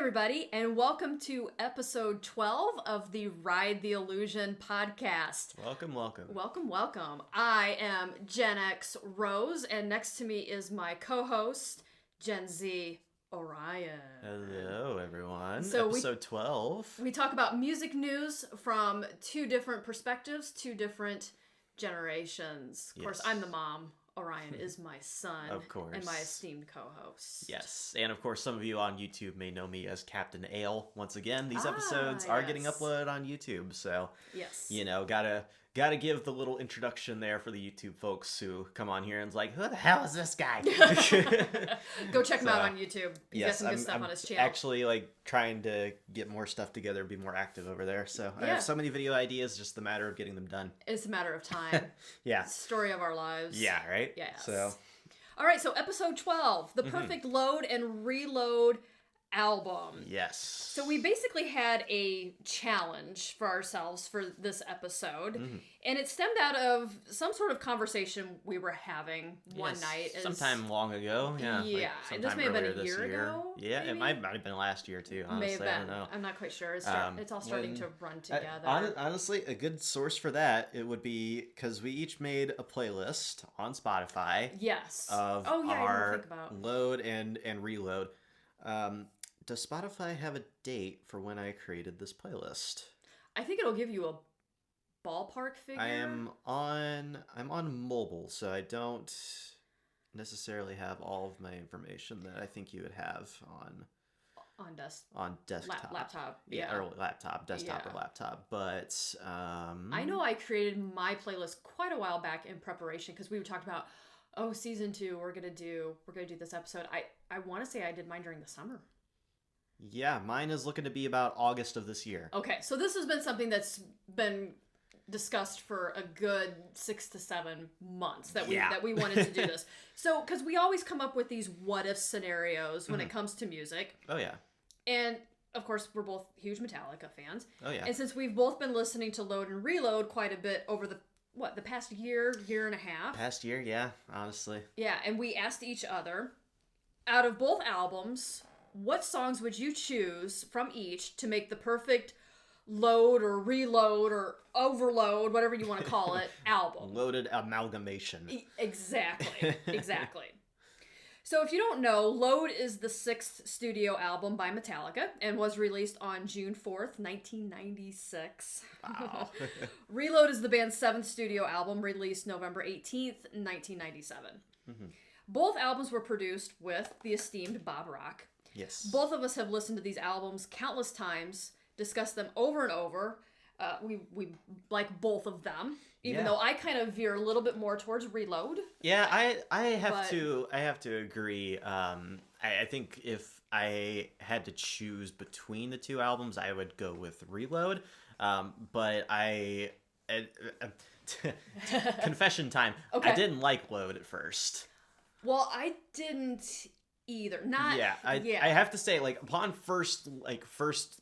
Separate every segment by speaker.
Speaker 1: everybody, and welcome to episode 12 of the Ride the Illusion podcast.
Speaker 2: Welcome.
Speaker 1: Welcome. I am Gen X Rose, and next to me is my co-host, Gen Z Orion.
Speaker 2: Hello, everyone.
Speaker 1: So
Speaker 2: episode 12.
Speaker 1: We talk about music news from two different perspectives, two different generations. Of course, I'm the mom. Orion is my son,
Speaker 2: Of course.
Speaker 1: And my esteemed co-host.
Speaker 2: Yes, and of course, some of you on YouTube may know me as Captain Ale. Once again, these episodes are getting uploaded on YouTube, so gotta give the little introduction there for the YouTube folks who come on here and is like, who the hell is this guy?
Speaker 1: Go check him out on YouTube. He's got some good stuff
Speaker 2: I'm
Speaker 1: on his channel.
Speaker 2: Actually, trying to get more stuff together, be more active over there. So I have so many video ideas, just a matter of getting them done.
Speaker 1: It's a matter of time.
Speaker 2: Yeah.
Speaker 1: Story of our lives.
Speaker 2: Yeah, right?
Speaker 1: Yes.
Speaker 2: So.
Speaker 1: All right, so episode 12, the perfect load and reload album.
Speaker 2: Yes.
Speaker 1: So we basically had a challenge for ourselves for this episode, and it stemmed out of some sort of conversation we were having one night.
Speaker 2: Sometime long ago, yeah.
Speaker 1: Yeah, this may have been a year ago.
Speaker 2: Yeah,
Speaker 1: maybe?
Speaker 2: It might have been last year too, honestly.
Speaker 1: May have been.
Speaker 2: I don't know.
Speaker 1: I'm not quite sure. It's all starting to run together.
Speaker 2: Honestly, a good source for that, it would be, because we each made a playlist on Spotify.
Speaker 1: Yes.
Speaker 2: Of
Speaker 1: I didn't
Speaker 2: our
Speaker 1: think about.
Speaker 2: load and reload. Does Spotify have a date for when I created this playlist?
Speaker 1: I think it'll give you a ballpark figure.
Speaker 2: I'm on mobile, so I don't necessarily have all of my information that I think you would have on desktop.
Speaker 1: Laptop.
Speaker 2: Yeah, or desktop or laptop. But
Speaker 1: I know I created my playlist quite a while back in preparation because we talked about season 2 we're gonna do this episode. I want to say I did mine during the summer.
Speaker 2: Yeah, mine is looking to be about August of this year.
Speaker 1: Okay, so this has been something that's been discussed for a good 6 to 7 months that we wanted to do this. So, because we always come up with these what if scenarios when it comes to music.
Speaker 2: Oh yeah.
Speaker 1: And of course, we're both huge Metallica fans.
Speaker 2: Oh yeah.
Speaker 1: And since we've both been listening to Load and Reload quite a bit over the past year and a half.
Speaker 2: Past year, yeah, honestly.
Speaker 1: Yeah, and we asked each other, out of both albums, what songs would you choose from each to make the perfect load or reload or overload, whatever you want to call it, album?
Speaker 2: Loaded amalgamation.
Speaker 1: Exactly. So if you don't know, Load is the 6th studio album by Metallica and was released on June 4th, 1996.
Speaker 2: Wow.
Speaker 1: Reload is the band's 7th studio album, released November 18th, 1997. Both albums were produced with the esteemed Bob Rock.
Speaker 2: Yes.
Speaker 1: Both of us have listened to these albums countless times, discussed them over and over. We like both of them, even though I kind of veer a little bit more towards Reload.
Speaker 2: Yeah, I have to agree. I think if I had to choose between the two albums, I would go with Reload. But confession time.
Speaker 1: Okay.
Speaker 2: I didn't like Load at first.
Speaker 1: Well, I didn't either.
Speaker 2: I have to say, upon first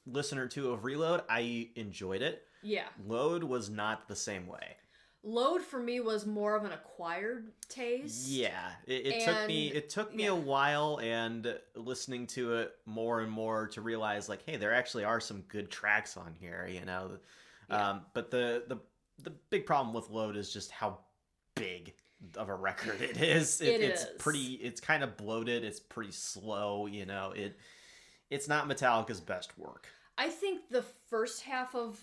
Speaker 2: listen or two of Reload, I enjoyed it.
Speaker 1: Yeah.
Speaker 2: Load was not the same way.
Speaker 1: Load for me was more of an acquired taste.
Speaker 2: Yeah, it took me a while, and listening to it more and more to realize, hey, there actually are some good tracks on here, But the big problem with Load is just how big of a record it is. It's kind of bloated. It's pretty slow. It's not Metallica's best work.
Speaker 1: I think the first half of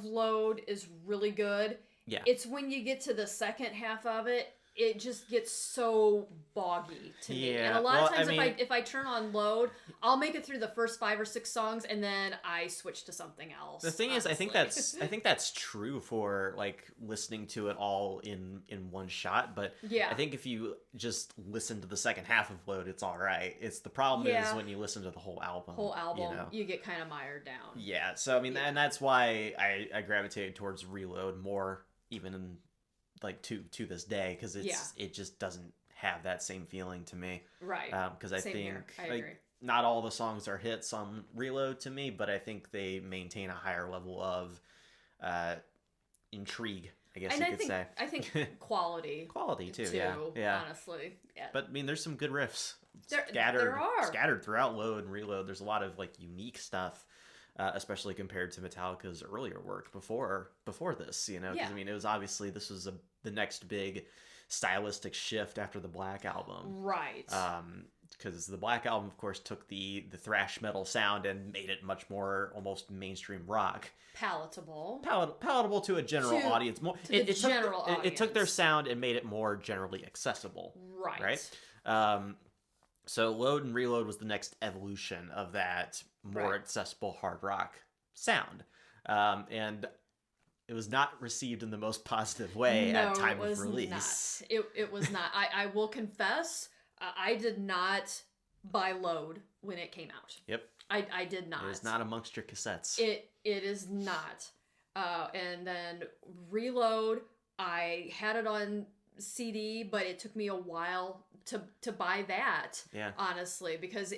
Speaker 1: Load is really good.
Speaker 2: Yeah.
Speaker 1: It's when you get to the second half of it, it just gets so boggy to me. And a lot of times if I turn on Load, I'll make it through the first 5 or 6 songs and then I switch to something else.
Speaker 2: The thing is, I think that's true for listening to it all in one shot, but I think if you just listen to the second half of Load, it's all right. It's the problem is when you listen to the whole album.
Speaker 1: You get kind of mired down.
Speaker 2: Yeah, so and that's why I gravitated towards Reload more, even in to this day, because it just doesn't have that same feeling to me,
Speaker 1: right?
Speaker 2: Because I think
Speaker 1: I agree.
Speaker 2: Not all the songs are hits on Reload to me, but I think they maintain a higher level of intrigue, I guess you could say.
Speaker 1: I think quality
Speaker 2: too, yeah,
Speaker 1: honestly, yeah.
Speaker 2: But there's some good riffs scattered throughout Load and Reload. There's a lot of like unique stuff, especially compared to Metallica's earlier work before this. You know, because I mean, it was obviously this was the next big stylistic shift after the Black Album,
Speaker 1: right?
Speaker 2: Because the Black Album, of course, took the thrash metal sound and made it much more almost mainstream rock, palatable to a general audience. It took their sound and made it more generally accessible, right? So Load and Reload was the next evolution of that more accessible hard rock sound, and it was not received in the most positive way at time of release.
Speaker 1: It was not. I will confess, I did not buy Load when it came out.
Speaker 2: Yep.
Speaker 1: I did not.
Speaker 2: It is not amongst your cassettes.
Speaker 1: It is not. And then Reload, I had it on CD, but it took me a while to buy that.
Speaker 2: Yeah.
Speaker 1: Honestly, because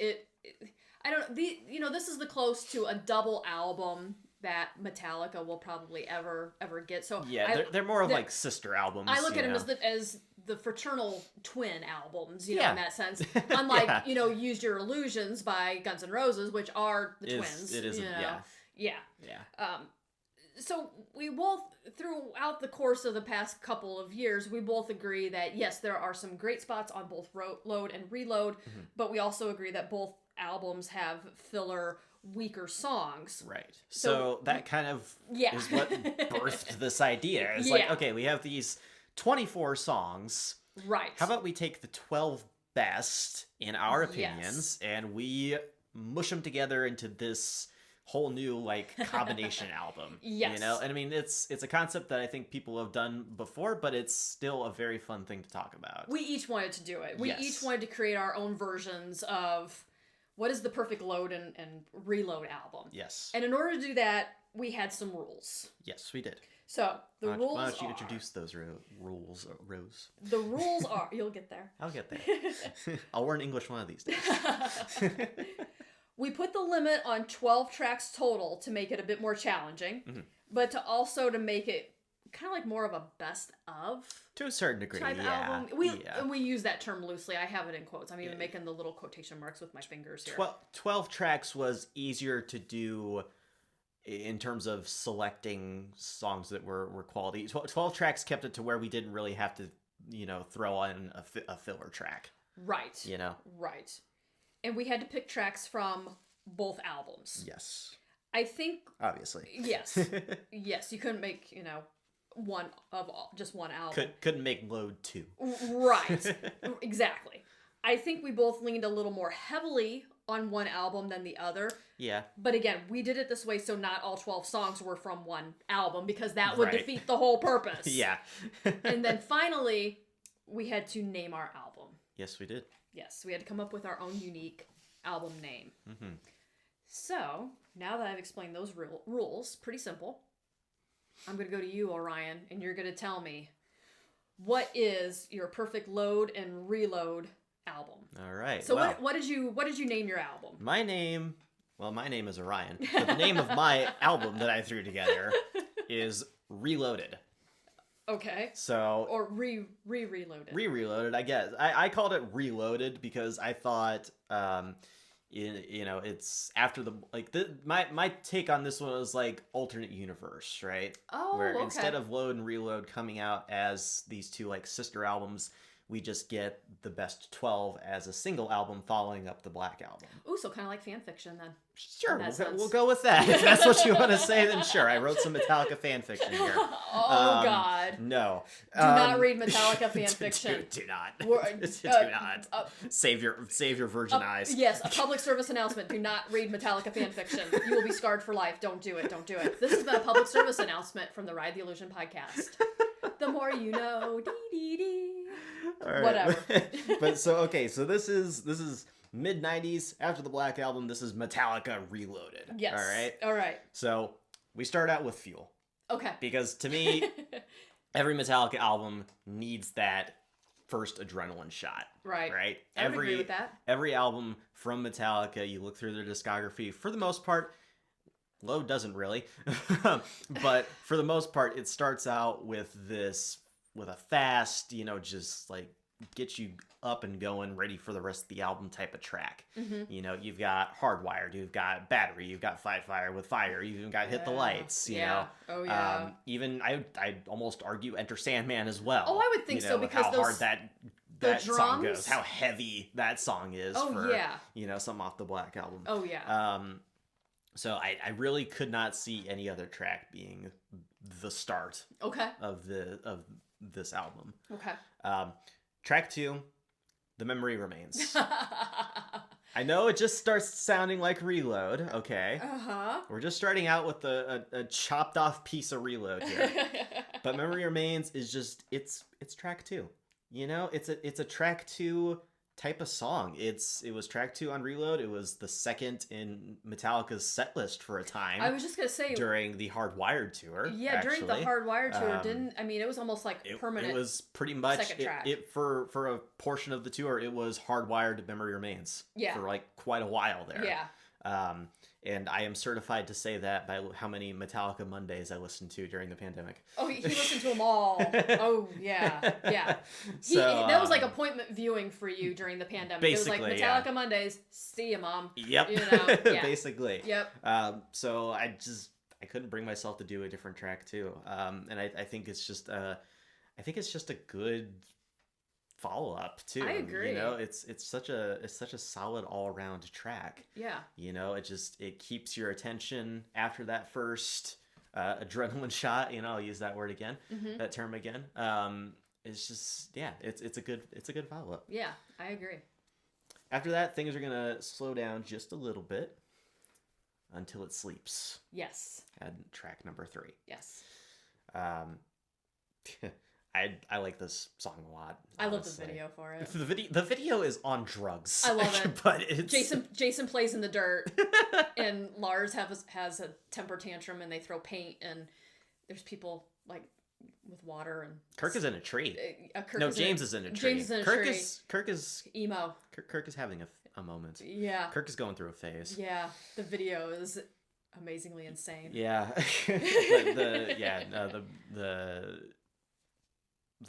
Speaker 1: I don't. This is the close to a double album that Metallica will probably ever get. So
Speaker 2: yeah, they're more of like sister albums.
Speaker 1: I look at them as the fraternal twin albums, in that sense. Unlike Use Your Illusions by Guns N' Roses, which are the twins.
Speaker 2: It isn't.
Speaker 1: Yeah. So we both, throughout the course of the past couple of years, we both agree that yes, there are some great spots on both Load and Reload, but we also agree that both albums have filler, weaker songs.
Speaker 2: Right. So that kind of is what birthed this idea. It's like, okay, we have these 24 songs.
Speaker 1: Right.
Speaker 2: How about we take the 12 best, in our opinions, and we mush them together into this whole new like combination album.
Speaker 1: Yes.
Speaker 2: And I mean it's a concept that I think people have done before, but it's still a very fun thing to talk about.
Speaker 1: We each wanted to do it. We each wanted to create our own versions of what is the perfect Load and Reload album.
Speaker 2: Yes.
Speaker 1: And in order to do that, we had some rules.
Speaker 2: Yes, we did.
Speaker 1: So the rules
Speaker 2: why don't you introduce those rules, Rose?
Speaker 1: The rules are, you'll get there.
Speaker 2: I'll get there. I'll learn English one of these days.
Speaker 1: We put the limit on 12 tracks total to make it a bit more challenging, but to make it kind of like more of a best of
Speaker 2: to a certain degree
Speaker 1: type album. And we use that term loosely. I have it in quotes. I'm even making the little quotation marks with my fingers here.
Speaker 2: 12 tracks was easier to do in terms of selecting songs that were quality. 12 tracks kept it to where we didn't really have to, throw on a filler track.
Speaker 1: Right. Right. And we had to pick tracks from both albums.
Speaker 2: Yes.
Speaker 1: I think...
Speaker 2: Obviously.
Speaker 1: Yes. Yes, you couldn't make, just one album.
Speaker 2: Couldn't make Load 2.
Speaker 1: Right. Exactly. I think we both leaned a little more heavily on one album than the other.
Speaker 2: Yeah.
Speaker 1: But again, we did it this way so not all 12 songs were from one album because that would defeat the whole purpose.
Speaker 2: Yeah.
Speaker 1: And then finally, we had to name our album.
Speaker 2: Yes, we did.
Speaker 1: Yes, we had to come up with our own unique album name.
Speaker 2: Mm-hmm.
Speaker 1: So, now that I've explained those rules, pretty simple, I'm going to go to you, Orion, and you're going to tell me, what is your perfect Load and Reload album?
Speaker 2: All right.
Speaker 1: So what did you name your album?
Speaker 2: My name is Orion, but the name of my album that I threw together is Reloaded.
Speaker 1: Okay.
Speaker 2: So
Speaker 1: or reloaded.
Speaker 2: Reloaded, I guess. I called it Reloaded because I thought it's after my take on this one was like alternate universe, right?
Speaker 1: Oh,
Speaker 2: where
Speaker 1: okay.
Speaker 2: Instead of Load and Reload coming out as these two like sister albums, we just get the best 12 as a single album following up the Black Album.
Speaker 1: Ooh, so kind of like fan fiction then.
Speaker 2: Sure, we'll go with that. If that's what you want to say, then sure. I wrote some Metallica fan fiction here.
Speaker 1: God.
Speaker 2: No.
Speaker 1: Do not read Metallica fan fiction.
Speaker 2: Do not. Do not. Save your virgin eyes.
Speaker 1: Yes, a public service announcement. Do not read Metallica fan fiction. You will be scarred for life. Don't do it. Don't do it. This has been a public service announcement from the Ride the Illusion podcast. The more you know. Dee dee dee.
Speaker 2: All right.
Speaker 1: Whatever.
Speaker 2: But so this is mid 90s after the Black Album. This is Metallica Reloaded.
Speaker 1: Yes.
Speaker 2: All
Speaker 1: right.
Speaker 2: So we start out with Fuel.
Speaker 1: Okay.
Speaker 2: Because to me, every Metallica album needs that first adrenaline shot.
Speaker 1: Right.
Speaker 2: Right.
Speaker 1: I would agree with that.
Speaker 2: Every album from Metallica, you look through their discography, for the most part, Load doesn't really, but for the most part, it starts out with a fast, just like get you up and going, ready for the rest of the album type of track.
Speaker 1: Mm-hmm.
Speaker 2: You know, you've got Hardwired, you've got Battery, you've got Fight Fire with Fire, you've even got Hit the Lights, you know.
Speaker 1: Oh, yeah.
Speaker 2: Even, I'd almost argue Enter Sandman as well.
Speaker 1: Oh, I would think so, because
Speaker 2: how
Speaker 1: those,
Speaker 2: hard that song goes, how heavy that song is you know, something off the Black Album.
Speaker 1: Oh, yeah.
Speaker 2: So I really could not see any other track being the start of this album.
Speaker 1: Okay.
Speaker 2: Track 2, The Memory Remains. I know it just starts sounding like Reload, okay?
Speaker 1: Uh-huh.
Speaker 2: We're just starting out with a chopped off piece of Reload here. But Memory Remains is just, it's track 2. You know, it's a track 2 type of song. It was track 2 on Reload. It was the second in Metallica's set list for a time.
Speaker 1: I was just gonna say,
Speaker 2: during the Hardwired tour.
Speaker 1: Yeah, during the Hardwired tour, it was almost like permanent.
Speaker 2: It was pretty much
Speaker 1: second track.
Speaker 2: For a portion of the tour. It was Hardwired, Memory Remains.
Speaker 1: Yeah.
Speaker 2: For like quite a while there.
Speaker 1: Yeah.
Speaker 2: And I am certified to say that by how many Metallica Mondays I listened to during the pandemic.
Speaker 1: Oh, he listened to them all. Oh, yeah. Yeah.
Speaker 2: So,
Speaker 1: that was like appointment viewing for you during the pandemic.
Speaker 2: Basically,
Speaker 1: it was like Metallica Mondays, see ya, Mom.
Speaker 2: Yep.
Speaker 1: You know? Yeah.
Speaker 2: Basically.
Speaker 1: Yep.
Speaker 2: So I couldn't bring myself to do a different track too. And I think it's just a good follow-up too.
Speaker 1: I agree.
Speaker 2: You know, it's such a solid all-around track.
Speaker 1: Yeah.
Speaker 2: You know, it keeps your attention after that first adrenaline shot. You know, I'll use that word again, that term again. It's just, yeah, it's a good follow-up.
Speaker 1: Yeah, I agree.
Speaker 2: After that, things are gonna slow down just a little bit until it sleeps.
Speaker 1: Yes.
Speaker 2: And track number 3.
Speaker 1: Yes.
Speaker 2: I like this song a lot.
Speaker 1: I love the video for it.
Speaker 2: The video is on drugs.
Speaker 1: I love it.
Speaker 2: But it's
Speaker 1: Jason plays in the dirt, and Lars has a temper tantrum, and they throw paint, and there's people like with water, and
Speaker 2: Kirk is in a tree.
Speaker 1: James
Speaker 2: is in a tree.
Speaker 1: James is in a tree.
Speaker 2: Kirk is
Speaker 1: emo.
Speaker 2: Kirk is having a moment.
Speaker 1: Yeah.
Speaker 2: Kirk is going through a phase.
Speaker 1: Yeah. The video is amazingly insane.
Speaker 2: Yeah.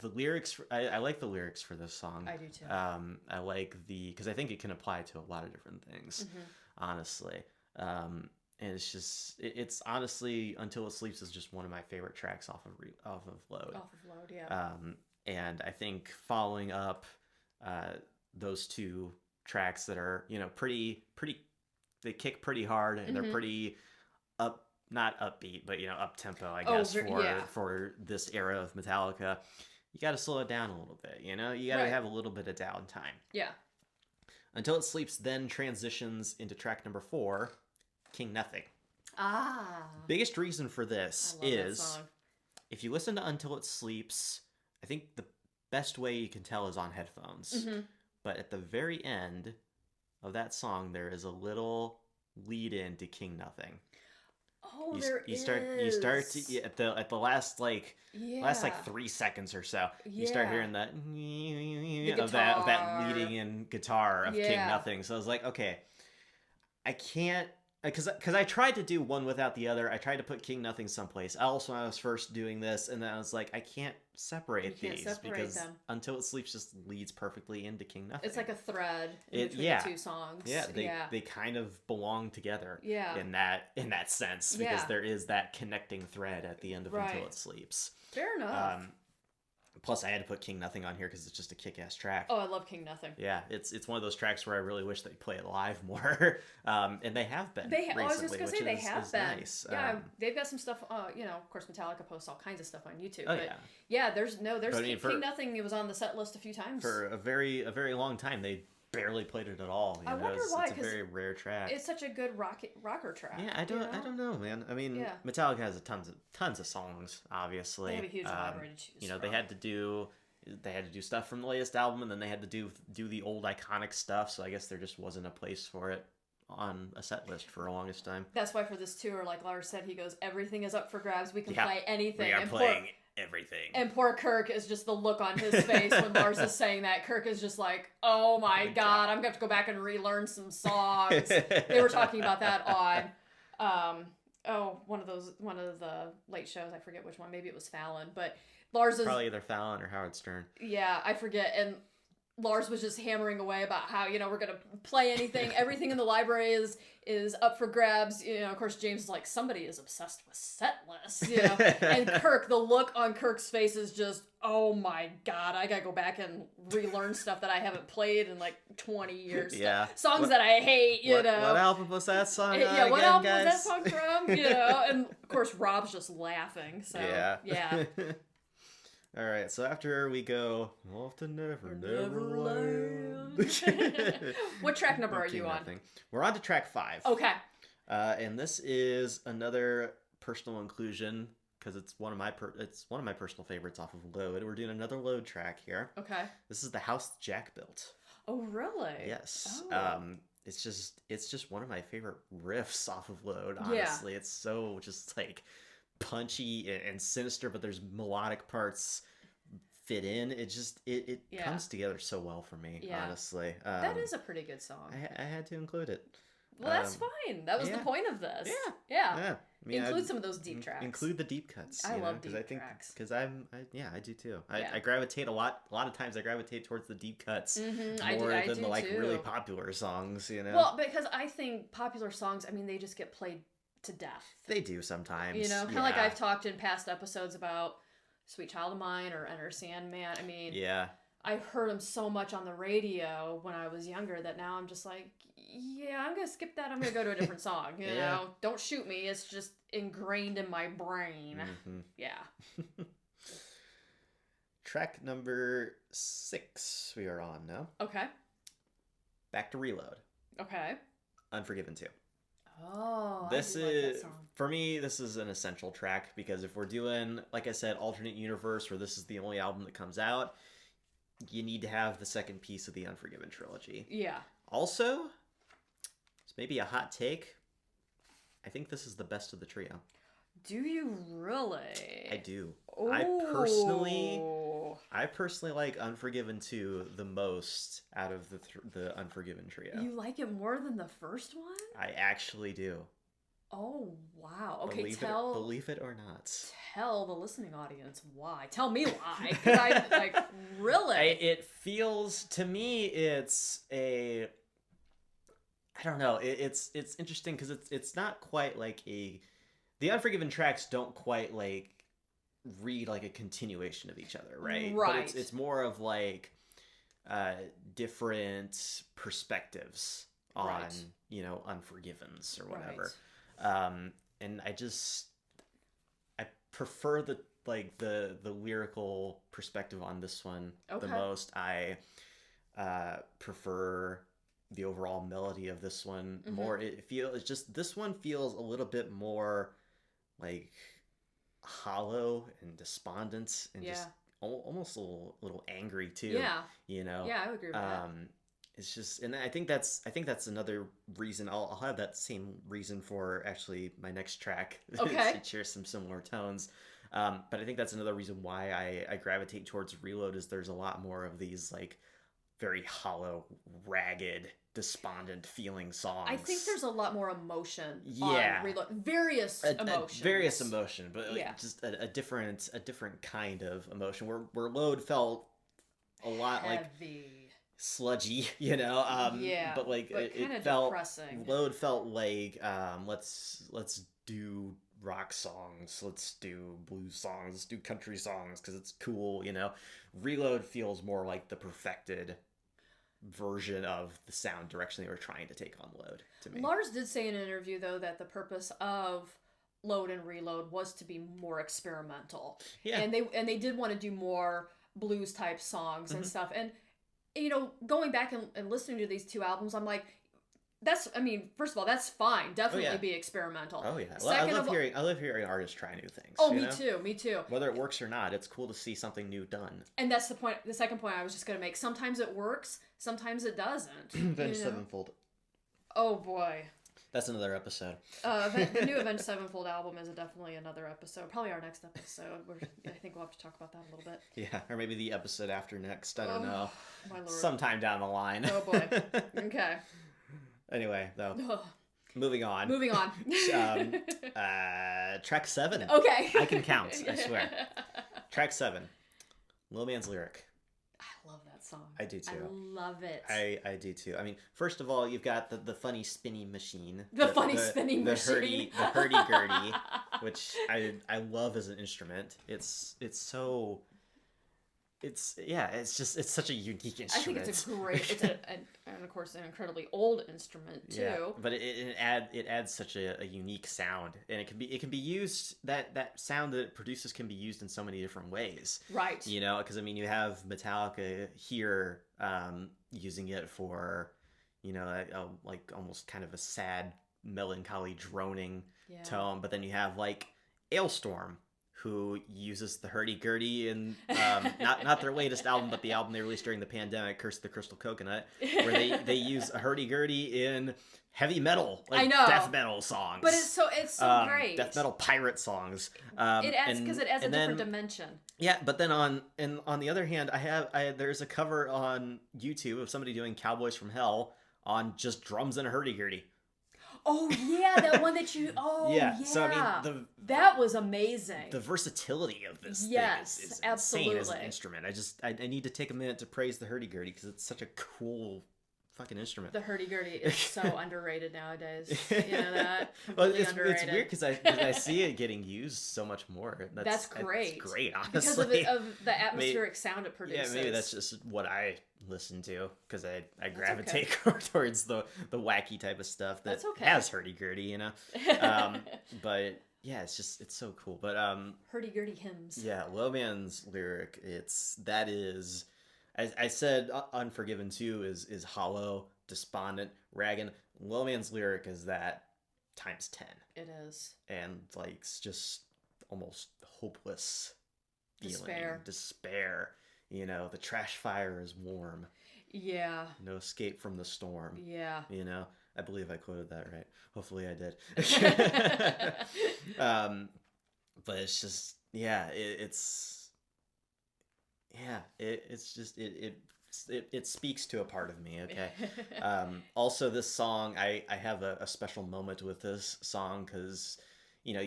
Speaker 2: The lyrics, I like the lyrics for this song.
Speaker 1: I do too.
Speaker 2: I like because I think it can apply to a lot of different things, honestly. And it's honestly, Until It Sleeps is just one of my favorite tracks off of Load.
Speaker 1: Off of Load, yeah.
Speaker 2: And I think following up those two tracks that are, you know, pretty, they kick pretty hard, and they're pretty not upbeat, but, you know, up tempo, I guess, for this era of Metallica. You got to slow it down a little bit, you know? You got to have a little bit of downtime.
Speaker 1: Yeah.
Speaker 2: Until It Sleeps then transitions into track number 4, King Nothing.
Speaker 1: Ah.
Speaker 2: Biggest reason for this is, if you listen to Until It Sleeps, I think the best way you can tell is on headphones. But at the very end of that song, there is a little lead in to King Nothing.
Speaker 1: Oh,
Speaker 2: you start to, at the last last 3 seconds or so, you start hearing that of that leading in guitar of King Nothing. So I was like, okay, I can't, because I tried to do one without the other. I tried to put King Nothing someplace else when I was first doing this, and then I was like, I can't separate these because them. Until It Sleeps just leads perfectly into King Nothing.
Speaker 1: It's like a thread between the two songs.
Speaker 2: Yeah, they kind of belong together.
Speaker 1: Yeah.
Speaker 2: In that sense, because there is that connecting thread at the end of Until It Sleeps.
Speaker 1: Fair enough.
Speaker 2: Plus, I had to put King Nothing on here because it's just a kick-ass track.
Speaker 1: Oh, I love King Nothing.
Speaker 2: Yeah, it's one of those tracks where I really wish they'd play it live more, and they have been.
Speaker 1: I was just gonna say they have been.
Speaker 2: Nice.
Speaker 1: Yeah, they've got some stuff. You know, of course, Metallica posts all kinds of stuff on YouTube.
Speaker 2: Oh,
Speaker 1: but there's King Nothing. It was on the set list a few times
Speaker 2: for a very long time. They barely played it at all.
Speaker 1: I wonder why.
Speaker 2: It's a very rare track.
Speaker 1: It's such a good rocker track.
Speaker 2: Yeah, I don't know, man. I mean, Metallica has tons of songs. Obviously,
Speaker 1: they have a huge library to choose
Speaker 2: You know,
Speaker 1: from.
Speaker 2: they had to do stuff from the latest album, and then they had to do the old iconic stuff. So I guess there just wasn't a place for it on a set list for the longest time.
Speaker 1: That's why for this tour, like Lars said, he goes, everything is up for grabs. We can play anything.
Speaker 2: We are playing everything.
Speaker 1: And poor Kirk is just the look on his face when Lars is saying that. Kirk is just like, oh my God, I'm going to have to go back and relearn some songs. They were talking about that on, one of the late shows. I forget which one. Maybe it was Fallon, but Lars is...
Speaker 2: Probably either Fallon or Howard Stern.
Speaker 1: Yeah, I forget. And Lars was just hammering away about how, we're going to play anything. Everything in the library is up for grabs. Of course, James is like, somebody is obsessed with set lists, And Kirk, the look on Kirk's face is just, oh my God, I got to go back and relearn stuff that I haven't played in like 20 years.
Speaker 2: Yeah.
Speaker 1: Songs that I hate,
Speaker 2: What album was that song on
Speaker 1: Yeah, what
Speaker 2: again,
Speaker 1: album
Speaker 2: guys?
Speaker 1: was that song from? And of course, Rob's just laughing. So, yeah.
Speaker 2: All right, so after we go off to Neverland.
Speaker 1: What track number are you on?
Speaker 2: We're on to track 5.
Speaker 1: Okay.
Speaker 2: And this is another personal inclusion because it's one of my personal favorites off of Load. We're doing another Load track here.
Speaker 1: Okay.
Speaker 2: This is The House Jack Built.
Speaker 1: Oh, really?
Speaker 2: Yes.
Speaker 1: Oh.
Speaker 2: It's just one of my favorite riffs off of Load. Honestly, It's so just like punchy and sinister, but there's melodic parts fit in. It just it comes together so well for me. Honestly,
Speaker 1: that is a pretty good song.
Speaker 2: I had to include it.
Speaker 1: Well, that's fine. That was the point of this.
Speaker 2: Yeah. I mean,
Speaker 1: include some of those deep tracks.
Speaker 2: Include the deep cuts.
Speaker 1: I love deep tracks.
Speaker 2: Because I do too. I gravitate a lot of times. I gravitate towards the deep cuts more than the really popular songs.
Speaker 1: Well, because I think popular songs, I mean, they just get played to death.
Speaker 2: They do sometimes.
Speaker 1: Kind of like I've talked in past episodes about Sweet Child of Mine or Enter Sandman. I mean, I've heard them so much on the radio when I was younger that now I'm just like, I'm going to skip that. I'm going to go to a different song. You know, don't shoot me. It's just ingrained in my brain. Mm-hmm. Yeah.
Speaker 2: Track number 6 we are on now.
Speaker 1: Okay.
Speaker 2: Back to Reload.
Speaker 1: Okay.
Speaker 2: Unforgiven 2.
Speaker 1: Oh,
Speaker 2: this is like that song. For me, this is an essential track because if we're doing, like I said, alternate universe where this is the only album that comes out, you need to have the second piece of the Unforgiven trilogy.
Speaker 1: Yeah.
Speaker 2: Also, it's maybe a hot take. I think this is the best of the trio.
Speaker 1: Do you really?
Speaker 2: I do.
Speaker 1: Ooh.
Speaker 2: I personally like Unforgiven 2 the most out of the Unforgiven trio.
Speaker 1: You like it more than the first one?
Speaker 2: I actually do.
Speaker 1: Oh, wow. Okay,
Speaker 2: believe it or not.
Speaker 1: Tell the listening audience why. Tell me why. 'Cause I, like, really?
Speaker 2: It feels, to me, it's a... I don't know. It's interesting because it's not quite like a... The Unforgiven tracks don't quite, like, read like a continuation of each other, right?
Speaker 1: Right.
Speaker 2: But it's more of, like, different perspectives on, Unforgivens or whatever. Right. And I prefer the lyrical perspective on this one the most. I prefer the overall melody of this one more. This one feels a little bit more like hollow and despondent and just almost a little angry too. Yeah.
Speaker 1: Yeah, I would agree with that.
Speaker 2: It's just, and I think that's another reason. I'll have that same reason for actually my next track.
Speaker 1: Okay.
Speaker 2: To share some similar tones. But I think that's another reason why I gravitate towards Reload is there's a lot more of these like very hollow, ragged, despondent feeling songs.
Speaker 1: I think there's a lot more emotion on Reload. Various emotion, but like just a different kind of emotion where Load felt a lot heavy.
Speaker 2: Like sludgy, but like it felt
Speaker 1: depressing.
Speaker 2: Load felt like let's do rock songs, let's do blues songs, let's do country songs because it's cool. Reload feels more like the perfected version of the sound direction they were trying to take on Load to me.
Speaker 1: Lars did say in an interview though that the purpose of Load and Reload was to be more experimental. Yeah. And they did want to do more blues type songs and stuff. And going back and listening to these two albums, I'm like, first of all, that's fine. Definitely be experimental.
Speaker 2: Oh yeah. Well, I love hearing artists try new things.
Speaker 1: Oh, me too.
Speaker 2: Whether it works or not, it's cool to see something new done.
Speaker 1: And that's the point. The second point I was just going to make. Sometimes it works. Sometimes it doesn't.
Speaker 2: Avenged Sevenfold.
Speaker 1: Oh boy.
Speaker 2: That's another episode.
Speaker 1: The new Avenged Sevenfold album is definitely another episode. Probably our next episode. I think we'll have to talk about that a little bit.
Speaker 2: Yeah, or maybe the episode after next. I don't know.
Speaker 1: My lord.
Speaker 2: Sometime down the line.
Speaker 1: Oh boy. Okay.
Speaker 2: Anyway, though. Moving on. Track 7.
Speaker 1: Okay.
Speaker 2: I can count, I swear. Track 7. Low Man's Lyric.
Speaker 1: I love that song.
Speaker 2: I do too.
Speaker 1: I love it.
Speaker 2: I do too. I mean, first of all, you've got the funny spinning machine.
Speaker 1: The spinning machine.
Speaker 2: The hurdy-gurdy, which I love as an instrument. It's so... it's such a unique instrument.
Speaker 1: I think it's a great, and of course an incredibly old instrument too.
Speaker 2: Yeah, but it adds such a unique sound, and it can be used, that sound that it produces can be used in so many different ways.
Speaker 1: Right.
Speaker 2: You know, because I mean, you have Metallica here using it for, you know, like almost kind of a sad, melancholy, droning tone, but then you have like Ailstorm, who uses the hurdy-gurdy in not their latest album, but the album they released during the pandemic, Curse of the Crystal Coconut, where they use a hurdy-gurdy in heavy metal, like
Speaker 1: I know.
Speaker 2: death metal songs.
Speaker 1: But it's so great.
Speaker 2: Death metal pirate songs.
Speaker 1: It adds a different dimension.
Speaker 2: Yeah, but then on the other hand, there's a cover on YouTube of somebody doing Cowboys from Hell on just drums and a hurdy-gurdy.
Speaker 1: Oh yeah, that one that you. Oh yeah. So I mean, that was amazing.
Speaker 2: The versatility of this thing is
Speaker 1: absolutely
Speaker 2: insane as an instrument. I need to take a minute to praise the hurdy-gurdy because it's such a cool fucking instrument.
Speaker 1: The hurdy-gurdy is so underrated nowadays. You know that?
Speaker 2: Well, it's weird because I see it getting used so much more.
Speaker 1: That's great.
Speaker 2: It's great, honestly.
Speaker 1: Because of the atmospheric sound it produces.
Speaker 2: Yeah, maybe that's just what I listen to because I gravitate towards the wacky type of stuff that has hurdy-gurdy, you know. But yeah, it's so cool. But
Speaker 1: hurdy-gurdy hymns.
Speaker 2: Yeah, Lowman's lyric, that is. I said Unforgiven 2 is hollow, despondent, ragging. Lowman's lyric is that times 10.
Speaker 1: It is.
Speaker 2: And like it's just almost hopeless feeling. Despair. You know, the trash fire is warm. Yeah. No escape from the storm. Yeah. You know, I believe I quoted that right. Hopefully I did. But it's just, yeah, it speaks to a part of me. Okay. Also, this song, I have a special moment with this song because, you know,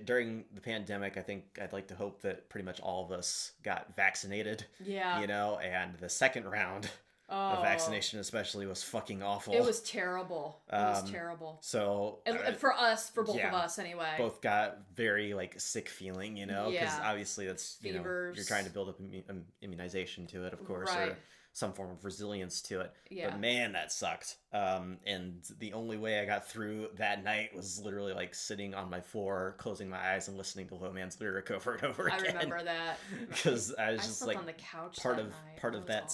Speaker 2: during the pandemic, I think I'd like to hope that pretty much all of us got vaccinated. Yeah. You know, and the second round of vaccination especially was fucking awful.
Speaker 1: It was terrible. It was terrible.
Speaker 2: So
Speaker 1: for both of us anyway.
Speaker 2: Both got very like sick feeling, you know, because obviously that's, you know, you're trying to build up immunization to it, of course, or some form of resilience to it. Yeah. But man, that sucked. And the only way I got through that night was literally like sitting on my floor, closing my eyes and listening to Lowman's lyric over and over again.
Speaker 1: I remember that.
Speaker 2: Because I was just like
Speaker 1: on the couch
Speaker 2: part of that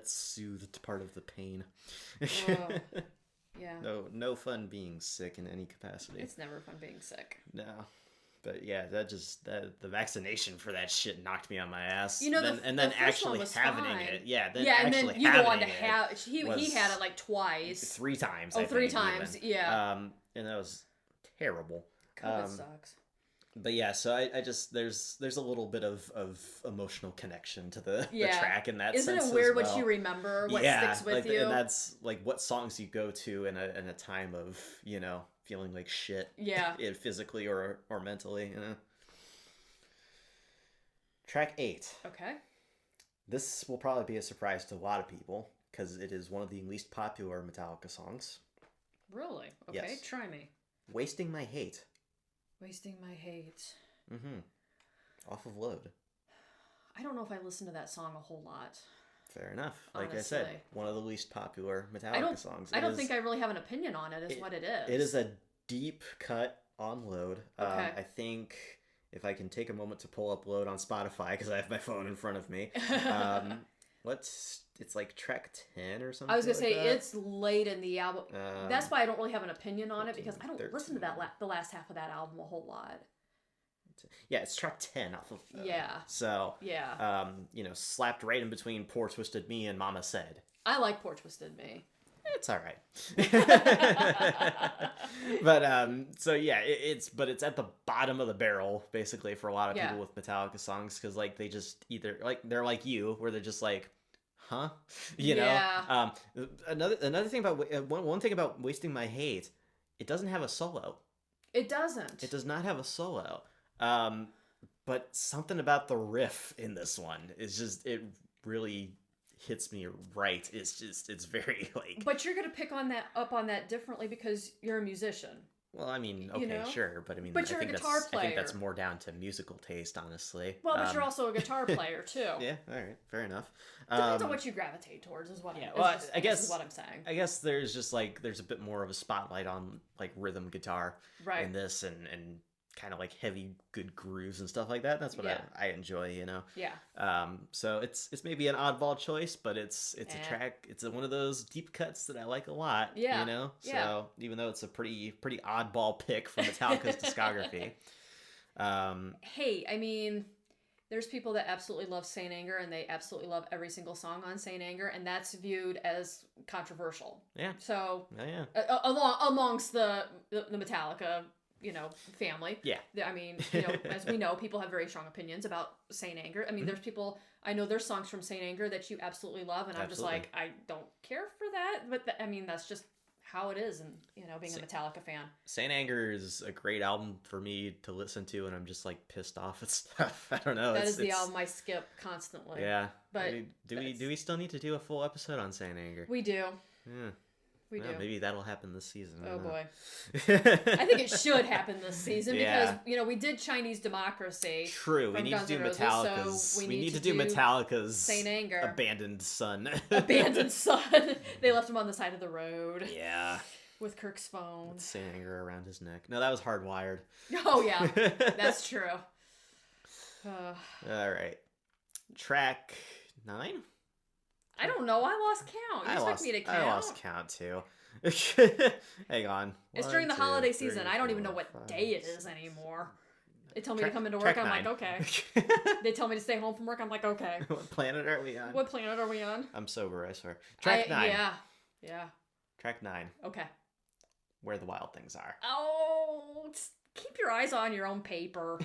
Speaker 2: soothed part of the pain. Yeah. No fun being sick in any capacity.
Speaker 1: It's never fun being sick.
Speaker 2: No. But yeah, the vaccination for that shit knocked me on my ass.
Speaker 1: You know,
Speaker 2: and then actually having it. Yeah,
Speaker 1: and then you go on to have he had it like twice.
Speaker 2: 3 times.
Speaker 1: Oh, 3 times. Even. Yeah.
Speaker 2: And that was terrible.
Speaker 1: COVID sucks.
Speaker 2: But yeah, so I just there's a little bit of emotional connection to the track in that sense.
Speaker 1: Isn't it weird what you remember, what sticks with you?
Speaker 2: And that's like what songs you go to in a time of, you know, feeling like shit. Yeah. Physically or mentally, you know. Track 8.
Speaker 1: Okay.
Speaker 2: This will probably be a surprise to a lot of people because it is one of the least popular Metallica songs.
Speaker 1: Really? Okay, yes. Try me.
Speaker 2: Wasting My Hate.
Speaker 1: Wasting My Hate.
Speaker 2: Mm-hmm. Off of Load.
Speaker 1: I don't know if I listen to that song a whole lot.
Speaker 2: Fair enough. Like honestly. I said, one of the least popular Metallica songs.
Speaker 1: I don't think I really have an opinion on it, is what it is.
Speaker 2: It is a deep cut on Load. Okay. I think if I can take a moment to pull up Load on Spotify, because I have my phone in front of me. It's like track 10 or something.
Speaker 1: I was going to say, it's late in the album. That's why I don't really have an opinion on it, because I don't listen to the last half of that album a whole lot.
Speaker 2: Yeah, it's track 10 off of So, you know, slapped right in between Poor Twisted Me and Mama Said.
Speaker 1: I like Poor Twisted Me.
Speaker 2: It's all right. But, so yeah, it's at the bottom of the barrel, basically, for a lot of people with Metallica songs, because, like, they just either, like, they're like you, where they're just like, huh? You know? Another thing about, one thing about Wasting My Hate, it doesn't have a solo.
Speaker 1: It doesn't.
Speaker 2: It does not have a solo. But something about the riff in this one is just, it really hits me right. It's very like.
Speaker 1: But you're gonna pick on that differently because you're a musician.
Speaker 2: Well, I mean, okay, sure, but I mean,
Speaker 1: but you're a guitar player.
Speaker 2: I think that's more down to musical taste, honestly.
Speaker 1: Well, but you're also a guitar player too.
Speaker 2: Yeah, all right, fair enough.
Speaker 1: Depends on what you gravitate towards, is what. I guess is what I'm saying.
Speaker 2: I guess there's just like there's a bit more of a spotlight on like rhythm guitar in this, and kind of like heavy good grooves and stuff like that. That's what I enjoy,
Speaker 1: Yeah.
Speaker 2: So it's maybe an oddball choice, but it's a track. It's one of those deep cuts that I like a lot.
Speaker 1: Yeah.
Speaker 2: So even though it's a pretty oddball pick from Metallica's discography.
Speaker 1: Hey, I mean, there's people that absolutely love Saint Anger, and they absolutely love every single song on Saint Anger, and that's viewed as controversial.
Speaker 2: Yeah.
Speaker 1: So
Speaker 2: amongst
Speaker 1: the Metallica family.
Speaker 2: Yeah.
Speaker 1: I mean, as we know, people have very strong opinions about Saint Anger. I mean, there's people, I know there's songs from Saint Anger that you absolutely love, and I'm just like, I don't care for that. But I mean, that's just how it is, and being a Metallica fan.
Speaker 2: Saint Anger is a great album for me to listen to, and I'm just like pissed off at stuff. I don't know.
Speaker 1: That is the album I skip constantly.
Speaker 2: Yeah.
Speaker 1: But
Speaker 2: do we still need to do a full episode on Saint Anger?
Speaker 1: We do.
Speaker 2: Yeah.
Speaker 1: We do.
Speaker 2: Maybe that'll happen this season.
Speaker 1: Oh boy. I think it should happen this season because we did Chinese Democracy.
Speaker 2: True. We need to do Metallica's. So we need to do Metallica's
Speaker 1: Saint Anger.
Speaker 2: Abandoned Son.
Speaker 1: Abandoned Son. They left him on the side of the road.
Speaker 2: Yeah.
Speaker 1: With Kirk's phone.
Speaker 2: With Saint Anger around his neck. No, that was Hardwired.
Speaker 1: Oh yeah, that's true.
Speaker 2: All right. Track 9.
Speaker 1: I don't know. I lost count. You expect me to count?
Speaker 2: I lost count too. Hang on.
Speaker 1: It's during the holiday season. I don't even know what day it is anymore. They tell me to come into work. I'm like, okay. They tell me to stay home from work. I'm like, okay.
Speaker 2: What planet are we on?
Speaker 1: What planet are we on?
Speaker 2: I'm sober, I swear. Track 9.
Speaker 1: Yeah.
Speaker 2: Track 9.
Speaker 1: Okay.
Speaker 2: Where the Wild Things Are.
Speaker 1: Oh, keep your eyes on your own paper.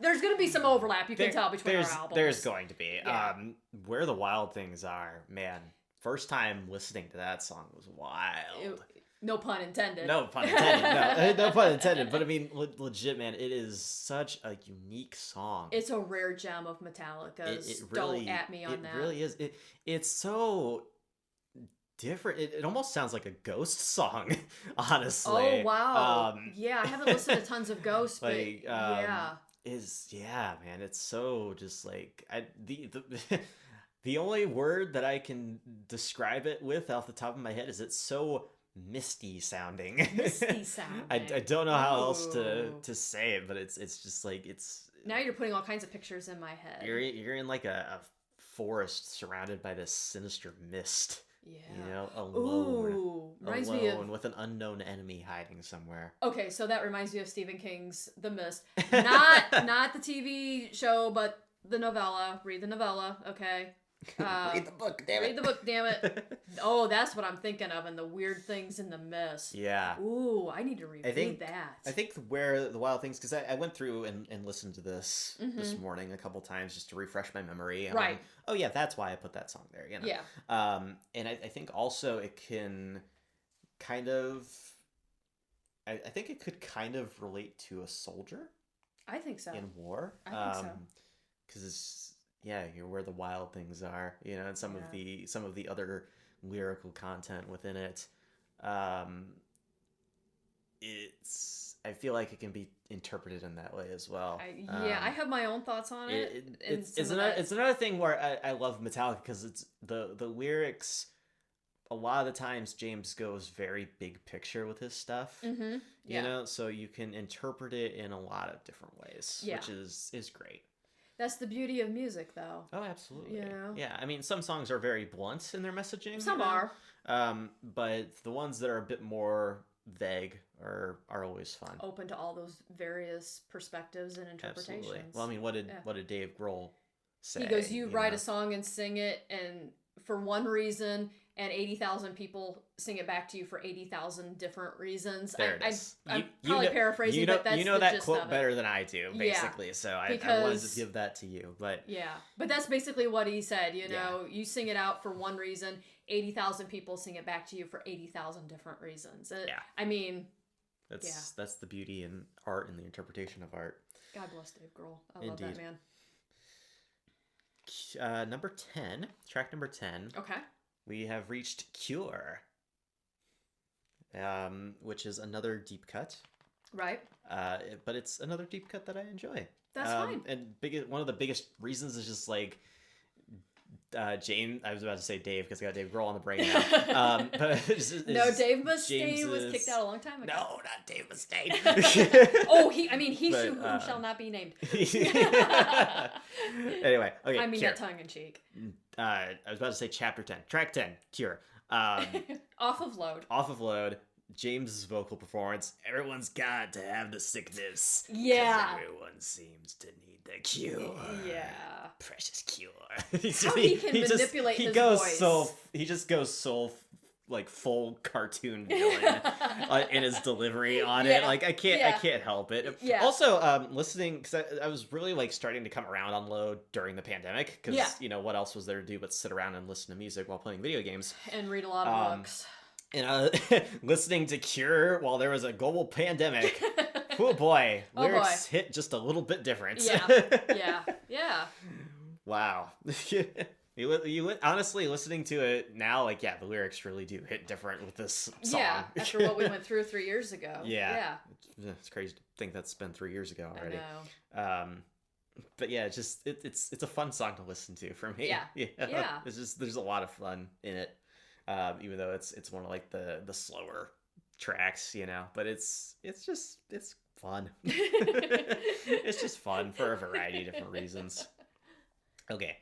Speaker 1: There's going to be some overlap, you can tell, between our albums.
Speaker 2: There's going to be.
Speaker 1: Yeah.
Speaker 2: Where the Wild Things Are, man. First time listening to that song was wild.
Speaker 1: No pun intended.
Speaker 2: No pun intended. No pun intended. But I mean, legit, man, it is such a unique song.
Speaker 1: It's a rare gem of Metallica's.
Speaker 2: It really,
Speaker 1: don't at me on that.
Speaker 2: It really is. It's so different. It almost sounds like a Ghost song, honestly.
Speaker 1: Oh, wow. Yeah, I haven't listened to tons of Ghost, but yeah.
Speaker 2: Man, it's so just like the only word that I can describe it with off the top of my head is it's so misty sounding.
Speaker 1: Misty sounding.
Speaker 2: I don't know how else to say it, but it's just like it's.
Speaker 1: Now you're putting all kinds of pictures in my head.
Speaker 2: You're in like a forest surrounded by this sinister mist.
Speaker 1: Yeah.
Speaker 2: Alone.
Speaker 1: Ooh, reminds me of
Speaker 2: with an unknown enemy hiding somewhere.
Speaker 1: Okay, so that reminds me of Stephen King's The Mist. Not the TV show, but the novella. Read the novella, okay?
Speaker 2: Read the book, damn it.
Speaker 1: Read the book, damn it. Oh, that's what I'm thinking of, and the weird things in the mist.
Speaker 2: Yeah.
Speaker 1: Ooh, I need to reread that.
Speaker 2: I think Where the Wild Things, because I went through and listened to this this morning a couple times just to refresh my memory.
Speaker 1: Right.
Speaker 2: Oh yeah, that's why I put that song there.
Speaker 1: Yeah.
Speaker 2: And I think also it can kind of, I think it could kind of relate to a soldier.
Speaker 1: I think so.
Speaker 2: In war.
Speaker 1: I think so.
Speaker 2: Because it's, you're where the wild things are, and some of the other lyrical content within it. I feel like it can be interpreted in that way as well.
Speaker 1: I have my own thoughts on it.
Speaker 2: It's another thing where I love Metallica because it's the lyrics. A lot of the times James goes very big picture with his stuff.
Speaker 1: Mm-hmm. Yeah.
Speaker 2: So you can interpret it in a lot of different ways, which is great.
Speaker 1: That's the beauty of music, though.
Speaker 2: Oh, absolutely.
Speaker 1: Yeah.
Speaker 2: Yeah, I mean, some songs are very blunt in their messaging.
Speaker 1: Some are.
Speaker 2: But the ones that are a bit more vague are always fun.
Speaker 1: Open to all those various perspectives and interpretations.
Speaker 2: Absolutely. Well, I mean, what did Dave Grohl say?
Speaker 1: He goes, you write a song and sing it, and for one reason, and 80,000 people sing it back to you for 80,000 different reasons. I'm probably paraphrasing, but that's
Speaker 2: that quote better than I do, basically.
Speaker 1: Yeah,
Speaker 2: so I wanted to give that to you, but
Speaker 1: but that's basically what he said. You sing it out for one reason, 80,000 people sing it back to you for 80,000 different reasons. I mean,
Speaker 2: that's the beauty in art and the interpretation of art.
Speaker 1: God bless Dave Grohl. I love that man.
Speaker 2: number 10, track number 10.
Speaker 1: Okay.
Speaker 2: We have reached Cure, which is another deep cut.
Speaker 1: Right.
Speaker 2: But it's another deep cut that I enjoy.
Speaker 1: That's fine.
Speaker 2: And one of the biggest reasons is just like James. I was about to say Dave because I got Dave Grohl on the brain now. But
Speaker 1: no, Dave Mustaine was kicked out a long time ago.
Speaker 2: No, not Dave Mustaine.
Speaker 1: He who shall not be named.
Speaker 2: Anyway, okay.
Speaker 1: I mean
Speaker 2: Cure.
Speaker 1: that tongue in cheek.
Speaker 2: I was about to say chapter 10, track 10, Cure.
Speaker 1: Off of Load.
Speaker 2: Off of Load. James's vocal performance. Everyone's got to have the sickness.
Speaker 1: Yeah.
Speaker 2: Everyone seems to need the cure.
Speaker 1: Yeah.
Speaker 2: Precious Cure.
Speaker 1: How he can manipulate his voice.
Speaker 2: He just goes so like full cartoon villain in his delivery on it. Like I can't help it.
Speaker 1: Yeah.
Speaker 2: Also, listening because I was really like starting to come around on Load during the pandemic because what else was there to do but sit around and listen to music while playing video games
Speaker 1: and read a lot of books.
Speaker 2: And listening to Cure while there was a global pandemic. Oh boy, lyrics hit just a little bit different.
Speaker 1: Yeah.
Speaker 2: Wow. You honestly listening to it now, like the lyrics really do hit different with this song.
Speaker 1: Yeah, after what we went through 3 years ago.
Speaker 2: Yeah. It's crazy to think that's been 3 years ago already.
Speaker 1: I know.
Speaker 2: But yeah, it's a fun song to listen to for me.
Speaker 1: Yeah.
Speaker 2: It's just there's a lot of fun in it. Even though it's one of like the slower tracks, but it's fun. It's just fun for a variety of different reasons. Okay,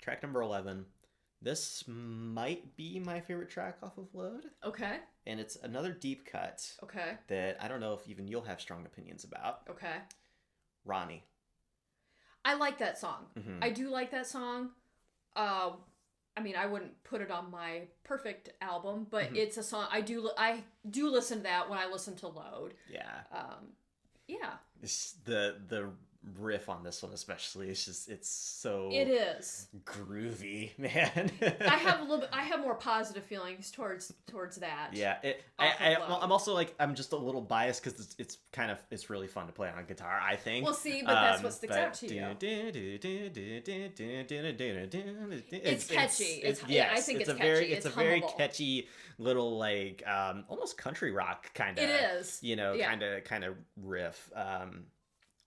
Speaker 2: track number 11. This might be my favorite track off of Load.
Speaker 1: Okay.
Speaker 2: And it's another deep cut.
Speaker 1: Okay.
Speaker 2: That I don't know if even you'll have strong opinions about.
Speaker 1: Okay.
Speaker 2: Ronnie.
Speaker 1: I like that song.
Speaker 2: Mm-hmm.
Speaker 1: I do like that song. I mean, I wouldn't put it on my perfect album, but it's a song I do listen to that when I listen to Load.
Speaker 2: Yeah.
Speaker 1: Yeah.
Speaker 2: It's the riff on this one especially. It's so.
Speaker 1: It is
Speaker 2: groovy, man.
Speaker 1: I have more positive feelings towards that.
Speaker 2: Yeah. I'm also like I'm just a little biased because it's really fun to play on guitar. I think.
Speaker 1: Well, see, but that's what sticks out to you. It's catchy. I think it's catchy.
Speaker 2: It's a very catchy little like almost country rock kind of.
Speaker 1: It is.
Speaker 2: Kind of riff.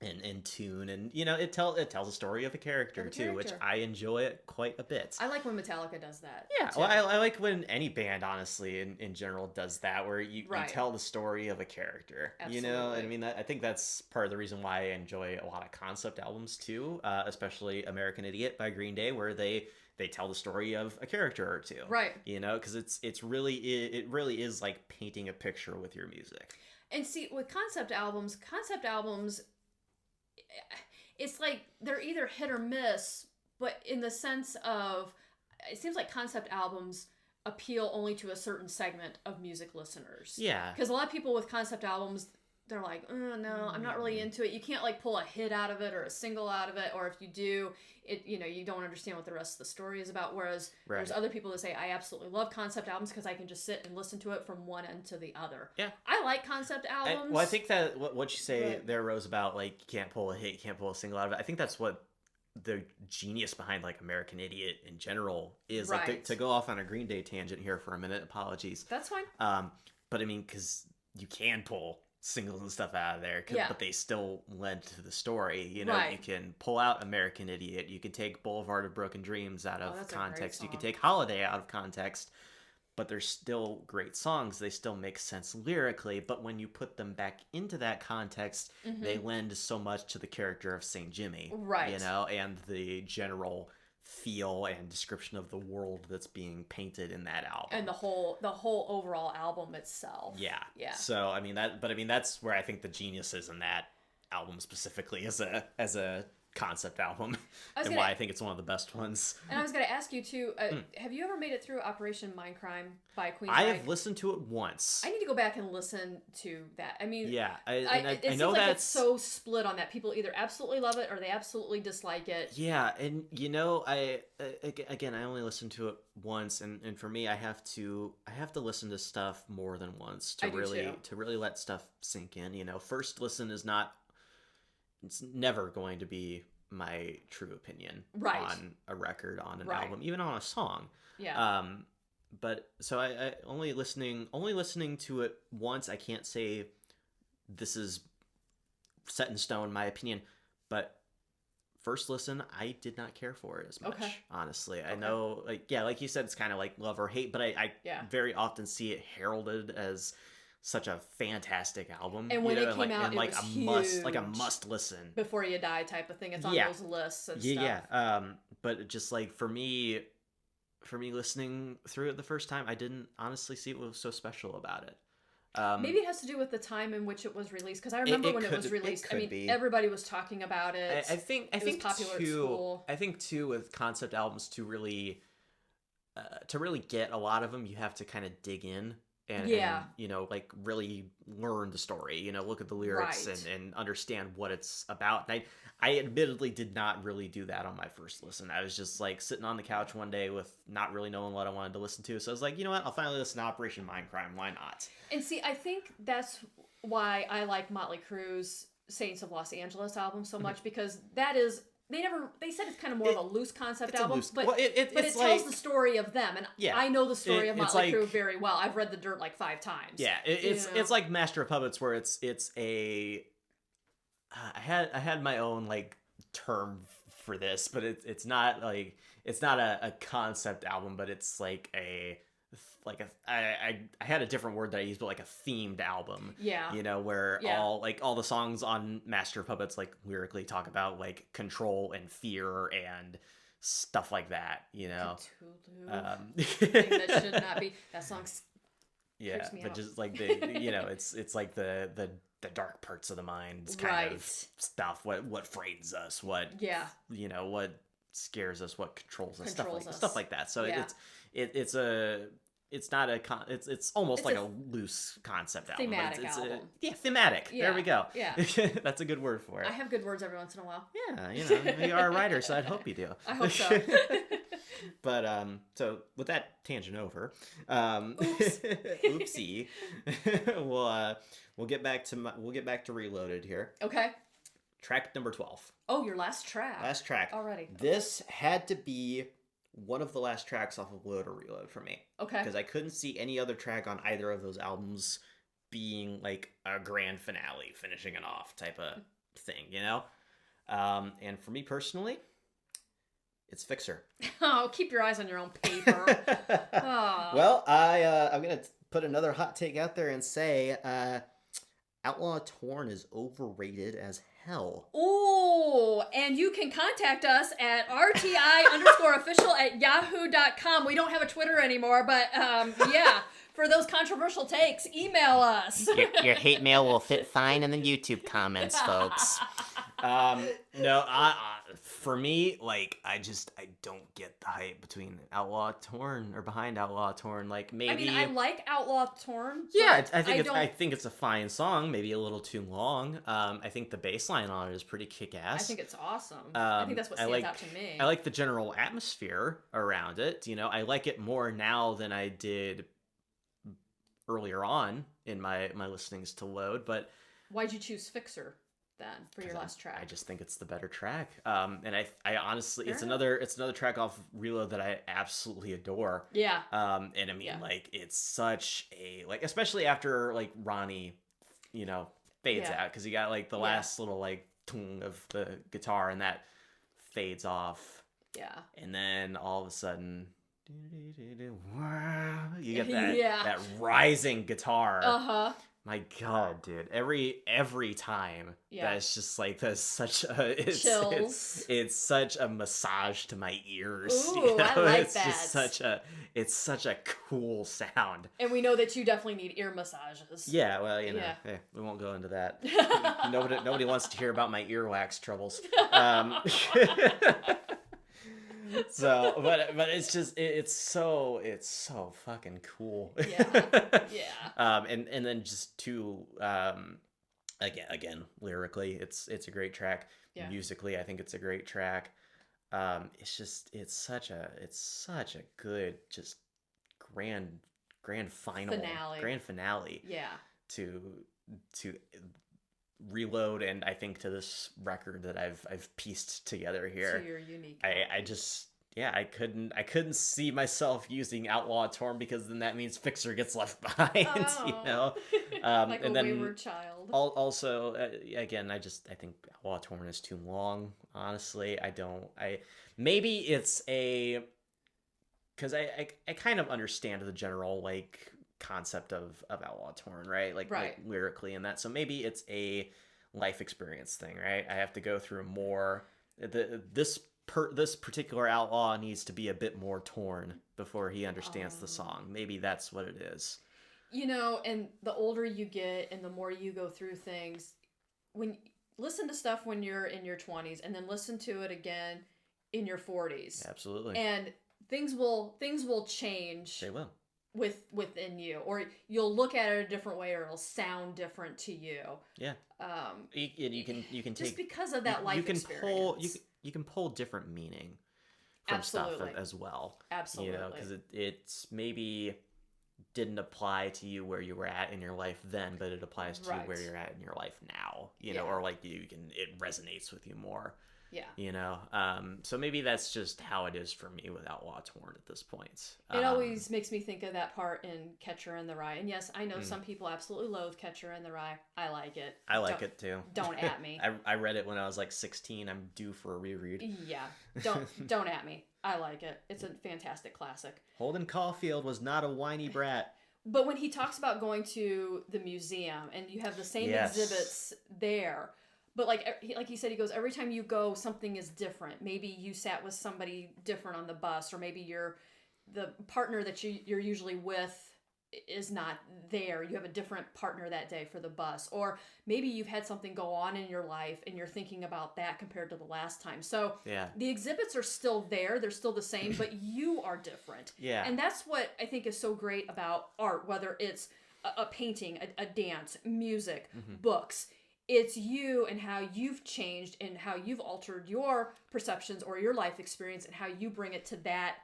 Speaker 2: In tune, and it tells a story of a character too, which I enjoy it quite a bit.
Speaker 1: I like when Metallica does that.
Speaker 2: Yeah, well, I like when any band, honestly, in general, does that, where you tell the story of a character.
Speaker 1: Absolutely.
Speaker 2: And I mean, I think that's part of the reason why I enjoy a lot of concept albums too, especially American Idiot by Green Day, where they tell the story of a character or two.
Speaker 1: Right.
Speaker 2: Because it really is like painting a picture with your music.
Speaker 1: And see, with concept albums, it's like they're either hit or miss, but in the sense of it seems like concept albums appeal only to a certain segment of music listeners.
Speaker 2: Yeah.
Speaker 1: Because a lot of people with concept albums, they're like, oh, no, I'm not really into it. You can't like pull a hit out of it or a single out of it, or if you do, you don't understand what the rest of the story is about. Whereas there's other people that say, I absolutely love concept albums because I can just sit and listen to it from one end to the other.
Speaker 2: Yeah.
Speaker 1: I like concept albums.
Speaker 2: I think that what you say there, Rose, about like you can't pull a hit, you can't pull a single out of it. I think that's what the genius behind like American Idiot in general is. Like to go off on a Green Day tangent here for a minute. Apologies.
Speaker 1: That's fine.
Speaker 2: But I mean, because you can pull singles and stuff out of there, but they still lend to the story. You can pull out American Idiot. You can take Boulevard of Broken Dreams out of context. You can take Holiday out of context. But they're still great songs. They still make sense lyrically. But when you put them back into that context, they lend so much to the character of St. Jimmy.
Speaker 1: Right.
Speaker 2: And the general feel and description of the world that's being painted in that album.
Speaker 1: And the whole overall album itself.
Speaker 2: Yeah.
Speaker 1: Yeah.
Speaker 2: So, that's where I think the genius is in that album specifically as a concept album, and why I think it's one of the best ones.
Speaker 1: And I was going to ask you too, have you ever made it through Operation Mindcrime by Queensryche?
Speaker 2: I have listened to it once.
Speaker 1: I need to go back and listen to that. I mean,
Speaker 2: yeah,
Speaker 1: I know that it's so split on that. People either absolutely love it or they absolutely dislike it.
Speaker 2: Yeah, and I only listened to it once, and for me, I have to listen to stuff more than once to really let stuff sink in. First listen is not. It's never going to be my true opinion
Speaker 1: Right.
Speaker 2: on a record, on an
Speaker 1: Right.
Speaker 2: album, even on a song.
Speaker 1: Yeah.
Speaker 2: But so I only listening to it once, I can't say this is set in stone, my opinion, but first listen, I did not care for it as much.
Speaker 1: Okay.
Speaker 2: Honestly, I know, like you said, it's kind of like love or hate, but I very often see it heralded as such a fantastic album.
Speaker 1: And when it came out,
Speaker 2: and
Speaker 1: it
Speaker 2: like
Speaker 1: was
Speaker 2: a
Speaker 1: huge.
Speaker 2: must listen
Speaker 1: Before you die type of thing. It's on those lists and stuff.
Speaker 2: Yeah. But just like for me listening through it the first time, I didn't honestly see what was so special about it.
Speaker 1: Maybe it has to do with the time in which it was released, because I remember when it was released. I mean, everybody was talking about it.
Speaker 2: I think
Speaker 1: was popular at school.
Speaker 2: I think too, with concept albums, to really get a lot of them, you have to kind of dig in and like really learn the story. Look at the lyrics and understand what it's about. And I admittedly did not really do that on my first listen. I was just like sitting on the couch one day with not really knowing what I wanted to listen to. So I was like, you know what? I'll finally listen to Operation Mindcrime. Why not?
Speaker 1: And see, I think that's why I like Motley Crue's Saints of Los Angeles album so much, because that is, they said it's kind of more of a loose concept album, but it tells the story of them. And I know the story of Motley Crue very well. I've read The Dirt like 5 times.
Speaker 2: Yeah, it's like Master of Puppets, where it's a I had my own like term for this, but it's not a concept album, but it's like I had a different word that I used, but like a themed album.
Speaker 1: Yeah.
Speaker 2: Where all the songs on Master of Puppets like lyrically talk about like control and fear and stuff like that.
Speaker 1: Cthulhu. Thing that should not be. That song's creeps me
Speaker 2: but
Speaker 1: out.
Speaker 2: just like the it's like the dark parts of the mind kind of stuff. What frightens us? What what scares us? What controls us? Stuff like that. So it's almost like a loose concept album.
Speaker 1: Thematic album.
Speaker 2: Thematic.
Speaker 1: Yeah,
Speaker 2: there we go.
Speaker 1: Yeah.
Speaker 2: That's a good word for it.
Speaker 1: I have good words every once in a while.
Speaker 2: Yeah, you are a writer, so I'd hope you do.
Speaker 1: I hope so.
Speaker 2: But so with that tangent over,
Speaker 1: Oops.
Speaker 2: oopsie, we'll get back to Reloaded here.
Speaker 1: Okay.
Speaker 2: Track number 12.
Speaker 1: Oh, your last track.
Speaker 2: Last track.
Speaker 1: Already.
Speaker 2: This had to be one of the last tracks off of Load or Reload for me.
Speaker 1: Okay.
Speaker 2: Because I couldn't see any other track on either of those albums being like a grand finale, finishing it off type of thing, And for me personally, it's Fixer.
Speaker 1: Oh, keep your eyes on your own paper. Oh.
Speaker 2: Well, I'm going to put another hot take out there and say Outlaw Torn is overrated as hell.
Speaker 1: Ooh, and you can contact us at RTI_official@yahoo.com. We don't have a Twitter anymore, but for those controversial takes, email us.
Speaker 2: Your hate mail will fit fine in the YouTube comments, folks. No, for me, like, I don't get the hype between Outlaw Torn or behind Outlaw Torn. Like, maybe
Speaker 1: I like Outlaw Torn.
Speaker 2: Yeah, I think it's a fine song. Maybe a little too long. I think the bass line on it is pretty kick-ass.
Speaker 1: I think it's awesome. I think that's what stands out to me.
Speaker 2: I like the general atmosphere around it. I like it more now than I did earlier on in my listenings to Load. But
Speaker 1: why'd you choose Fixer then for your last track?
Speaker 2: I just think it's the better track. And I honestly, it's another track off Reload that I absolutely adore.
Speaker 1: Yeah.
Speaker 2: And I mean, like, it's such a, like, especially after like Ronnie, fades out, because you got like the last little like tung of the guitar, and that fades off.
Speaker 1: Yeah.
Speaker 2: And then all of a sudden, you get that rising guitar. My God, dude! Every time, that's just like such a it's such a massage to my ears.
Speaker 1: Ooh, I like
Speaker 2: it's
Speaker 1: that.
Speaker 2: It's such a cool sound.
Speaker 1: And we know that you definitely need ear massages.
Speaker 2: Yeah, well, hey, we won't go into that. Nobody wants to hear about my earwax troubles. So, but it's just it's so fucking cool.
Speaker 1: Yeah.
Speaker 2: And then just again lyrically, it's a great track. Yeah. Musically, I think it's a great track. It's such a good, just grand final
Speaker 1: finale.
Speaker 2: Grand finale.
Speaker 1: Yeah.
Speaker 2: To Reload, and I think to this record that I've pieced together here.
Speaker 1: To your unique.
Speaker 2: I just I couldn't see myself using Outlaw Torn, because then that means Fixer gets left behind. You know,
Speaker 1: like
Speaker 2: and
Speaker 1: a
Speaker 2: then
Speaker 1: wayward child.
Speaker 2: Also, again, I think Outlaw Torn is too long. Honestly, maybe it's because I kind of understand the general like concept of Outlaw Torn, right? Like lyrically and that. So maybe it's a life experience thing, right? I have to go through more. This particular outlaw needs to be a bit more torn before he understands the song. Maybe that's what it is.
Speaker 1: You know, and the older you get and the more you go through things, when listen to stuff when you're in your 20s and then listen to it again in your 40s.
Speaker 2: Absolutely.
Speaker 1: And things will change.
Speaker 2: They will.
Speaker 1: Within you, or you'll look at it a different way, or it'll sound different to you.
Speaker 2: Yeah. You can take,
Speaker 1: just because of that life experience.
Speaker 2: You can pull different meaning from stuff as well.
Speaker 1: Absolutely.
Speaker 2: You know, because it's maybe didn't apply to you where you were at in your life then, but it applies to you where you're at in your life now. You know, or like it resonates with you more.
Speaker 1: Yeah.
Speaker 2: You know, so maybe that's just how it is for me with Outlaw Torn at this point.
Speaker 1: It always makes me think of that part in Catcher in the Rye. And yes, I know some people absolutely loathe Catcher in the Rye. I like it.
Speaker 2: I like it too.
Speaker 1: Don't at me.
Speaker 2: I read it when I was like 16. I'm due for a reread.
Speaker 1: Yeah. Don't at me. I like it. It's a fantastic classic.
Speaker 2: Holden Caulfield was not a whiny brat.
Speaker 1: But when he talks about going to the museum and you have the same exhibits there, but like he said, he goes, every time you go, something is different. Maybe you sat with somebody different on the bus, or maybe the partner that you're usually with is not there. You have a different partner that day for the bus. Or maybe you've had something go on in your life and you're thinking about that compared to the last time. So the exhibits are still there. They're still the same, but you are different.
Speaker 2: Yeah.
Speaker 1: And that's what I think is so great about art, whether it's a painting, a dance, music, books. It's you and how you've changed and how you've altered your perceptions or your life experience and how you bring it to that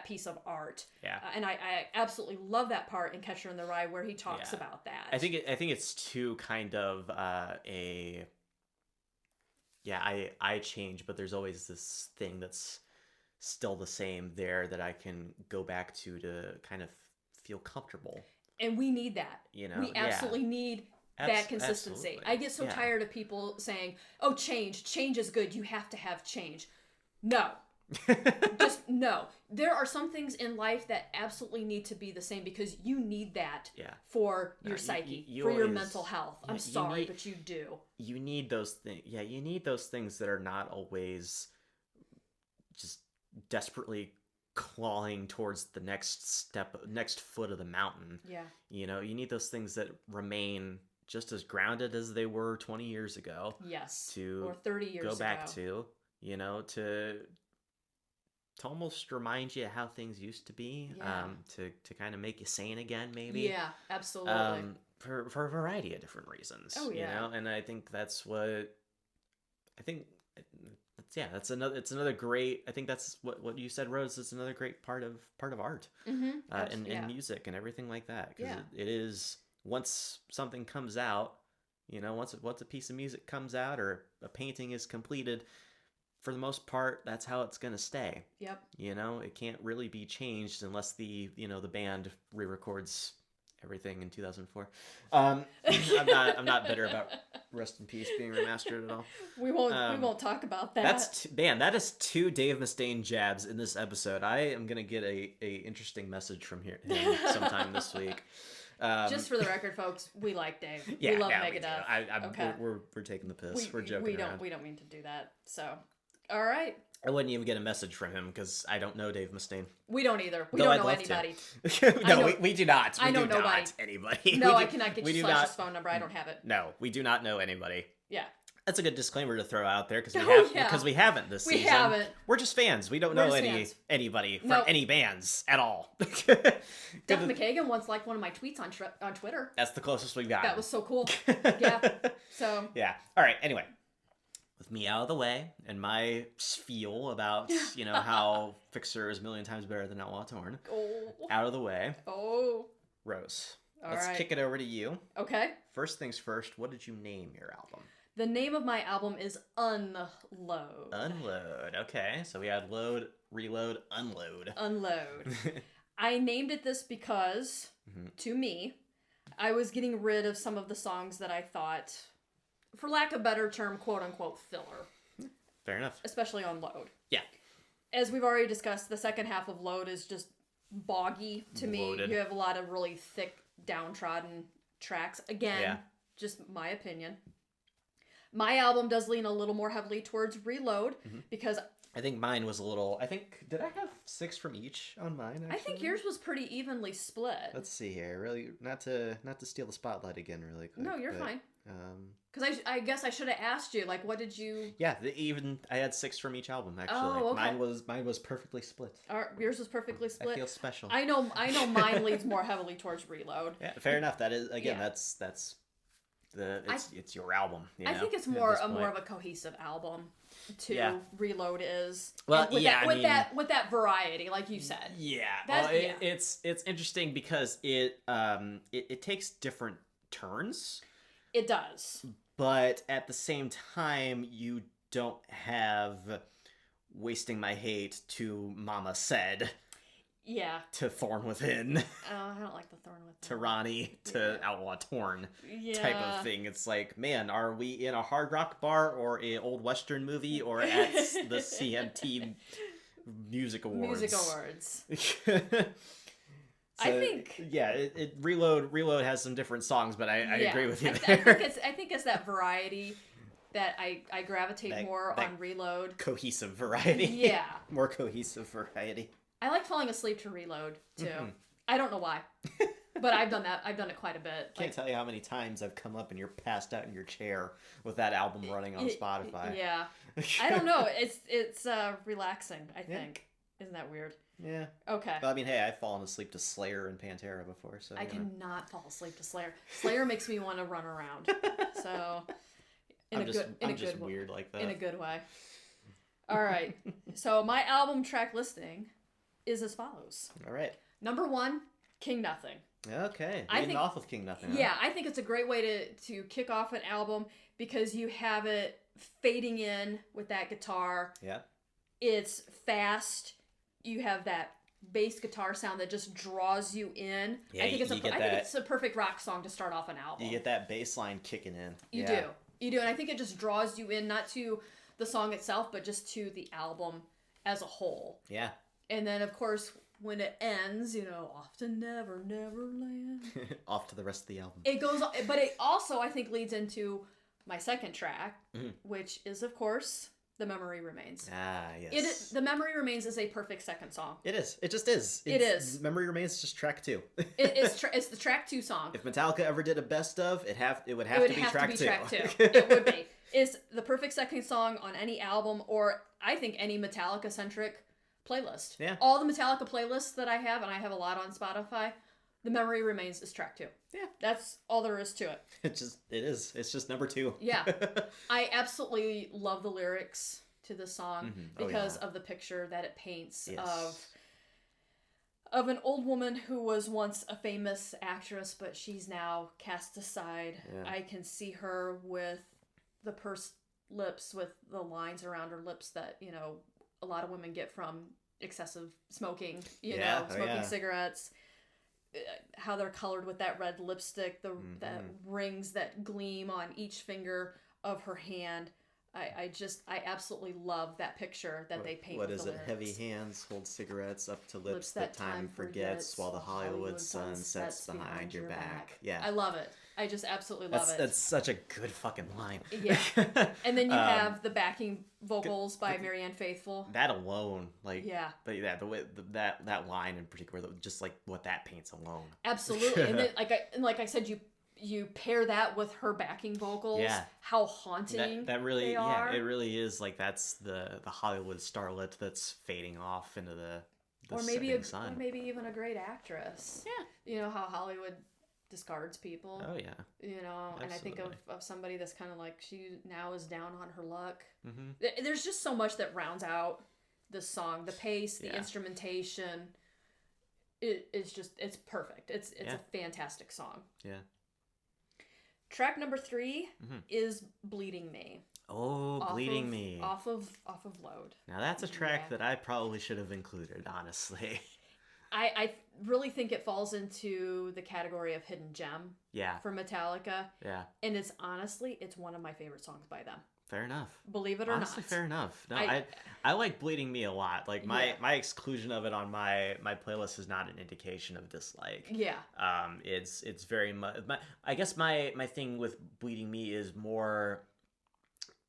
Speaker 1: piece of art.
Speaker 2: Yeah.
Speaker 1: And I absolutely love that part in Catcher in the Rye where he talks about that.
Speaker 2: I think it's too kind of I change, but there's always this thing that's still the same there that I can go back to kind of feel comfortable.
Speaker 1: And we need that. You know, we absolutely need that consistency.
Speaker 2: Absolutely.
Speaker 1: I get so tired of people saying, "Oh, change is good. You have to have change." No. Just no. There are some things in life that absolutely need to be the same because you need that for your psyche, for your mental health. I'm sorry, but you do.
Speaker 2: You need those things. Yeah, you need those things that are not always just desperately clawing towards the next foot of the mountain.
Speaker 1: Yeah.
Speaker 2: You know, you need those things that remain just as grounded as they were 20 years ago.
Speaker 1: Yes.
Speaker 2: Or
Speaker 1: 30 years ago.
Speaker 2: Go back to, you know, to almost remind you how things used to be, to kind of make you sane again, maybe.
Speaker 1: Yeah, absolutely.
Speaker 2: For a variety of different reasons.
Speaker 1: Oh, yeah.
Speaker 2: You know, and I think that's what, it's another great, I think that's what you said, Rose, it's another great part of art, and music and everything like that. Because it is, once something comes out, you know, once a piece of music comes out or a painting is completed, for the most part, that's how it's going to stay.
Speaker 1: Yep.
Speaker 2: You know, it can't really be changed unless the band re-records everything in 2004. I'm not bitter about Rest in Peace being remastered at all.
Speaker 1: We won't talk about that.
Speaker 2: That is 2 Dave Mustaine jabs in this episode. I am going to get a interesting message from him sometime this week.
Speaker 1: Just for the record, folks, we like Dave. We love Megadeth.
Speaker 2: We're taking the piss. We're joking around.
Speaker 1: We don't mean to do that. So, all right.
Speaker 2: I wouldn't even get a message from him because I don't know Dave Mustaine.
Speaker 1: We don't either. We don't know anybody.
Speaker 2: We do not.
Speaker 1: I know nobody.
Speaker 2: Anybody.
Speaker 1: No, I cannot get you Slash's phone number. I don't have it.
Speaker 2: No, we do not know anybody.
Speaker 1: Yeah.
Speaker 2: That's a good disclaimer to throw out there because we haven't this season.
Speaker 1: We haven't.
Speaker 2: We're just fans. We don't know anybody from any bands at all.
Speaker 1: Duff McKagan once liked one of my tweets on Twitter.
Speaker 2: That's the closest we've got.
Speaker 1: That was so cool. Yeah. So.
Speaker 2: Yeah. All right. Anyway, with me out of the way and my spiel about how Fixer is a million times better than Outlaw Torn out of the way.
Speaker 1: Oh.
Speaker 2: Rose, Let's kick it over to you.
Speaker 1: Okay.
Speaker 2: First things first, what did you name your album?
Speaker 1: The name of my album is Unload.
Speaker 2: Unload. Okay. So we had load, reload, unload.
Speaker 1: Unload. I named it this because, to me, I was getting rid of some of the songs that I thought, for lack of a better term, quote-unquote filler.
Speaker 2: Fair enough.
Speaker 1: Especially on Load.
Speaker 2: Yeah.
Speaker 1: As we've already discussed, the second half of Load is just boggy to me. You have a lot of really thick, downtrodden tracks. Again, just my opinion. My album does lean a little more heavily towards Reload because
Speaker 2: I think mine was a little. Did I have 6 from each on mine? Actually?
Speaker 1: I think yours was pretty evenly split.
Speaker 2: Let's see here. Really, not to steal the spotlight again, really quick.
Speaker 1: No, you're fine. Because I guess I should have asked you, like, what did you?
Speaker 2: Yeah, I had 6 from each album actually.
Speaker 1: Oh, okay.
Speaker 2: Mine was perfectly split.
Speaker 1: Yours was perfectly split.
Speaker 2: I feel special.
Speaker 1: I know. Mine leads more heavily towards Reload.
Speaker 2: Yeah, fair enough. That is again. That's it's your album.
Speaker 1: I think it's more of a cohesive album. Reload is
Speaker 2: well,
Speaker 1: with that variety, like you said.
Speaker 2: Yeah, it's interesting because it takes different turns.
Speaker 1: It does,
Speaker 2: but at the same time, you don't have Wasting My Hate to Mama Said.
Speaker 1: Yeah.
Speaker 2: To Thorn Within.
Speaker 1: Oh, I don't like the Thorn Within.
Speaker 2: To Ronnie, to Outlaw Torn type of thing. It's like, man, are we in a hard rock bar or an old Western movie or at the CMT Music Awards? So,
Speaker 1: I think...
Speaker 2: Yeah, Reload has some different songs, but I agree with you
Speaker 1: there.
Speaker 2: I
Speaker 1: think it's that variety that I gravitate more on Reload.
Speaker 2: Cohesive variety.
Speaker 1: Yeah.
Speaker 2: More cohesive variety.
Speaker 1: I like falling asleep to Reload, too. I don't know why. But I've done that. I've done it quite a bit.
Speaker 2: Can't tell you how many times I've come up and you're passed out in your chair with that album running on Spotify.
Speaker 1: Yeah. I don't know. It's relaxing, I think. Isn't that weird?
Speaker 2: Yeah.
Speaker 1: Okay.
Speaker 2: Well, I mean, hey, I've fallen asleep to Slayer and Pantera before, so...
Speaker 1: I cannot fall asleep to Slayer. Slayer makes me want to run around. So... I'm
Speaker 2: just weird like that.
Speaker 1: In a good way. All right. So my album track listing is as follows.
Speaker 2: All right.
Speaker 1: Number 1, King Nothing.
Speaker 2: Okay. Leading off with King Nothing.
Speaker 1: Yeah, I think it's a great way to kick off an album because you have it fading in with that guitar.
Speaker 2: Yeah.
Speaker 1: It's fast. You have that bass guitar sound that just draws you in.
Speaker 2: Yeah,
Speaker 1: I think it's a perfect rock song to start off an album.
Speaker 2: You get that bass line kicking in.
Speaker 1: You do, and I think it just draws you in, not to the song itself, but just to the album as a whole.
Speaker 2: Yeah.
Speaker 1: And then, of course, when it ends, often never, never land.
Speaker 2: Off to the rest of the album.
Speaker 1: It goes, but it also, I think, leads into my second track, which is, of course, The Memory Remains.
Speaker 2: Ah, yes.
Speaker 1: The Memory Remains is a perfect second song.
Speaker 2: It is. It just is.
Speaker 1: It is.
Speaker 2: Memory Remains is just track 2.
Speaker 1: It's the track 2 song.
Speaker 2: If Metallica ever did a best of, it would have to be track 2.
Speaker 1: It would be. It's the perfect second song on any album, or I think any Metallica-centric playlist.
Speaker 2: Yeah.
Speaker 1: All the Metallica playlists that I have, and I have a lot on Spotify, The Memory Remains is track 2.
Speaker 2: Yeah.
Speaker 1: That's all there is to it.
Speaker 2: It is. It's just number 2.
Speaker 1: Yeah. I absolutely love the lyrics to the song because of the picture that it paints of an old woman who was once a famous actress, but she's now cast aside. Yeah. I can see her with the pursed lips, with the lines around her lips that, a lot of women get from excessive smoking, smoking cigarettes. How they're colored with that red lipstick, that rings that gleam on each finger of her hand. I absolutely love that picture that they paint.
Speaker 2: What
Speaker 1: with
Speaker 2: is
Speaker 1: the
Speaker 2: it?
Speaker 1: lyrics.
Speaker 2: Heavy hands hold cigarettes up to lips that time forgets, while the Hollywood sun sets behind your back. Yeah,
Speaker 1: I love it. I just absolutely love it.
Speaker 2: That's such a good fucking line.
Speaker 1: Yeah, and then you have the backing vocals by Marianne Faithfull.
Speaker 2: That alone, the way that line in particular, just like what that paints alone.
Speaker 1: Absolutely, and then like I said, you pair that with her backing vocals.
Speaker 2: Yeah.
Speaker 1: How haunting
Speaker 2: that really
Speaker 1: they are.
Speaker 2: It really is that's the Hollywood starlet that's fading off into the setting sun.
Speaker 1: Or maybe even a great actress. Yeah. How Hollywood discards people.
Speaker 2: Oh yeah.
Speaker 1: Absolutely. And I think of somebody that's kind of like she now is down on her luck.
Speaker 2: Mm-hmm.
Speaker 1: There's just so much that rounds out the song, the pace, the instrumentation. it's perfect. It's a fantastic song.
Speaker 2: Yeah.
Speaker 1: Track number 3 is Bleeding Me.
Speaker 2: Oh, Bleeding Me.
Speaker 1: Off of Load.
Speaker 2: Now that's a track that I probably should have included, honestly.
Speaker 1: I really think it falls into the category of hidden gem.
Speaker 2: Yeah.
Speaker 1: For Metallica.
Speaker 2: Yeah.
Speaker 1: And it's one of my favorite songs by them.
Speaker 2: Fair enough.
Speaker 1: Believe it or
Speaker 2: Honestly,
Speaker 1: not.
Speaker 2: fair enough. No, I like Bleeding Me a lot. Like my exclusion of it on my playlist is not an indication of dislike.
Speaker 1: Yeah.
Speaker 2: It's very much. I guess my thing with Bleeding Me is more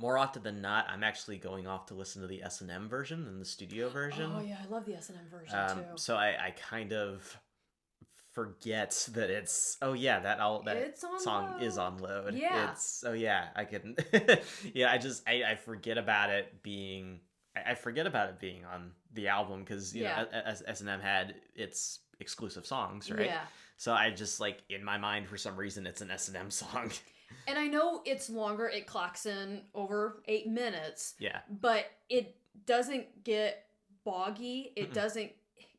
Speaker 2: often than not, I'm actually going off to listen to the S&M version than the studio version.
Speaker 1: Oh yeah, I love the S&M version too.
Speaker 2: So I kind of forget that it's that song
Speaker 1: Load.
Speaker 2: Is on Load.
Speaker 1: Yeah.
Speaker 2: I couldn't. Yeah, I forget about it being. I forget about it being on the album because you know S&M had its exclusive songs, right?
Speaker 1: Yeah.
Speaker 2: So I just like in my mind for some reason it's an S&M song.
Speaker 1: And I know it's longer. It clocks in over 8 minutes.
Speaker 2: Yeah.
Speaker 1: But it doesn't get boggy. It doesn't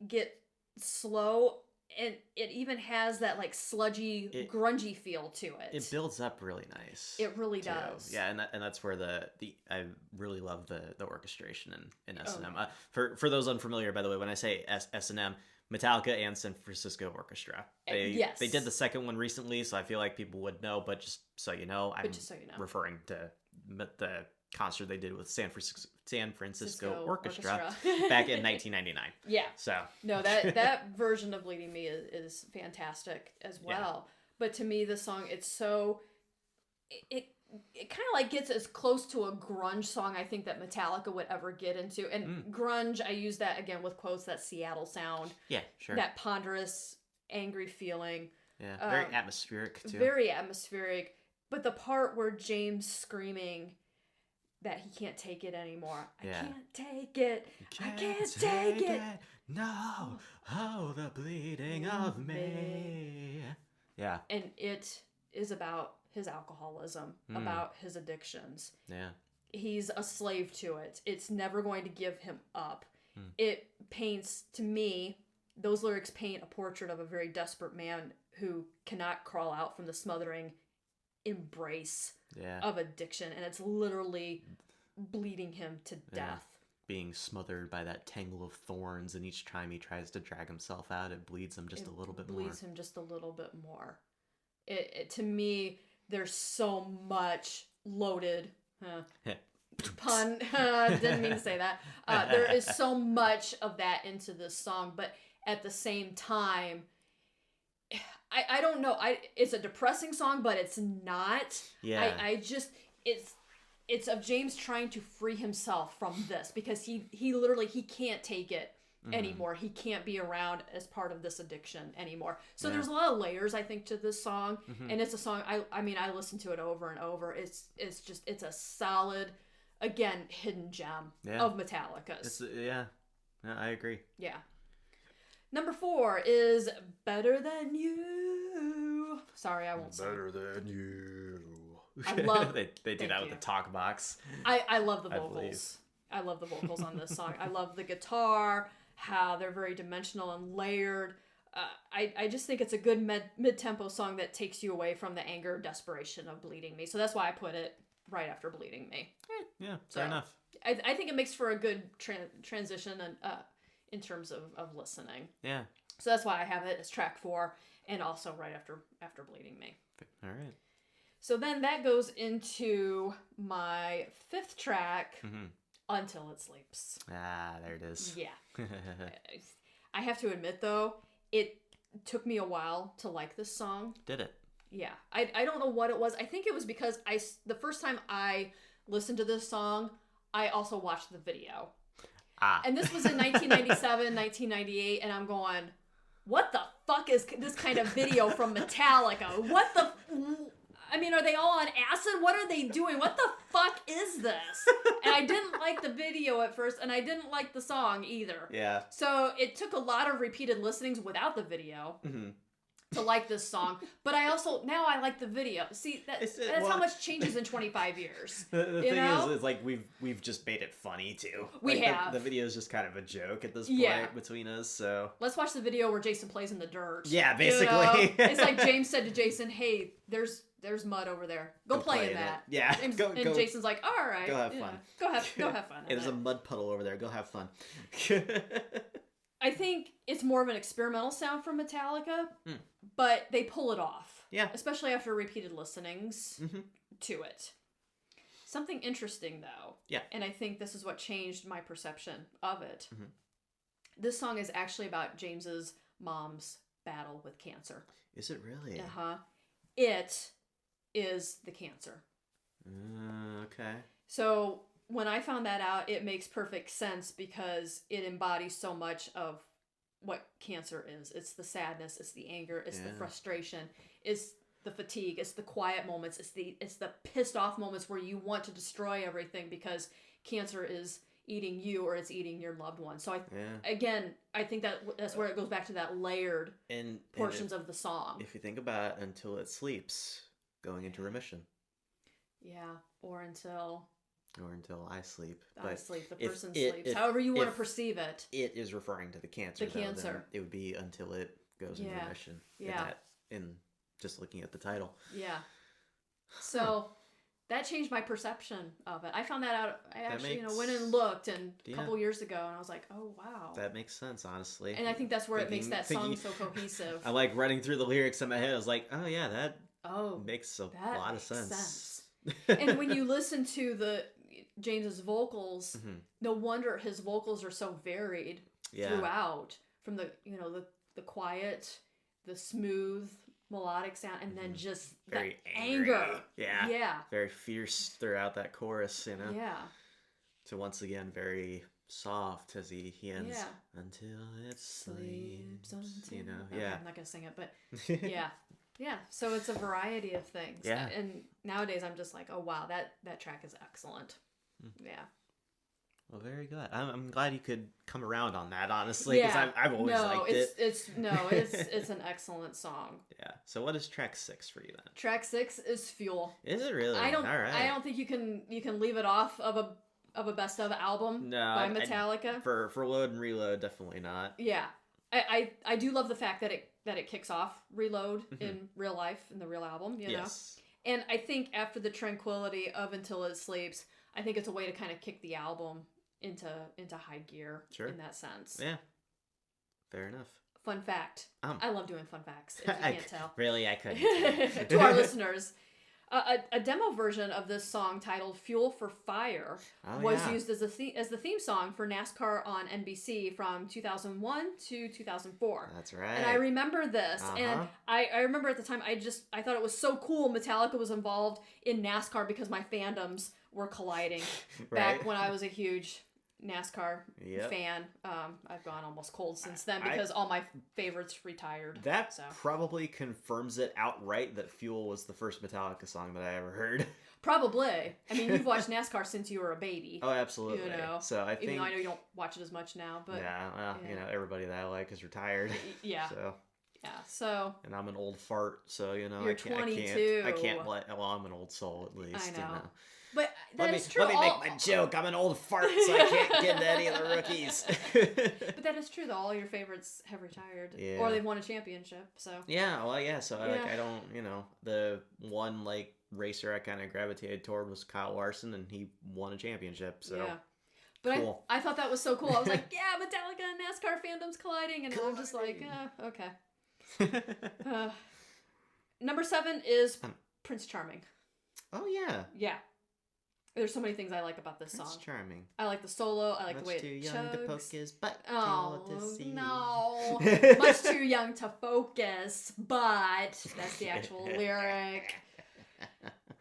Speaker 1: get slow. And it even has that like sludgy, grungy feel to it.
Speaker 2: It builds up really nice.
Speaker 1: It really does.
Speaker 2: Yeah, and that's where the I really love the orchestration in S&M. For those unfamiliar, by the way, when I say S&M, Metallica and San Francisco Orchestra. They did the second one recently, so I feel like people would know. But just so you know, I'm referring to the concert they did with San Francisco Orchestra back in 1999.
Speaker 1: Yeah.
Speaker 2: So
Speaker 1: no, that version of Bleeding Me is fantastic as well. Yeah. But to me, the song it kind of like gets as close to a grunge song I think that Metallica would ever get into. And grunge, I use that again with quotes, that Seattle sound.
Speaker 2: Yeah, sure.
Speaker 1: That ponderous, angry feeling.
Speaker 2: Yeah, very atmospheric too.
Speaker 1: Very atmospheric. But the part where James screaming that he can't take it anymore. I can't take it. I can't take it.
Speaker 2: No. Oh, the bleeding of me. Yeah.
Speaker 1: And it is about his alcoholism, about his addictions.
Speaker 2: Yeah.
Speaker 1: He's a slave to it. It's never going to give him up. It paints, to me, those lyrics paint a portrait of a very desperate man who cannot crawl out from the smothering embrace of addiction, and it's literally bleeding him to death.
Speaker 2: Being smothered by that tangle of thorns, and each time he tries to drag himself out, it bleeds him just a little bit more.
Speaker 1: Bleeds him just a little bit more. It to me, there's so much loaded pun. Didn't mean to say that. There is so much of that into this song, but at the same time, I don't know. It's a depressing song, but it's not.
Speaker 2: Yeah.
Speaker 1: It's of James trying to free himself from this because he literally can't take it anymore. He can't be around as part of this addiction anymore. So there's a lot of layers I think to this song, and it's a song I mean I listen to it over and over. It's a solid, again, hidden gem of Metallica's.
Speaker 2: I agree.
Speaker 1: Yeah. Number 4 is Better Than You. Sorry, I won't sing.
Speaker 2: Better Than You.
Speaker 1: I love
Speaker 2: they do that with the talk box.
Speaker 1: I love the vocals. I love the vocals on this song. I love the guitar, how they're very dimensional and layered. I just think it's a good mid-tempo song that takes you away from the anger, desperation of Bleeding Me. So that's why I put it right after Bleeding Me.
Speaker 2: Yeah, fair enough.
Speaker 1: I think it makes for a good transition and in terms of listening.
Speaker 2: Yeah.
Speaker 1: So that's why I have it as track 4 and also right after Bleeding Me.
Speaker 2: All right.
Speaker 1: So then that goes into my 5th track, Until It Sleeps.
Speaker 2: Ah, there it is.
Speaker 1: Yeah. I have to admit, though, it took me a while to like this song.
Speaker 2: Did it?
Speaker 1: Yeah. I don't know what it was. I think it was because the first time I listened to this song, I also watched the video. And this was in 1997, 1998, and I'm going, what the fuck is this kind of video from Metallica? What the... I mean, are they all on acid? What are they doing? What the fuck is this? And I didn't like the video at first, and I didn't like the song either.
Speaker 2: Yeah.
Speaker 1: So it took a lot of repeated listenings without the video to like this song, but now I like the video. See, that's how much changes in 25 years.
Speaker 2: The thing is like we've just made it funny too.
Speaker 1: We
Speaker 2: like
Speaker 1: have.
Speaker 2: The video is just kind of a joke at this point between us. So
Speaker 1: let's watch the video where Jason plays in the dirt.
Speaker 2: Yeah, basically.
Speaker 1: It's like James said to Jason, "Hey, there's mud over there. Go play in that."
Speaker 2: Yeah.
Speaker 1: And
Speaker 2: go.
Speaker 1: Jason's like, "All right,
Speaker 2: go have fun.
Speaker 1: Go have fun."
Speaker 2: There's a mud puddle over there. Go have fun.
Speaker 1: I think it's more of an experimental sound from Metallica, but they pull it off.
Speaker 2: Yeah.
Speaker 1: Especially after repeated listenings to it. Something interesting, though.
Speaker 2: Yeah.
Speaker 1: And I think this is what changed my perception of it. Mm-hmm. This song is actually about James's mom's battle with cancer.
Speaker 2: Is it really?
Speaker 1: Uh-huh. It is the cancer.
Speaker 2: Okay.
Speaker 1: So when I found that out, it makes perfect sense because it embodies so much of what cancer is. It's the sadness, it's the anger, it's the frustration, it's the fatigue, it's the quiet moments, it's the pissed off moments where you want to destroy everything because cancer is eating you or it's eating your loved one. So I think that's where it goes back to that layered portions of the song.
Speaker 2: If you think about it, until it sleeps, going into remission.
Speaker 1: Yeah, or until
Speaker 2: I sleep.
Speaker 1: The person sleeps. However you want to perceive it.
Speaker 2: It is referring to the cancer.
Speaker 1: The cancer.
Speaker 2: It would be until it goes into remission.
Speaker 1: Yeah.
Speaker 2: In just looking at the title.
Speaker 1: Yeah. So that changed my perception of it. I found that out. I actually went and looked a couple years ago, and I was like, oh wow.
Speaker 2: That makes sense, honestly.
Speaker 1: And I think that's where it makes that song so cohesive.
Speaker 2: I like running through the lyrics in my head. I was like, oh yeah, that makes a lot of sense.
Speaker 1: And when you listen to James's vocals, no wonder his vocals are so varied throughout. From the quiet, the smooth melodic sound, and then just
Speaker 2: very
Speaker 1: the anger.
Speaker 2: Yeah. Very fierce throughout that chorus,
Speaker 1: Yeah.
Speaker 2: So once again, very soft as he ends. Yeah. Until it sleeps.
Speaker 1: Okay, I'm not gonna sing it, but yeah. Yeah, so it's a variety of things.
Speaker 2: Yeah.
Speaker 1: And nowadays I'm just like, oh wow, that track is excellent. Yeah.
Speaker 2: Well, very good. I'm glad you could come around on that, honestly, because I've always liked it.
Speaker 1: It's an excellent song.
Speaker 2: Yeah. So what is track 6 for you then?
Speaker 1: Track 6 is Fuel.
Speaker 2: Is it really?
Speaker 1: All right. I don't think you can leave it off of a best of album by Metallica.
Speaker 2: For Load and Reload, definitely not.
Speaker 1: Yeah. I do love the fact that it kicks off Reload in real life, in the real album, you know? And I think after the tranquility of Until It Sleeps, I think it's a way to kind of kick the album into high gear in that sense.
Speaker 2: Yeah. Fair enough.
Speaker 1: Fun fact. I love doing fun facts, if you can't tell.
Speaker 2: Really, I couldn't.
Speaker 1: To our listeners. A demo version of this song titled "Fuel for Fire" was used as the theme song for NASCAR on NBC from 2001 to 2004.
Speaker 2: That's right.
Speaker 1: And I remember this, and I remember at the time I thought it was so cool. Metallica was involved in NASCAR because my fandoms were colliding back when I was a huge NASCAR fan. I've gone almost cold since then because all my favorites retired.
Speaker 2: That probably confirms it outright that Fuel was the first Metallica song that I ever heard.
Speaker 1: Probably. I mean, you've watched NASCAR since you were a baby.
Speaker 2: Oh, absolutely.
Speaker 1: You know,
Speaker 2: so I think,
Speaker 1: even though I know you don't watch it as much now, but
Speaker 2: everybody that I like is retired.
Speaker 1: Yeah. So.
Speaker 2: And I'm an old fart, so
Speaker 1: you're
Speaker 2: I can't.
Speaker 1: 22.
Speaker 2: I can't let. Well, I'm an old soul at least.
Speaker 1: I know. But is true.
Speaker 2: Let me make my joke. I'm an old fart, so I can't get into any of the rookies.
Speaker 1: But that is true, though. All your favorites have retired. Yeah. Or they've won a championship, so.
Speaker 2: Yeah, well, yeah, so I don't, the one, racer I kind of gravitated toward was Kyle Larson, and he won a championship, so. Yeah.
Speaker 1: But cool. I thought that was so cool. I was like, yeah, Metallica and NASCAR fandoms colliding, and I'm just like, okay. Number 7 is Prince Charming.
Speaker 2: Oh, yeah.
Speaker 1: Yeah. There's so many things I like about this song.
Speaker 2: Prince Charming.
Speaker 1: I like the solo. I like the way it chugs. Much too young to poke
Speaker 2: his butt.
Speaker 1: No. Much too young to focus, but that's the actual lyric.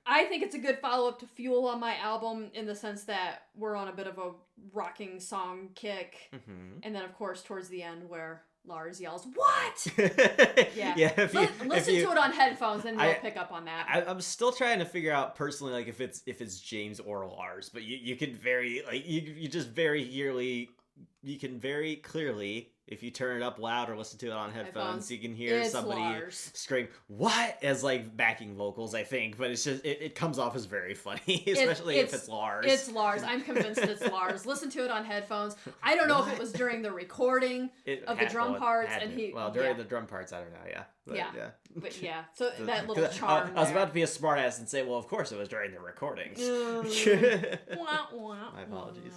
Speaker 1: I think it's a good follow-up to Fuel on my album in the sense that we're on a bit of a rocking song kick. Mm-hmm. And then, of course, towards the end where Lars yells, "What?" Listen to it on headphones, and you'll pick up on that.
Speaker 2: I'm still trying to figure out personally, if it's James or Lars, but you can very you just very clearly, you can very clearly, if you turn it up loud or listen to it on headphones, you can hear
Speaker 1: it's
Speaker 2: somebody
Speaker 1: Lars.
Speaker 2: scream "what" as like backing vocals, I think, but it's just it comes off as very funny, especially if it's Lars.
Speaker 1: It's Lars. I'm convinced it's Lars. Listen to it on headphones. I don't know if it was during the recording of the drum parts, and
Speaker 2: during the drum parts, I don't know.
Speaker 1: But yeah, so that little charm.
Speaker 2: I was about to be a smartass and say, well, of course it was during the recordings. My apologies.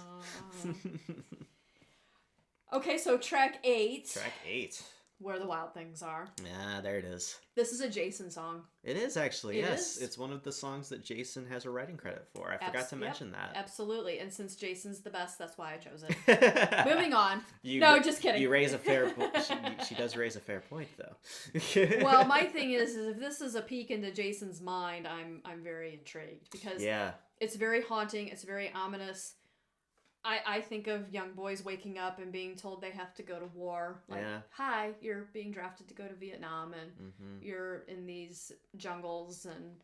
Speaker 1: Okay, so track 8.
Speaker 2: Track 8.
Speaker 1: Where the Wild Things Are.
Speaker 2: Yeah, there it is.
Speaker 1: This is a Jason song.
Speaker 2: It is actually, yes.
Speaker 1: Is?
Speaker 2: It's one of the songs that Jason has a writing credit for. I forgot to mention that.
Speaker 1: Absolutely. And since Jason's the best, that's why I chose it. Moving on. No, just kidding.
Speaker 2: You raise a fair point. She does raise a fair point, though.
Speaker 1: Well, my thing is if this is a peek into Jason's mind, I'm very intrigued because it's very haunting. It's very ominous. I think of young boys waking up and being told they have to go to war. Like, hi, you're being drafted to go to Vietnam, and you're in these jungles and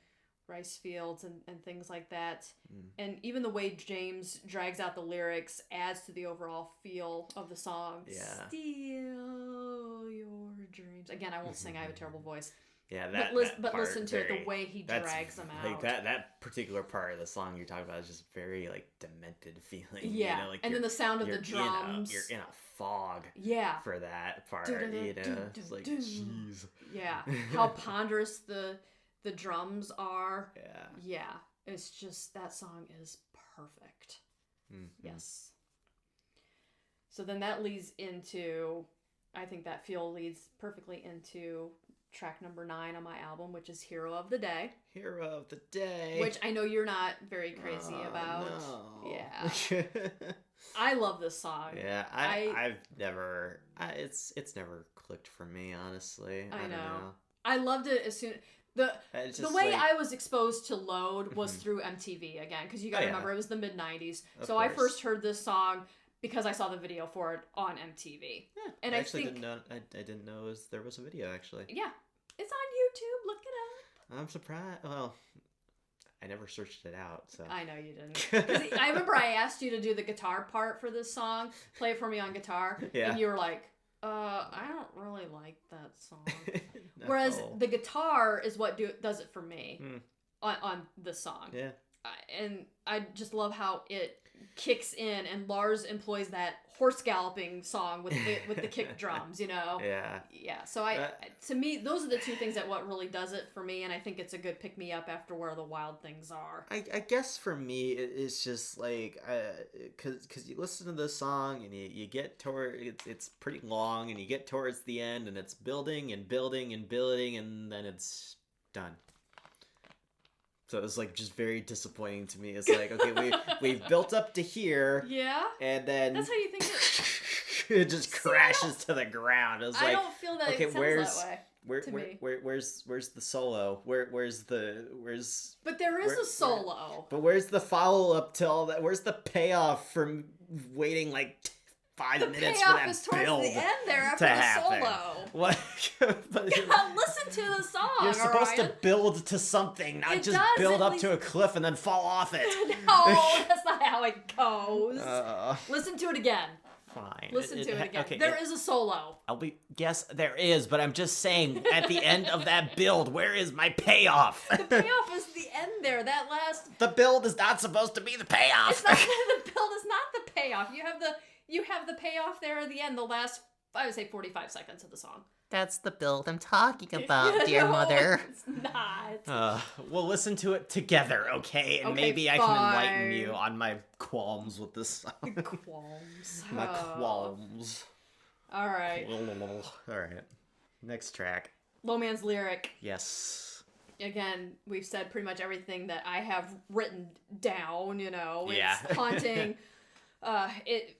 Speaker 1: rice fields and things like that. And even the way James drags out the lyrics adds to the overall feel of the song.
Speaker 2: Yeah.
Speaker 1: Steal your dreams. Again, I won't sing. I have a terrible voice.
Speaker 2: Yeah,
Speaker 1: but listen to it, the way he drags them out.
Speaker 2: Like that particular part of the song you're talking about is just very like demented feeling.
Speaker 1: Yeah,
Speaker 2: you know, like
Speaker 1: and then the sound of the drums.
Speaker 2: You're in a fog.
Speaker 1: Yeah.
Speaker 2: For that part, you know, it's like jeez.
Speaker 1: Yeah, how ponderous the drums are.
Speaker 2: Yeah.
Speaker 1: Yeah, it's just that song is perfect. Yes. So then that leads into, I think that feel leads perfectly into track number 9 on my album, which is Hero of the Day.
Speaker 2: Hero of the Day.
Speaker 1: Which I know you're not very crazy about.
Speaker 2: No.
Speaker 1: Yeah. I love this song.
Speaker 2: Yeah, I've never... It's never clicked for me, honestly. I don't know.
Speaker 1: I loved it as soon... The way I was exposed to Load was through MTV again, because you gotta remember, it was the mid-90s. So I first heard this song because I saw the video for it on MTV.
Speaker 2: Yeah,
Speaker 1: and
Speaker 2: I didn't know there was a video, actually.
Speaker 1: Yeah. It's on YouTube. Look it up.
Speaker 2: I'm surprised. Well, I never searched it out, so.
Speaker 1: I know you didn't. 'Cause I remember I asked you to do the guitar part for this song, play it for me on guitar, and you were like, I don't really like that song. No. Whereas the guitar is what does it for me on this song.
Speaker 2: Yeah.
Speaker 1: And I just love how it kicks in, and Lars employs that horse galloping song with the kick drums, you know. Yeah. So to me, those are the two things that what really does it for me, and I think it's a good pick me up after Where the Wild Things Are.
Speaker 2: I guess for me it's just like because you listen to the song and you get toward it's pretty long, and you get towards the end and it's building and building and building, and then it's done. So it was like just very disappointing to me. It's like, okay, we've built up to here.
Speaker 1: Yeah.
Speaker 2: And then
Speaker 1: that's how you think
Speaker 2: it just crashes to the ground. It was
Speaker 1: I don't feel that it sounds that way.
Speaker 2: Where's the solo? Where's
Speaker 1: But there is a solo.
Speaker 2: But where's the follow up to all that? Where's the payoff from waiting like 5 minutes for that
Speaker 1: is
Speaker 2: build
Speaker 1: towards the end there after
Speaker 2: to
Speaker 1: the
Speaker 2: happen?
Speaker 1: What?
Speaker 2: But
Speaker 1: listen to the song.
Speaker 2: You're supposed to build to something, not just build up to a cliff and then fall off it.
Speaker 1: No, that's not how it goes. Listen to it again.
Speaker 2: Fine.
Speaker 1: Listen to it again.
Speaker 2: Okay,
Speaker 1: there is a solo.
Speaker 2: Yes, there is, but I'm just saying, at the end of that build, where is my payoff?
Speaker 1: The payoff is the end there. That last...
Speaker 2: The build is not supposed to be the payoff.
Speaker 1: It's not, the build is not the payoff. You have the payoff there at the end, the last, I would say, 45 seconds of the song.
Speaker 2: That's the build I'm talking about, dear mother.
Speaker 1: It's not.
Speaker 2: We'll listen to it together, okay? And maybe I can enlighten you on my qualms with this song.
Speaker 1: Qualms.
Speaker 2: My qualms.
Speaker 1: All right.
Speaker 2: All right. Next track.
Speaker 1: Low Man's Lyric.
Speaker 2: Yes.
Speaker 1: Again, we've said pretty much everything that I have written down, you know. It's haunting. It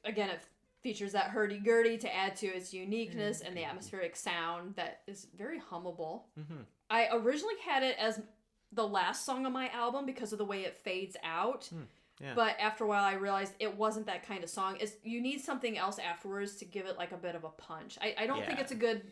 Speaker 1: features that hurdy-gurdy to add to its uniqueness and the atmospheric sound that is very hummable. I originally had it as the last song on my album because of the way it fades out. But after a while, I realized it wasn't that kind of song. You need something else afterwards to give it like a bit of a punch. I don't think it's a good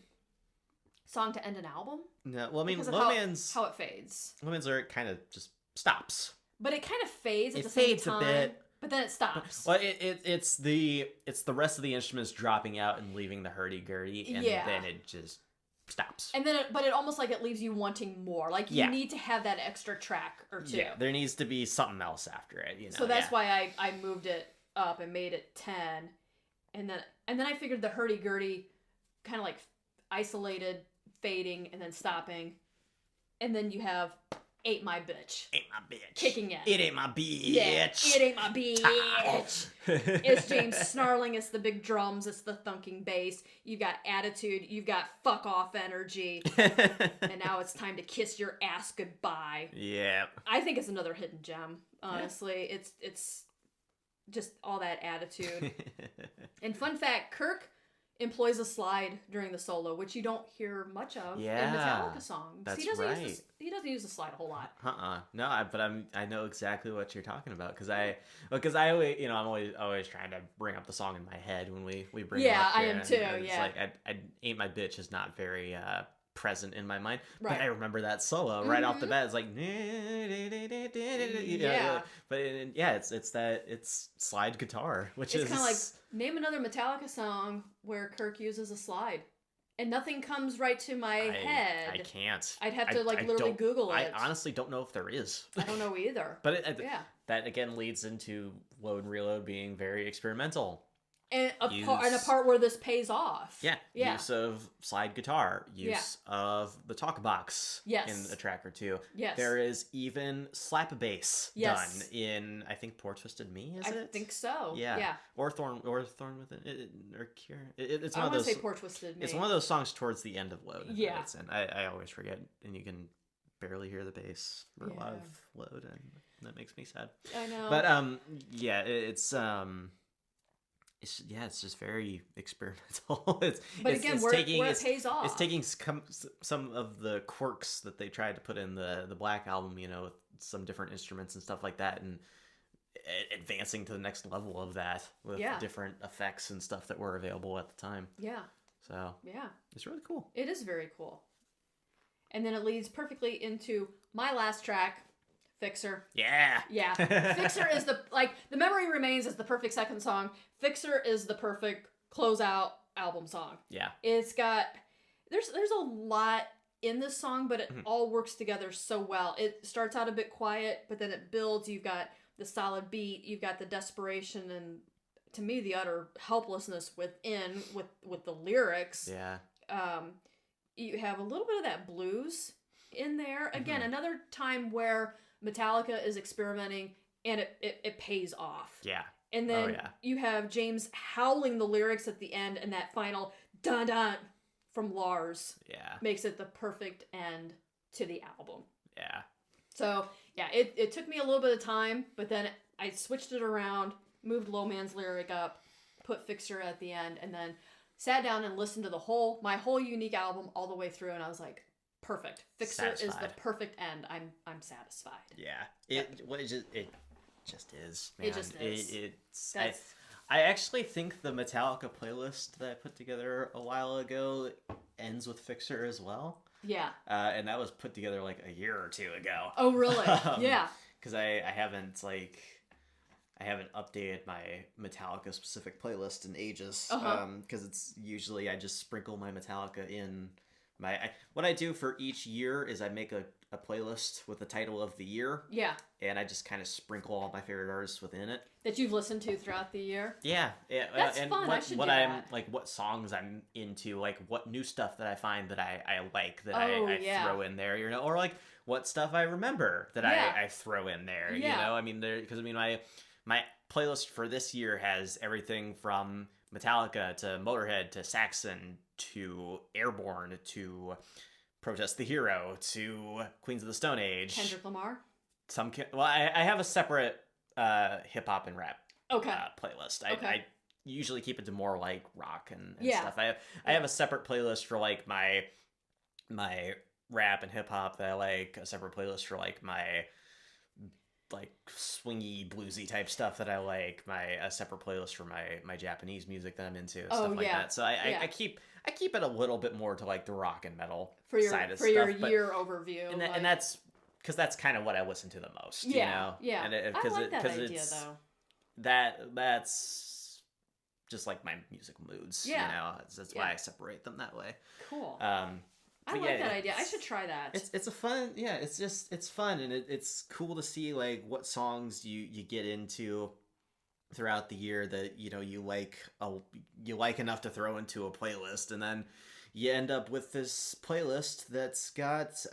Speaker 1: song to end an album.
Speaker 2: No, well, I mean,
Speaker 1: how it fades.
Speaker 2: Low Man's Lyric kind of just stops.
Speaker 1: But it kind of fades at the
Speaker 2: same time.
Speaker 1: It fades a bit. But then it stops.
Speaker 2: Well, it's the rest of the instruments dropping out and leaving the hurdy-gurdy, and then it just stops.
Speaker 1: And then, but it almost like it leaves you wanting more. Like you need to have that extra track or two. Yeah,
Speaker 2: there needs to be something else after it. You know.
Speaker 1: So that's why I moved it up and made it 10, and then I figured the hurdy-gurdy kind of like isolated, fading, and then stopping, and then you have Ain't My Bitch.
Speaker 2: Ain't my bitch.
Speaker 1: Kicking in.
Speaker 2: It ain't my bitch.
Speaker 1: Yeah, it ain't my bitch. It's James snarling. It's the big drums. It's the thunking bass. You've got attitude. You've got fuck off energy. And now it's time to kiss your ass goodbye.
Speaker 2: Yeah.
Speaker 1: I think it's another hidden gem. Honestly, it's just all that attitude. And fun fact, Kirk employs a slide during the solo, which you don't hear much of in Metallica songs.
Speaker 2: That's
Speaker 1: he doesn't
Speaker 2: right.
Speaker 1: He doesn't use the slide a whole lot.
Speaker 2: No, but I know exactly what you're talking about because I always, I'm always trying to bring up the song in my head when we bring it up here.
Speaker 1: I am too.
Speaker 2: It's like I Ain't My Bitch is not very present in my mind, but I remember that solo right off the bat. It's like it's slide guitar, which is
Speaker 1: kind of like name another Metallica song where Kirk uses a slide. And nothing comes right to my head.
Speaker 2: I can't.
Speaker 1: I'd have to literally Google it.
Speaker 2: I honestly don't know if there is.
Speaker 1: I don't know either.
Speaker 2: But that again leads into Load and Reload being very experimental.
Speaker 1: And a part where this pays off.
Speaker 2: Yeah. Use of slide guitar. Use of the talk box in a track or two.
Speaker 1: Yes.
Speaker 2: There is even slap bass done in, I think, Poor Twisted Me, is it?
Speaker 1: I think so.
Speaker 2: Yeah. Or Thorn Within or Cure. It's one of those.
Speaker 1: I want to say Poor Twisted Me.
Speaker 2: It's one of those songs towards the end of Load.
Speaker 1: Yeah.
Speaker 2: I always forget, and you can barely hear the bass for a lot of Load, and that makes me sad.
Speaker 1: I know.
Speaker 2: But it's just very experimental. It's
Speaker 1: it pays off.
Speaker 2: It's taking some of the quirks that they tried to put in the Black Album, with some different instruments and stuff like that, and advancing to the next level of that with different effects and stuff that were available at the time.
Speaker 1: Yeah.
Speaker 2: So it's really cool.
Speaker 1: It is very cool. And then it leads perfectly into my last track, Fixer.
Speaker 2: Yeah.
Speaker 1: Fixer is the Memory Remains is the perfect second song. Fixer is the perfect closeout album song.
Speaker 2: Yeah.
Speaker 1: It's got there's a lot in this song, but it all works together so well. It starts out a bit quiet, but then it builds. You've got the solid beat, you've got the desperation, and to me the utter helplessness within with the lyrics.
Speaker 2: Yeah.
Speaker 1: You have a little bit of that blues in there. Again, another time where Metallica is experimenting and it pays off.
Speaker 2: Yeah.
Speaker 1: And then you have James howling the lyrics at the end, and that final dun dun from Lars makes it the perfect end to the album.
Speaker 2: Yeah.
Speaker 1: So it took me a little bit of time, but then I switched it around, moved Low Man's lyric up, put Fixer at the end, and then sat down and listened to my whole unique album all the way through, and I was like, perfect. Fixer is the perfect end. I'm satisfied.
Speaker 2: Yeah. It just is, man.
Speaker 1: It just is.
Speaker 2: I actually think the Metallica playlist that I put together a while ago ends with Fixer as well.
Speaker 1: Yeah.
Speaker 2: And that was put together like a year or two ago.
Speaker 1: Oh, really? Yeah.
Speaker 2: Because I haven't updated my Metallica specific playlist in ages. Because it's usually I just sprinkle my Metallica in. What I do for each year is I make a playlist with the title of the year. Yeah. And I just kind of sprinkle all my favorite artists within it.
Speaker 1: That you've listened to throughout the year?
Speaker 2: Yeah.
Speaker 1: That's
Speaker 2: and
Speaker 1: fun. I should do that.
Speaker 2: What songs I'm into, like what new stuff that I find that I like that I throw in there, or like what stuff I remember that I throw in there, I mean, my playlist for this year has everything from Metallica to Motorhead to Saxon to Airborne to Protest the Hero to Queens of the Stone Age.
Speaker 1: Kendrick Lamar?
Speaker 2: I have a separate hip hop and rap playlist.
Speaker 1: I
Speaker 2: usually keep it to more like rock and stuff. I have a separate playlist for like my rap and hip hop that I like, a separate playlist for like my like swingy bluesy type stuff that I like, a separate playlist for my Japanese music that I'm into, stuff like that. So I keep it a little bit more to like the rock and metal side of stuff. For your
Speaker 1: year overview.
Speaker 2: And that's because that's kind of what I listen to the most,
Speaker 1: Yeah.
Speaker 2: And
Speaker 1: I like that idea though.
Speaker 2: that's just like my music moods.
Speaker 1: Yeah.
Speaker 2: You know, that's why I separate them that way.
Speaker 1: Cool.
Speaker 2: I
Speaker 1: like that idea. I should try that.
Speaker 2: It's a fun, it's fun, and it's cool to see like what songs you get into throughout the year that you like enough to throw into a playlist, and then you end up with this playlist that's got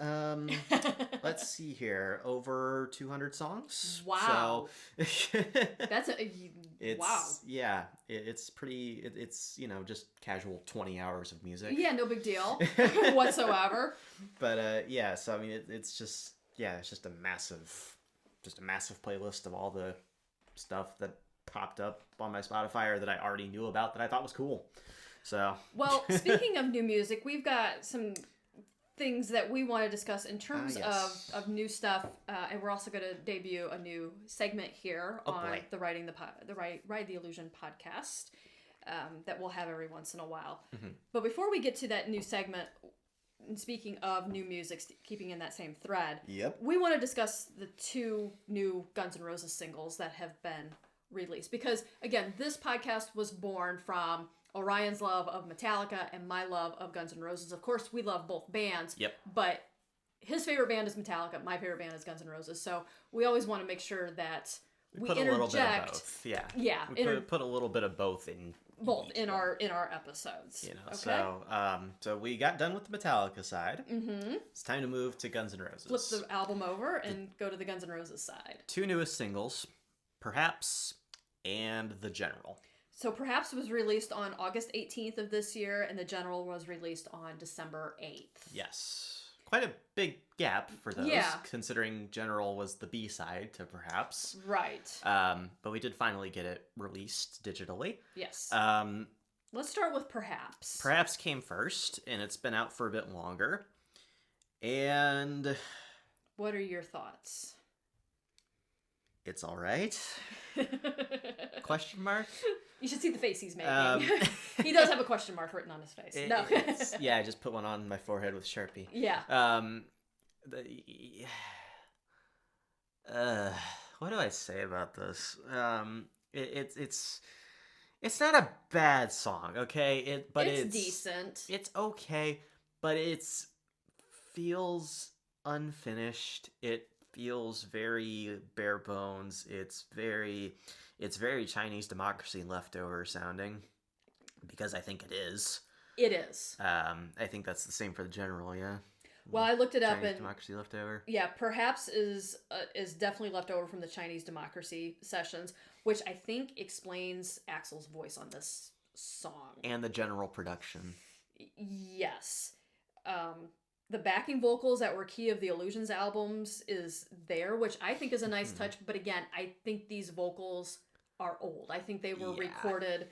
Speaker 2: let's see here, over 200 songs.
Speaker 1: Wow.
Speaker 2: So
Speaker 1: That's wow.
Speaker 2: Yeah, it's pretty. It's just casual 20 hours of music.
Speaker 1: Yeah, no big deal whatsoever.
Speaker 2: But yeah, so I mean, it's just a massive playlist of all the stuff that popped up on my Spotify or that I already knew about that I thought was cool. So
Speaker 1: well, speaking of new music, we've got some things that we want to discuss in terms
Speaker 2: yes.
Speaker 1: of new stuff, and we're also going to debut a new segment here on the Ride the Illusion podcast that we'll have every once in a while. Mm-hmm. But before we get to that new segment, and speaking of new music, keeping in that same thread, we want to discuss the 2 new Guns N' Roses singles that have been released, because again, this podcast was born from Orion's love of Metallica and my love of Guns N' Roses. Of course, we love both bands. But his favorite band is Metallica. My favorite band is Guns N' Roses. So we always want to make sure that we put
Speaker 2: interject. A little bit of both. Yeah. We put a little bit of both in
Speaker 1: our episodes. Okay?
Speaker 2: So we got done with the Metallica side. Mm-hmm. It's time to move to Guns N' Roses.
Speaker 1: Flip the album over and go to the Guns N' Roses side.
Speaker 2: 2 newest singles, Perhaps and The General.
Speaker 1: So Perhaps was released on August 18th of this year, and The General was released on December 8th.
Speaker 2: Yes. Quite a big gap for those, considering General was the B-side to Perhaps.
Speaker 1: Right.
Speaker 2: But we did finally get it released digitally.
Speaker 1: Yes. Let's start with Perhaps.
Speaker 2: Perhaps came first, and it's been out for a bit longer. And
Speaker 1: what are your thoughts?
Speaker 2: It's all right. Question mark?
Speaker 1: You should see the face he's making. He does have a question mark written on his face.
Speaker 2: I just put one on my forehead with Sharpie.
Speaker 1: Yeah.
Speaker 2: What do I say about this? It's not a bad song, okay? But it's
Speaker 1: decent.
Speaker 2: It's okay, but it's feels unfinished. It feels very bare bones. It's very Chinese Democracy Leftover sounding, because I think it is.
Speaker 1: It is.
Speaker 2: I think that's the same for The General, yeah.
Speaker 1: Well, I looked it up,
Speaker 2: Chinese
Speaker 1: and
Speaker 2: Democracy Leftover.
Speaker 1: Yeah, Perhaps is definitely left over from the Chinese Democracy sessions, which I think explains Axl's voice on this song
Speaker 2: and the general production.
Speaker 1: Yes. The backing vocals that were key of the Illusions albums is there, which I think is a nice touch. But again, I think these vocals are old. I think they were recorded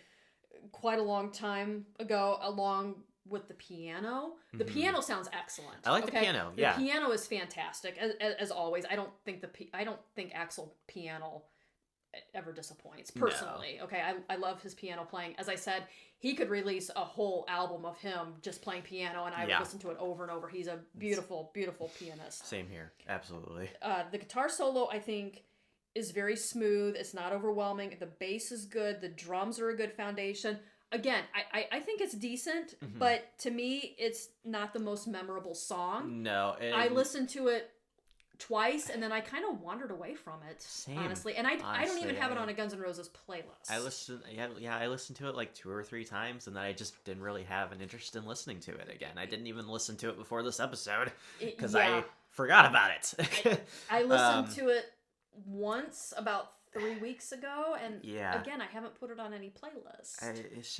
Speaker 1: quite a long time ago, along with the piano. The piano sounds excellent.
Speaker 2: I like the piano. Yeah,
Speaker 1: the piano is fantastic as always. I don't think Axl piano ever disappoints personally. No. Okay, I love his piano playing. As I said, he could release a whole album of him just playing piano, and I would listen to it over and over. He's a beautiful pianist.
Speaker 2: Same here, absolutely.
Speaker 1: The guitar solo, I think, is very smooth. It's not overwhelming. The bass is good. The drums are a good foundation. Again, I think it's decent, but to me, it's not the most memorable song.
Speaker 2: No,
Speaker 1: I listened to it twice, and then I kind of wandered away from it.
Speaker 2: Same,
Speaker 1: honestly. And I don't even have it on a Guns N' Roses playlist.
Speaker 2: I listened to it like 2 or 3 times, and then I just didn't really have an interest in listening to it again. I didn't even listen to it before this episode because I forgot about it.
Speaker 1: I listened to it once about 3 weeks ago, and again, I haven't put it on any playlist.
Speaker 2: It's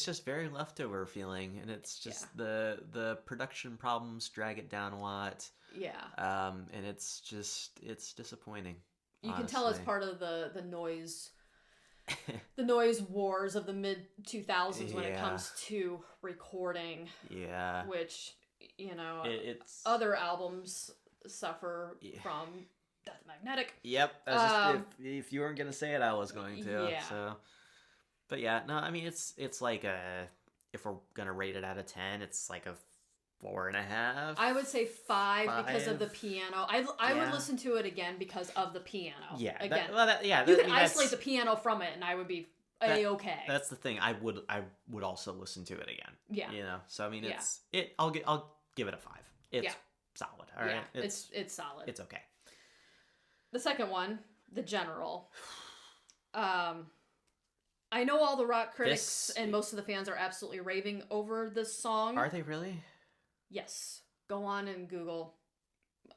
Speaker 2: just very leftover feeling, and it's just the production problems drag it down a lot.
Speaker 1: Yeah.
Speaker 2: And it's disappointing.
Speaker 1: You can tell it's part of the noise the noise wars of the mid 2000s when it comes to recording.
Speaker 2: Yeah.
Speaker 1: Which,
Speaker 2: it's
Speaker 1: other albums suffer from Death Magnetic.
Speaker 2: Yep. If you weren't gonna say it, I was going to. Yeah. So, but yeah, no, I mean it's like if we're gonna rate it out of 10, it's like a 4.5.
Speaker 1: I would say 5 because of the
Speaker 2: 5.
Speaker 1: piano. I would listen to it again because of the piano.
Speaker 2: Yeah.
Speaker 1: Again.
Speaker 2: You
Speaker 1: can isolate the piano from it, and I would be A-okay.
Speaker 2: That's the thing. I would also listen to it again.
Speaker 1: Yeah.
Speaker 2: You know. So I mean, I'll give it a 5. It's solid. All right.
Speaker 1: Yeah. It's solid.
Speaker 2: It's okay.
Speaker 1: The second one, The General. I know all the rock critics and most of the fans are absolutely raving over this song.
Speaker 2: Are they really?
Speaker 1: Yes. Go on and Google.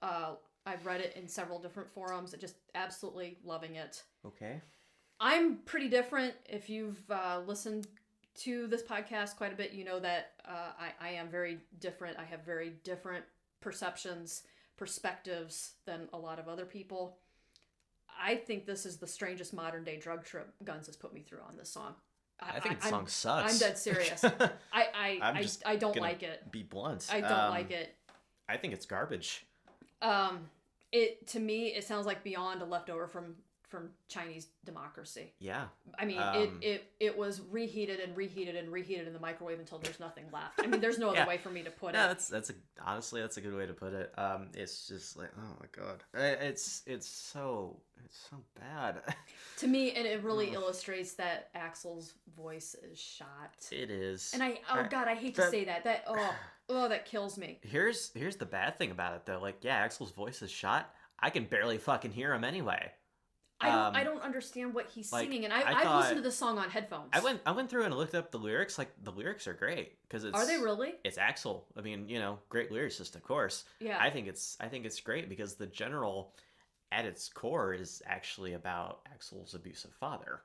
Speaker 1: I've read it in several different forums. Just absolutely loving it.
Speaker 2: Okay.
Speaker 1: I'm pretty different. If you've listened to this podcast quite a bit, you know that I am very different. I have very different perspectives than a lot of other people. I think this is the strangest modern day drug trip Guns has put me through on this song.
Speaker 2: I think the song sucks.
Speaker 1: I'm dead serious. I don't like it.
Speaker 2: Be blunt.
Speaker 1: I don't like it.
Speaker 2: I think it's garbage.
Speaker 1: To me it sounds like Beyond a leftover from Chinese Democracy.
Speaker 2: Yeah.
Speaker 1: I mean, it was reheated in the microwave until there's nothing left. I mean, there's no other way for me to put it.
Speaker 2: Honestly, that's a good way to put it. It's just like, oh my god, it's so bad.
Speaker 1: To me, and it really illustrates that Axl's voice is shot.
Speaker 2: It is.
Speaker 1: And I hate to say that. That kills me.
Speaker 2: Here's the bad thing about it though. Like, yeah, Axl's voice is shot. I can barely fucking hear him anyway.
Speaker 1: I don't understand what he's singing, and I've listened to this song on headphones.
Speaker 2: I went through and looked up the lyrics. Like, the lyrics are great because it's.
Speaker 1: Are they really?
Speaker 2: It's Axl. I mean, you know, great lyricist, of course.
Speaker 1: Yeah.
Speaker 2: I think it's great because The General, at its core, is actually about Axl's abusive father.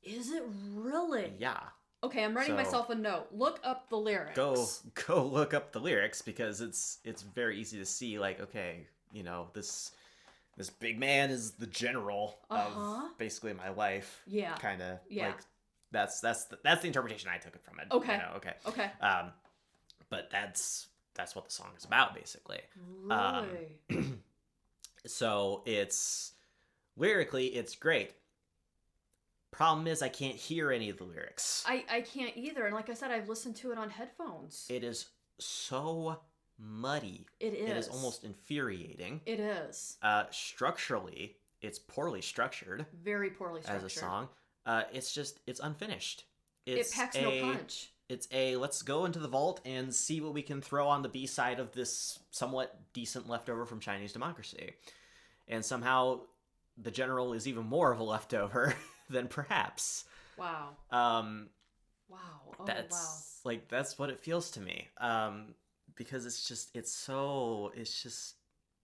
Speaker 1: Is it really?
Speaker 2: Yeah.
Speaker 1: Okay, I'm writing myself a note. Look up the lyrics.
Speaker 2: Go look up the lyrics because it's very easy to see. Like, okay, you know, this big man is the general of basically my life. Yeah. Kind of. Yeah. Like, that's the interpretation I took it from it.
Speaker 1: Okay.
Speaker 2: You know, okay.
Speaker 1: Okay.
Speaker 2: But that's what the song is about, basically.
Speaker 1: Really?
Speaker 2: So lyrically, it's great. Problem is, I can't hear any of the lyrics.
Speaker 1: I can't either. And like I said, I've listened to it on headphones.
Speaker 2: It is so muddy.
Speaker 1: It is.
Speaker 2: It is almost infuriating.
Speaker 1: It is.
Speaker 2: Structurally, it's poorly structured.
Speaker 1: Very poorly structured.
Speaker 2: As a song. It's unfinished.
Speaker 1: It packs no punch.
Speaker 2: It's let's go into the vault and see what we can throw on the B-side of this somewhat decent leftover from Chinese Democracy. And somehow The General is even more of a leftover than Perhaps.
Speaker 1: Wow.
Speaker 2: Wow.
Speaker 1: Oh,
Speaker 2: that's like, that's what it feels to me. Because it's just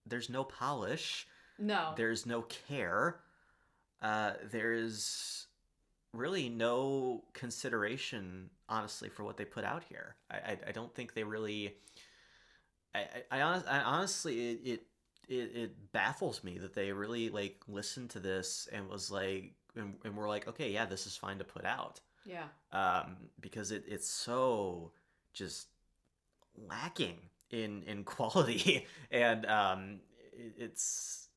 Speaker 2: there's no polish.
Speaker 1: No.
Speaker 2: There's no care. There's really no consideration, honestly, for what they put out here. I don't think they really. I honestly, it baffles me that they really like listened to this and was like, and we're like, okay, yeah, this is fine to put out.
Speaker 1: Yeah.
Speaker 2: Because it's so just lacking in quality, and it's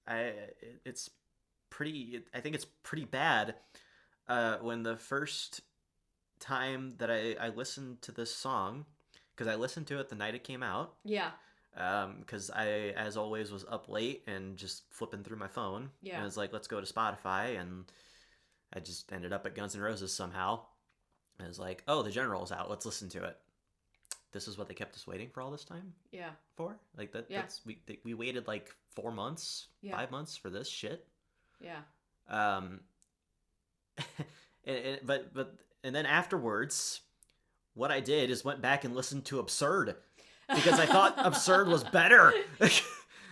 Speaker 2: pretty. I think it's pretty bad. When the first time that I listened to this song, because I listened to it the night it came out.
Speaker 1: Yeah.
Speaker 2: Because I, as always, was up late and just flipping through my phone.
Speaker 1: Yeah.
Speaker 2: And I was like, let's go to Spotify, and I just ended up at Guns N' Roses somehow. I was like, oh, The General's out. Let's listen to it. This is what they kept us waiting for all this time?
Speaker 1: Yeah.
Speaker 2: For? Like, that? Yeah. We waited like 4 months, 5 months for this shit.
Speaker 1: Yeah.
Speaker 2: And then afterwards, what I did is went back and listened to Absurd because I thought Absurd was better.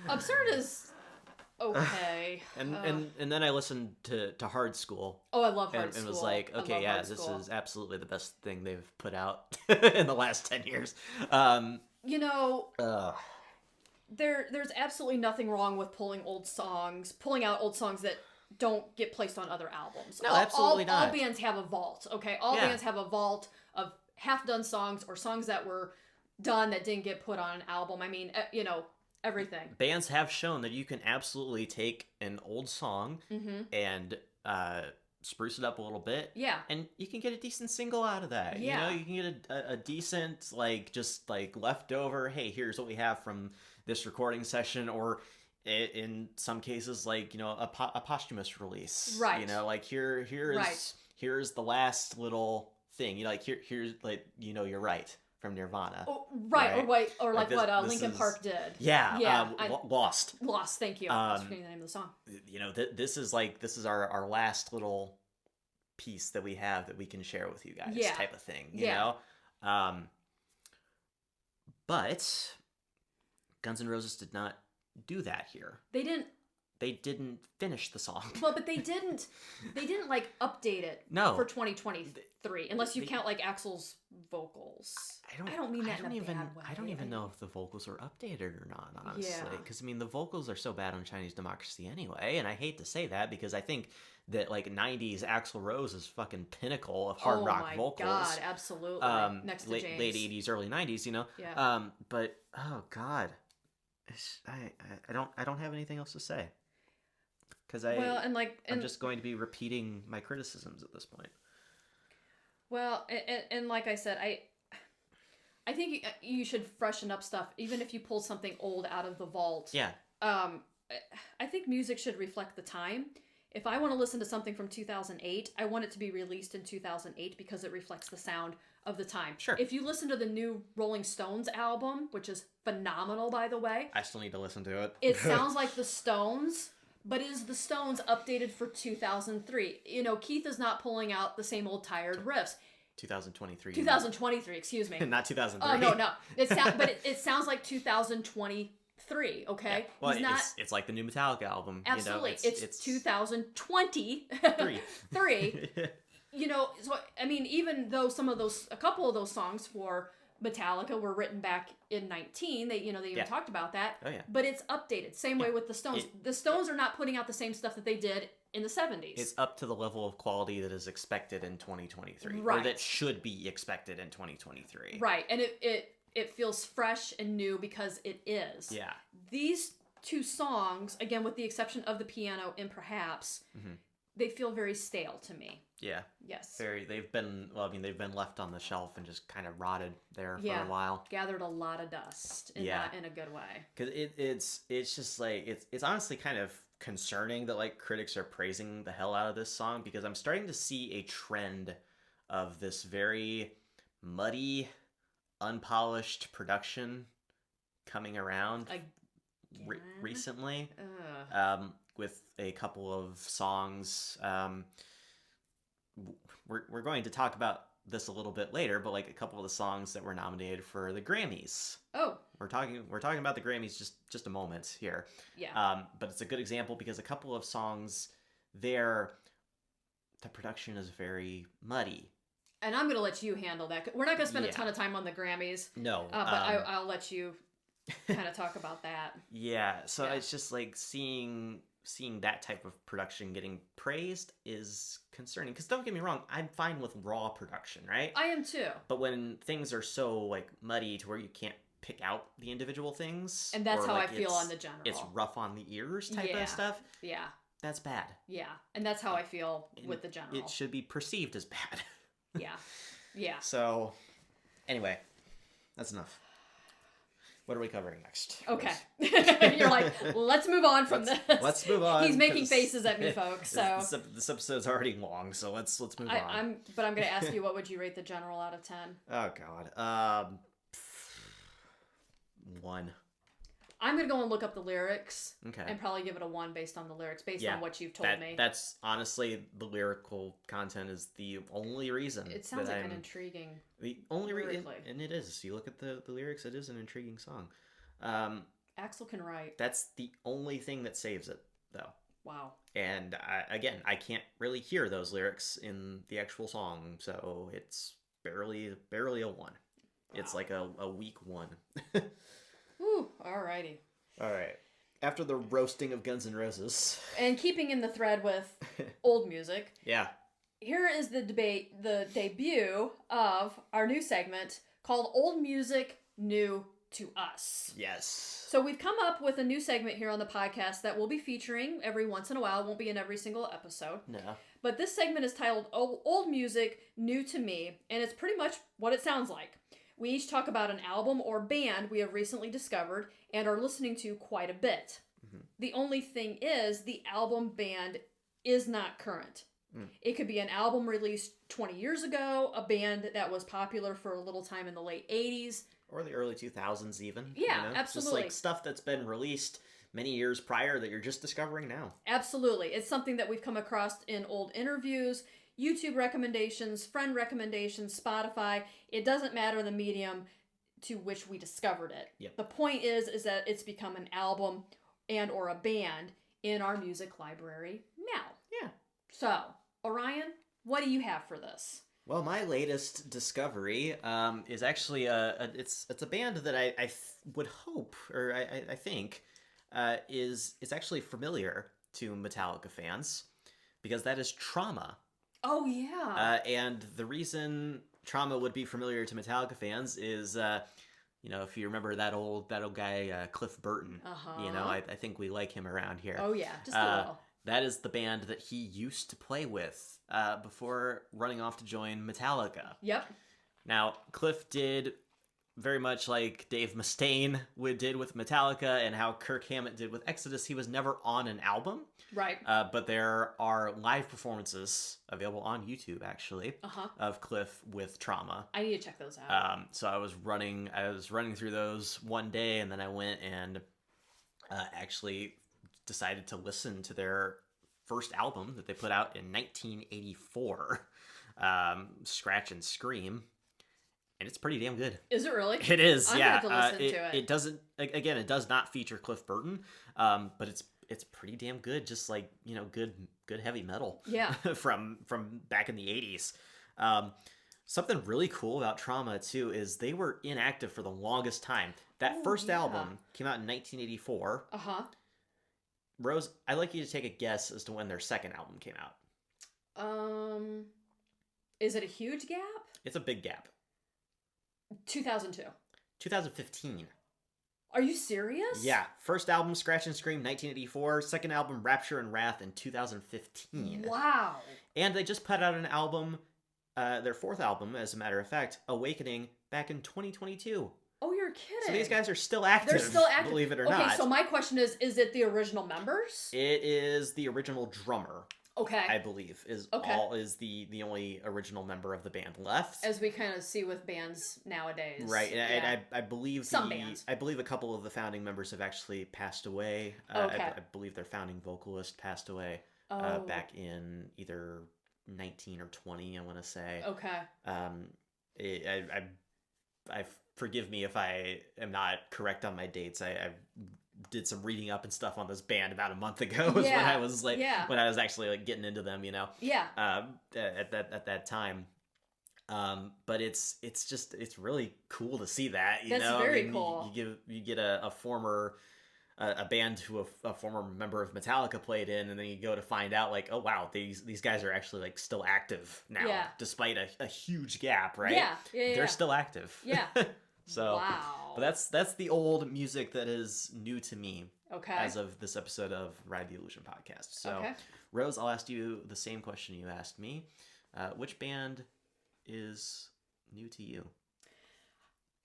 Speaker 1: Absurd is okay.
Speaker 2: And then I listened to Hard School.
Speaker 1: Oh, I love Hard School.
Speaker 2: And was like, okay, yeah, this is absolutely the best thing they've put out in the last 10 years.
Speaker 1: You know, there's absolutely nothing wrong with pulling out old songs that don't get placed on other albums.
Speaker 2: No, absolutely not.
Speaker 1: All bands have a vault, okay? All bands have a vault of half-done songs or songs that were done that didn't get put on an album. I mean, you know, everything.
Speaker 2: Bands have shown that you can absolutely take an old song and spruce it up a little bit.
Speaker 1: Yeah.
Speaker 2: And you can get a decent single out of that.
Speaker 1: Yeah.
Speaker 2: You can get a decent, like, just, like, leftover, hey, here's what we have from this recording session, or in some cases, like, a posthumous release.
Speaker 1: Right.
Speaker 2: Like, here's the last little thing. Like, here's, like, you're right, from Nirvana.
Speaker 1: Oh, right. Or like what Linkin Park did.
Speaker 2: Yeah. Lost.
Speaker 1: Lost, thank you. I was forgetting the name of the song.
Speaker 2: This is our last little piece that we have that we can share with you guys, type of thing, you know? But Guns N' Roses did not do that here.
Speaker 1: They didn't
Speaker 2: finish the song.
Speaker 1: Well, but they didn't like update it for 2023, unless you count like Axl's vocals. I don't mean that in a bad way.
Speaker 2: I don't even know if the vocals are updated or not, honestly. Because the vocals are so bad on Chinese Democracy anyway, and I hate to say that because I think that like 90s Axl Rose is fucking pinnacle of hard rock vocals.
Speaker 1: Oh my god, absolutely. Next to James.
Speaker 2: Late 80s, early 90s,
Speaker 1: Yeah.
Speaker 2: But oh god, I don't have anything else to say. Because I'm just going to be repeating my criticisms at this point.
Speaker 1: Well, and like I said, I think you should freshen up stuff, even if you pulled something old out of the vault.
Speaker 2: Yeah.
Speaker 1: I think music should reflect the time. If I want to listen to something from 2008, I want it to be released in 2008 because it reflects the sound of the time.
Speaker 2: Sure.
Speaker 1: If you listen to the new Rolling Stones album, which is phenomenal, by the way.
Speaker 2: I still need to listen to it.
Speaker 1: It sounds like the Stones, but is the Stones updated for 2003? Keith is not pulling out the same old tired riffs.
Speaker 2: 2023.
Speaker 1: 2023, excuse me.
Speaker 2: Not 2003.
Speaker 1: Oh, no. It sounds like 2023, okay?
Speaker 2: Yeah. Well, it's like the new Metallica album.
Speaker 1: Absolutely. It's 2023. So, even though a couple of those songs for Metallica were written back in 19, they even talked about that.
Speaker 2: Oh, yeah.
Speaker 1: But it's updated. Same way with the Stones. The Stones are not putting out the same stuff that they did in the 70s.
Speaker 2: It's up to the level of quality that is expected in 2023.
Speaker 1: Right.
Speaker 2: Or that should be expected in 2023.
Speaker 1: Right. And it feels fresh and new because it is.
Speaker 2: Yeah.
Speaker 1: These two songs, again, with the exception of the piano and Perhaps, they feel very stale to me.
Speaker 2: Yeah.
Speaker 1: Yes.
Speaker 2: They've been left on the shelf and just kind of rotted there for a while.
Speaker 1: Gathered a lot of dust not in a good way.
Speaker 2: Because it's just like, it's honestly kind of concerning that like critics are praising the hell out of this song, because I'm starting to see a trend of this very muddy, unpolished production coming around recently. With a couple of songs. We're going to talk about this a little bit later, but like a couple of the songs that were nominated for the Grammys.
Speaker 1: Oh.
Speaker 2: We're talking about the Grammys just a moment here.
Speaker 1: Yeah.
Speaker 2: But it's a good example because a couple of songs there, the production is very muddy.
Speaker 1: And I'm going to let you handle that. We're not going to spend a ton of time on the Grammys.
Speaker 2: No.
Speaker 1: But I'll let you kind of talk about that.
Speaker 2: Yeah. So it's just like seeing that type of production getting praised is concerning, because don't get me wrong, I'm fine with raw production, right?
Speaker 1: I am too.
Speaker 2: But when things are so like muddy to where you can't pick out the individual things,
Speaker 1: and that's how I feel on the general,
Speaker 2: it's rough on the ears type of stuff, that's bad.
Speaker 1: Yeah, and that's how I feel with the general.
Speaker 2: It should be perceived as bad.
Speaker 1: Yeah.
Speaker 2: So anyway, that's enough. What are we covering next?
Speaker 1: Okay. You're like, let's move on from this.
Speaker 2: Let's move on.
Speaker 1: He's making faces at me, folks. So
Speaker 2: this episode's already long, so let's move on.
Speaker 1: But I'm going to ask you, what would you rate the general out of 10?
Speaker 2: Oh God. 1.
Speaker 1: I'm going to go and look up the lyrics.
Speaker 2: Okay.
Speaker 1: And probably give it a 1 based on the lyrics, based on what you've told me.
Speaker 2: That's honestly, the lyrical content is the only reason.
Speaker 1: It sounds like an intriguing.
Speaker 2: The only reason, and it is. You look at the lyrics, it is an intriguing song.
Speaker 1: Axl can write.
Speaker 2: That's the only thing that saves it, though.
Speaker 1: Wow.
Speaker 2: And I can't really hear those lyrics in the actual song, so it's barely a 1. Wow. It's like a weak 1.
Speaker 1: Whew, alrighty.
Speaker 2: All right. After the roasting of Guns N' Roses.
Speaker 1: And keeping in the thread with old music.
Speaker 2: Yeah.
Speaker 1: Here is the debut of our new segment called Old Music, New to us.
Speaker 2: Yes.
Speaker 1: So we've come up with a new segment here on the podcast that we'll be featuring every once in a while. It won't be in every single episode.
Speaker 2: No.
Speaker 1: But this segment is titled Old Music, New to Me, and it's pretty much what it sounds like. We each talk about an album or band we have recently discovered and are listening to quite a bit. Mm-hmm. The only thing is, the album band is not current. It could be an album released 20 years ago, a band that was popular for a little time in the late 80s.
Speaker 2: Or the early 2000s even.
Speaker 1: Yeah, absolutely.
Speaker 2: Just like stuff that's been released many years prior that you're just discovering now.
Speaker 1: Absolutely. It's something that we've come across in old interviews, YouTube recommendations, friend recommendations, Spotify. It doesn't matter the medium to which we discovered it.
Speaker 2: Yep.
Speaker 1: The point is that it's become an album and or a band in our music library now.
Speaker 2: Yeah.
Speaker 1: So, Orion, what do you have for this?
Speaker 2: Well, my latest discovery is actually it's a band that I would hope, or I think, is actually familiar to Metallica fans, because that is Trauma.
Speaker 1: Oh yeah.
Speaker 2: And the reason Trauma would be familiar to Metallica fans is, if you remember that old guy Cliff Burton. I think we like him around here.
Speaker 1: Oh yeah, just a little.
Speaker 2: That is the band that he used to play with before running off to join Metallica.
Speaker 1: Yep.
Speaker 2: Now, Cliff did very much like Dave Mustaine did with Metallica and how Kirk Hammett did with Exodus. He was never on an album.
Speaker 1: Right.
Speaker 2: But there are live performances available on YouTube, actually, of Cliff with Trauma.
Speaker 1: I need to check those out.
Speaker 2: So I was running through those one day, and then I went and actually decided to listen to their first album that they put out in 1984, Scratch and Scream, and it's pretty damn good.
Speaker 1: Is it really?
Speaker 2: It is.
Speaker 1: I'm
Speaker 2: yeah.
Speaker 1: gonna have to listen to it.
Speaker 2: It doesn't. Again, it does not feature Cliff Burton, but it's pretty damn good. Just like good heavy metal.
Speaker 1: Yeah.
Speaker 2: from back in the 80s. Something really cool about Trauma too is they were inactive for the longest time. That first album came out in 1984. Rose, I'd like you to take a guess as to when their second album came out.
Speaker 1: Is it a huge gap?
Speaker 2: It's a big gap.
Speaker 1: 2002.
Speaker 2: 2015.
Speaker 1: Are you serious?
Speaker 2: Yeah. First album, Scratch and Scream, 1984. Second album, Rapture and Wrath, in 2015.
Speaker 1: Wow.
Speaker 2: And they just put out an album, their fourth album, as a matter of fact, Awakening, back in 2022.
Speaker 1: Oh, you're kidding.
Speaker 2: So these guys are still active.
Speaker 1: They're still active.
Speaker 2: Believe it or not.
Speaker 1: Okay, so my question is it the original members?
Speaker 2: It is the original drummer.
Speaker 1: Okay.
Speaker 2: I believe is the only original member of the band left.
Speaker 1: As we kind of see with bands nowadays.
Speaker 2: Right. And I believe
Speaker 1: some bands.
Speaker 2: I believe a couple of the founding members have actually passed away.
Speaker 1: Okay.
Speaker 2: I believe their founding vocalist passed away back in either 19 or 20, I want to say.
Speaker 1: Okay.
Speaker 2: I forgive me if I am not correct on my dates. I did some reading up and stuff on this band about a month ago. When I was when I was actually getting into them,
Speaker 1: Yeah.
Speaker 2: At that time. But it's really cool to see that.
Speaker 1: That's very cool.
Speaker 2: You get a former a band who a former member of Metallica played in, and then you go to find out oh wow, these guys are actually still active now, despite a huge gap, right?
Speaker 1: Yeah.
Speaker 2: They're still active.
Speaker 1: Yeah.
Speaker 2: So
Speaker 1: wow.
Speaker 2: But that's the old music that is new to me.
Speaker 1: Okay.
Speaker 2: As of this episode of Ride the Illusion podcast. So
Speaker 1: okay.
Speaker 2: Rose, I'll ask you the same question you asked me. Which band is new to you?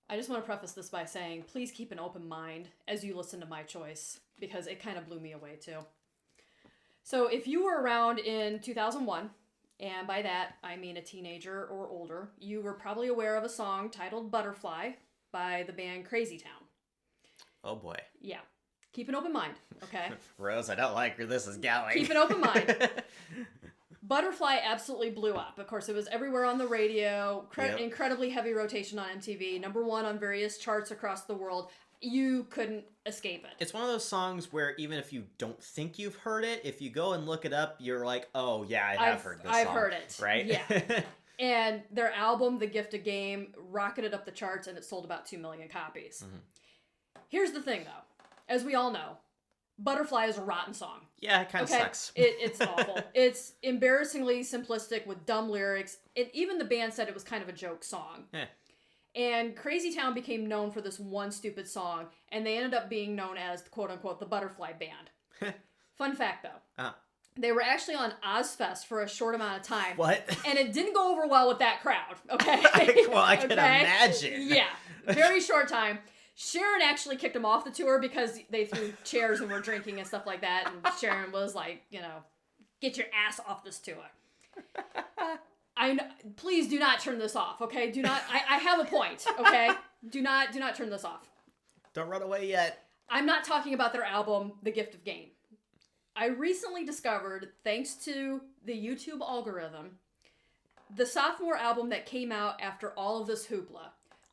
Speaker 1: I just want to preface this by saying, please keep an open mind as you listen to my choice, because it kind of blew me away too. So if you were around in 2001, and by that I mean a teenager or older, you were probably aware of a song titled Butterfly by the band Crazy Town.
Speaker 2: Oh boy.
Speaker 1: Yeah. Keep an open mind, okay?
Speaker 2: Rose, I don't like where this is going.
Speaker 1: Keep an open mind. Butterfly absolutely blew up. Of course, it was everywhere on the radio, incredibly heavy rotation on MTV, #1 on various charts across the world. You couldn't escape it.
Speaker 2: It's one of those songs where even if you don't think you've heard it, if you go and look it up, you're like, oh yeah, I've heard this song.
Speaker 1: I've heard it.
Speaker 2: Right?
Speaker 1: Yeah. And their album, The Gift of Game, rocketed up the charts, and it sold about 2 million copies. Mm-hmm. Here's the thing, though. As we all know, Butterfly is a rotten song.
Speaker 2: Yeah, it kind of sucks.
Speaker 1: It's awful. It's embarrassingly simplistic with dumb lyrics. Even the band said it was kind of a joke song. And Crazy Town became known for this one stupid song, and they ended up being known as, quote-unquote, the Butterfly Band. Fun fact, though. They were actually on Ozfest for a short amount of time.
Speaker 2: What?
Speaker 1: And it didn't go over well with that crowd, okay?
Speaker 2: Well, I can imagine.
Speaker 1: Yeah, very short time. Sharon actually kicked them off the tour because they threw chairs and were drinking and stuff like that, and Sharon was like, get your ass off this tour. Please do not turn this off, okay? Do not. I have a point, okay? Do not turn this off.
Speaker 2: Don't run away yet.
Speaker 1: I'm not talking about their album, The Gift of Game. I recently discovered, thanks to the YouTube algorithm, the sophomore album that came out after all of this hoopla,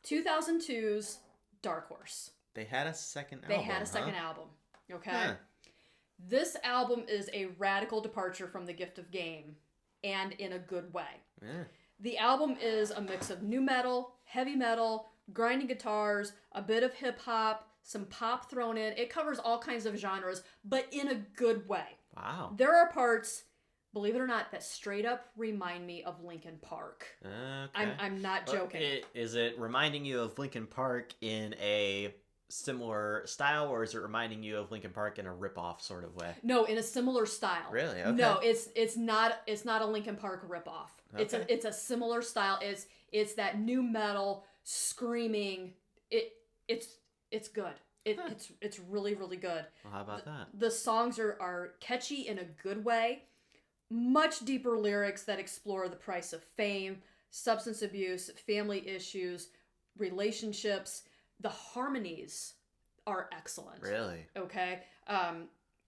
Speaker 1: 2002's Dark Horse.
Speaker 2: They had a second album.
Speaker 1: They had a second album, okay? This album is a radical departure from The Gift of Game, and in a good way. The album is a mix of nu metal, heavy metal, grinding guitars, a bit of hip hop, some pop thrown in. It covers all kinds of genres, but in a good way.
Speaker 2: Wow.
Speaker 1: There are parts, believe it or not, that straight up remind me of Linkin Park.
Speaker 2: Okay.
Speaker 1: I'm not joking.
Speaker 2: Is it reminding you of Linkin Park in a similar style, or is it reminding you of Linkin Park in a rip-off sort of way?
Speaker 1: No, in a similar style.
Speaker 2: Really? Okay.
Speaker 1: No, it's not a Linkin Park rip-off.
Speaker 2: Okay.
Speaker 1: It's a similar style. It's that nu metal screaming. It's good. It's really, really good.
Speaker 2: Well, how about that?
Speaker 1: The songs are catchy in a good way. Much deeper lyrics that explore the price of fame, substance abuse, family issues, relationships. The harmonies are excellent.
Speaker 2: Really?
Speaker 1: Okay.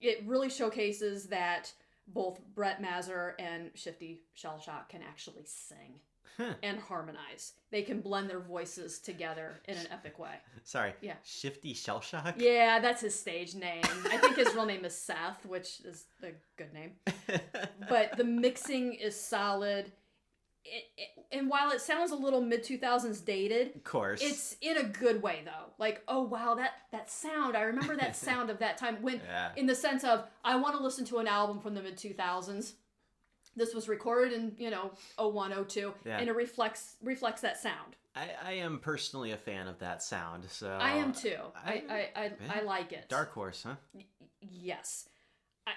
Speaker 1: It really showcases that both Brett Mazur and Shifty Shellshock can actually sing and harmonize. They can blend their voices together in an epic way.
Speaker 2: Sorry.
Speaker 1: Yeah.
Speaker 2: Shifty Shellshock?
Speaker 1: Yeah, that's his stage name. I think his real name is Seth, which is a good name. But the mixing is solid. And while it sounds a little mid-2000s dated,
Speaker 2: of course,
Speaker 1: it's in a good way, though. Like, oh, wow, that sound. I remember that sound of that time. In the sense of, I want to listen to an album from the mid-2000s. This was recorded in, 01, 02, and it reflects that sound.
Speaker 2: I am personally a fan of that sound, so...
Speaker 1: I am, too. I like it.
Speaker 2: Dark Horse, huh?
Speaker 1: Yes.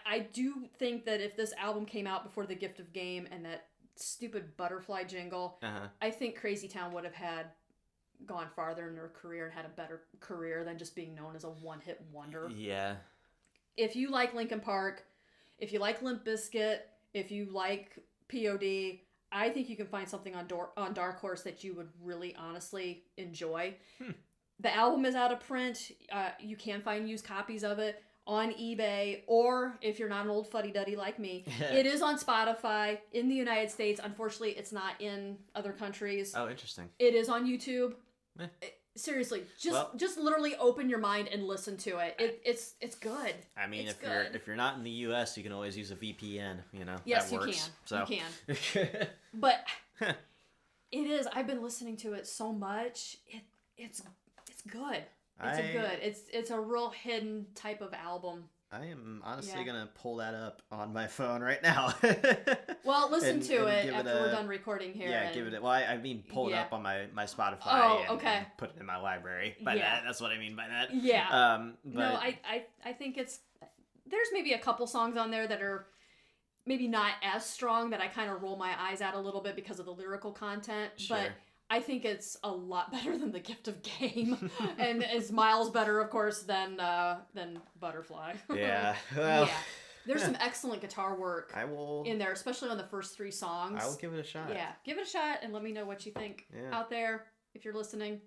Speaker 1: I do think that if this album came out before The Gift of Game and that stupid butterfly jingle, I think Crazy Town would have gone farther in their career and had a better career than just being known as a one-hit wonder.
Speaker 2: Yeah.
Speaker 1: If you like Linkin Park, if you like Limp Bizkit, if you like POD, I think you can find something on Dark Horse that you would really honestly enjoy. The album is out of print. You can find used copies of it on eBay, or if you're not an old fuddy-duddy like me, it is on Spotify in the United States. Unfortunately, it's not in other countries.
Speaker 2: Oh, interesting.
Speaker 1: It is on YouTube. Seriously, just literally open your mind and listen to it. It's good.
Speaker 2: I mean, if you're not in the US, you can always use a VPN,
Speaker 1: Yes,
Speaker 2: that works.
Speaker 1: You can. But it is. I've been listening to it so much. It's good. It's a real hidden type of album.
Speaker 2: I am honestly going to pull that up on my phone right now.
Speaker 1: Well, listen to it after we're done recording here.
Speaker 2: Yeah, give it a... Well, I mean pull it up on my Spotify and put it in my library. That's what I mean by that.
Speaker 1: Yeah.
Speaker 2: But...
Speaker 1: No, I think it's... There's maybe a couple songs on there that are maybe not as strong, that I kind of roll my eyes at a little bit because of the lyrical content.
Speaker 2: Sure.
Speaker 1: But I think it's a lot better than The Gift of Game, and is miles better, of course, than Butterfly.
Speaker 2: Yeah. Well,
Speaker 1: yeah. There's some excellent guitar work
Speaker 2: in
Speaker 1: there, especially on the first 3 songs.
Speaker 2: I will give it a shot.
Speaker 1: Yeah, give it a shot and let me know what you think out there. If you're listening,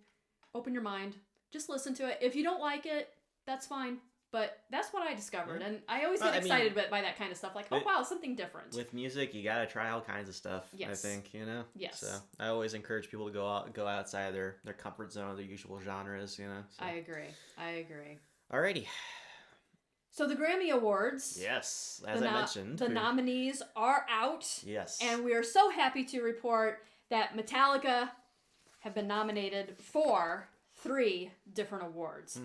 Speaker 1: open your mind. Just listen to it. If you don't like it, that's fine. But that's what I discovered, and I always get excited by that kind of stuff. Like, oh wow, something different.
Speaker 2: With music, you gotta try all kinds of stuff.
Speaker 1: Yes.
Speaker 2: I think
Speaker 1: Yes.
Speaker 2: So I always encourage people to go outside of their comfort zone, their usual genres. So.
Speaker 1: I agree.
Speaker 2: Alrighty.
Speaker 1: So the Grammy Awards.
Speaker 2: Yes, as I mentioned,
Speaker 1: the nominees are out.
Speaker 2: Yes.
Speaker 1: And we are so happy to report that Metallica have been nominated for 3 different awards.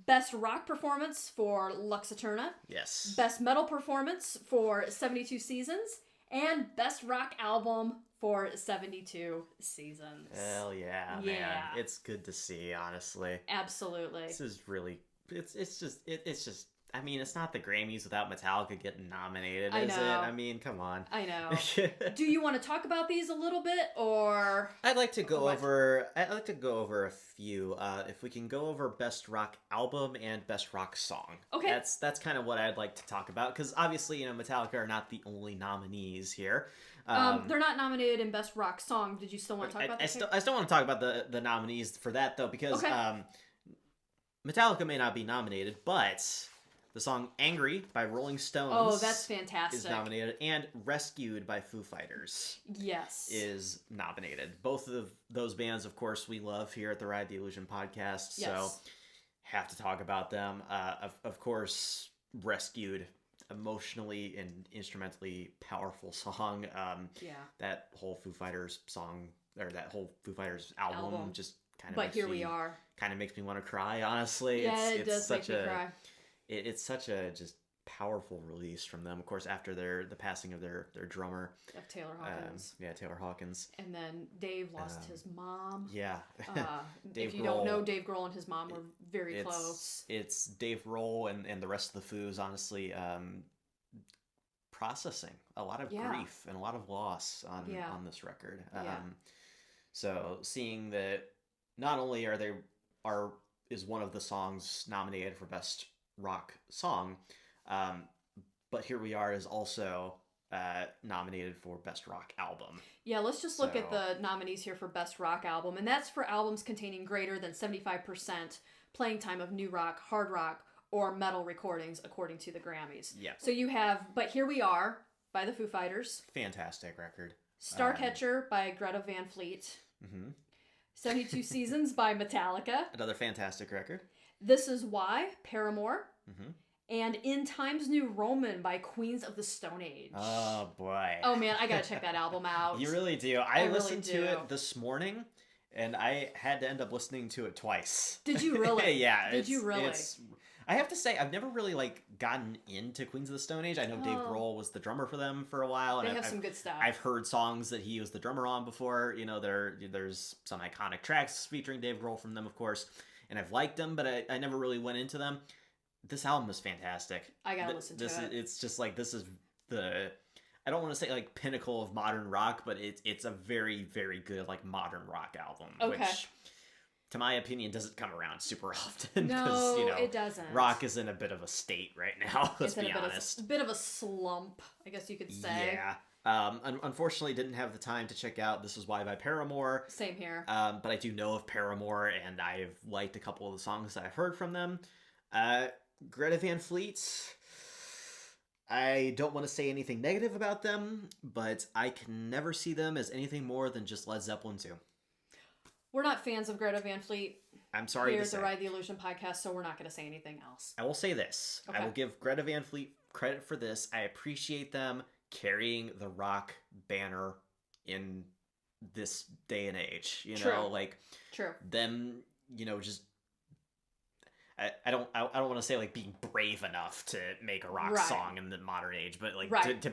Speaker 1: Best Rock Performance for Lux Eterna.
Speaker 2: Yes.
Speaker 1: Best Metal Performance for 72 Seasons. And Best Rock Album for 72 seasons.
Speaker 2: Hell yeah, man. It's good to see, honestly.
Speaker 1: Absolutely.
Speaker 2: This is really it's just I mean, it's not the Grammys without Metallica getting nominated, is it? I mean, come on.
Speaker 1: I know. Do you want to talk about these a little bit, or
Speaker 2: I'd like to go over a few. If we can go over Best Rock Album and Best Rock Song.
Speaker 1: Okay.
Speaker 2: That's kind of what I'd like to talk about, because obviously, Metallica are not the only nominees here.
Speaker 1: They're not nominated in Best Rock Song. Did you still want to talk about that?
Speaker 2: I still want to talk about the nominees for that, though, because Metallica may not be nominated, but the song "Angry" by Rolling Stones.
Speaker 1: Oh, that's fantastic.
Speaker 2: Is nominated, and "Rescued" by Foo Fighters.
Speaker 1: Yes.
Speaker 2: Is nominated. Both of those bands, of course, we love here at the Ride the Illusion podcast. Yes. So have to talk about them. Of course, "Rescued," emotionally and instrumentally powerful song. That whole Foo Fighters song, or that whole Foo Fighters album. Just kind of.
Speaker 1: But here we are.
Speaker 2: Kind of makes me want to cry. Honestly,
Speaker 1: yeah, it does make me cry.
Speaker 2: It's such a just powerful release from them. Of course, after the passing of their drummer,
Speaker 1: Taylor Hawkins.
Speaker 2: Taylor Hawkins.
Speaker 1: And then Dave lost his mom.
Speaker 2: Yeah.
Speaker 1: If you don't know, Dave Grohl and his mom were very close.
Speaker 2: It's Dave Grohl and the rest of the Foos, honestly, processing a lot of grief and a lot of loss on this record. So seeing that not only is one of the songs nominated for Best Rock Song, but Here We Are is also nominated for Best Rock Album.
Speaker 1: Yeah, let's just look at the nominees here for Best Rock Album, and that's for albums containing greater than 75% playing time of new rock, hard rock, or metal recordings, according to the Grammys.
Speaker 2: Yeah.
Speaker 1: So you have But Here We Are by the Foo Fighters.
Speaker 2: Fantastic record.
Speaker 1: Starcatcher by Greta Van Fleet. 72 Seasons by Metallica.
Speaker 2: Another fantastic record.
Speaker 1: This Is Why, Paramore. And In Times New Roman by Queens of the Stone Age.
Speaker 2: Oh, boy.
Speaker 1: Oh, man, I gotta check that album out.
Speaker 2: You really do. I listened to it this morning, and I had to end up listening to it twice.
Speaker 1: Did you really?
Speaker 2: Yeah.
Speaker 1: Did you really?
Speaker 2: I have to say, I've never really gotten into Queens of the Stone Age. I know Dave Grohl was the drummer for them for a while.
Speaker 1: They have some good stuff.
Speaker 2: I've heard songs that he was the drummer on before. There's some iconic tracks featuring Dave Grohl from them, of course. And I've liked them, but I never really went into them. This album is fantastic.
Speaker 1: I gotta listen to it.
Speaker 2: It's just this is the... I don't want to say pinnacle of modern rock, but it's a very, very good modern rock album.
Speaker 1: Okay.
Speaker 2: Which, to my opinion, doesn't come around super often.
Speaker 1: No, it doesn't.
Speaker 2: Rock is in a bit of a state right now, let's be honest.
Speaker 1: A bit of a slump, I guess you could say.
Speaker 2: Yeah. Unfortunately, didn't have the time to check out This Is Why by Paramore.
Speaker 1: Same here.
Speaker 2: But I do know of Paramore, and I've liked a couple of the songs that I've heard from them. Greta Van Fleet, I don't want to say anything negative about them, but I can never see them as anything more than just Led Zeppelin 2.
Speaker 1: We're not fans of Greta Van Fleet.
Speaker 2: I'm sorry to say.
Speaker 1: Here's the Ride the Illusion podcast, so we're not going to say anything else.
Speaker 2: I will say this. Okay. I will give Greta Van Fleet credit for this. I appreciate them carrying the rock banner in this day and age.
Speaker 1: True.
Speaker 2: Them, just... I don't want to say being brave enough to make a rock song in the modern age, but to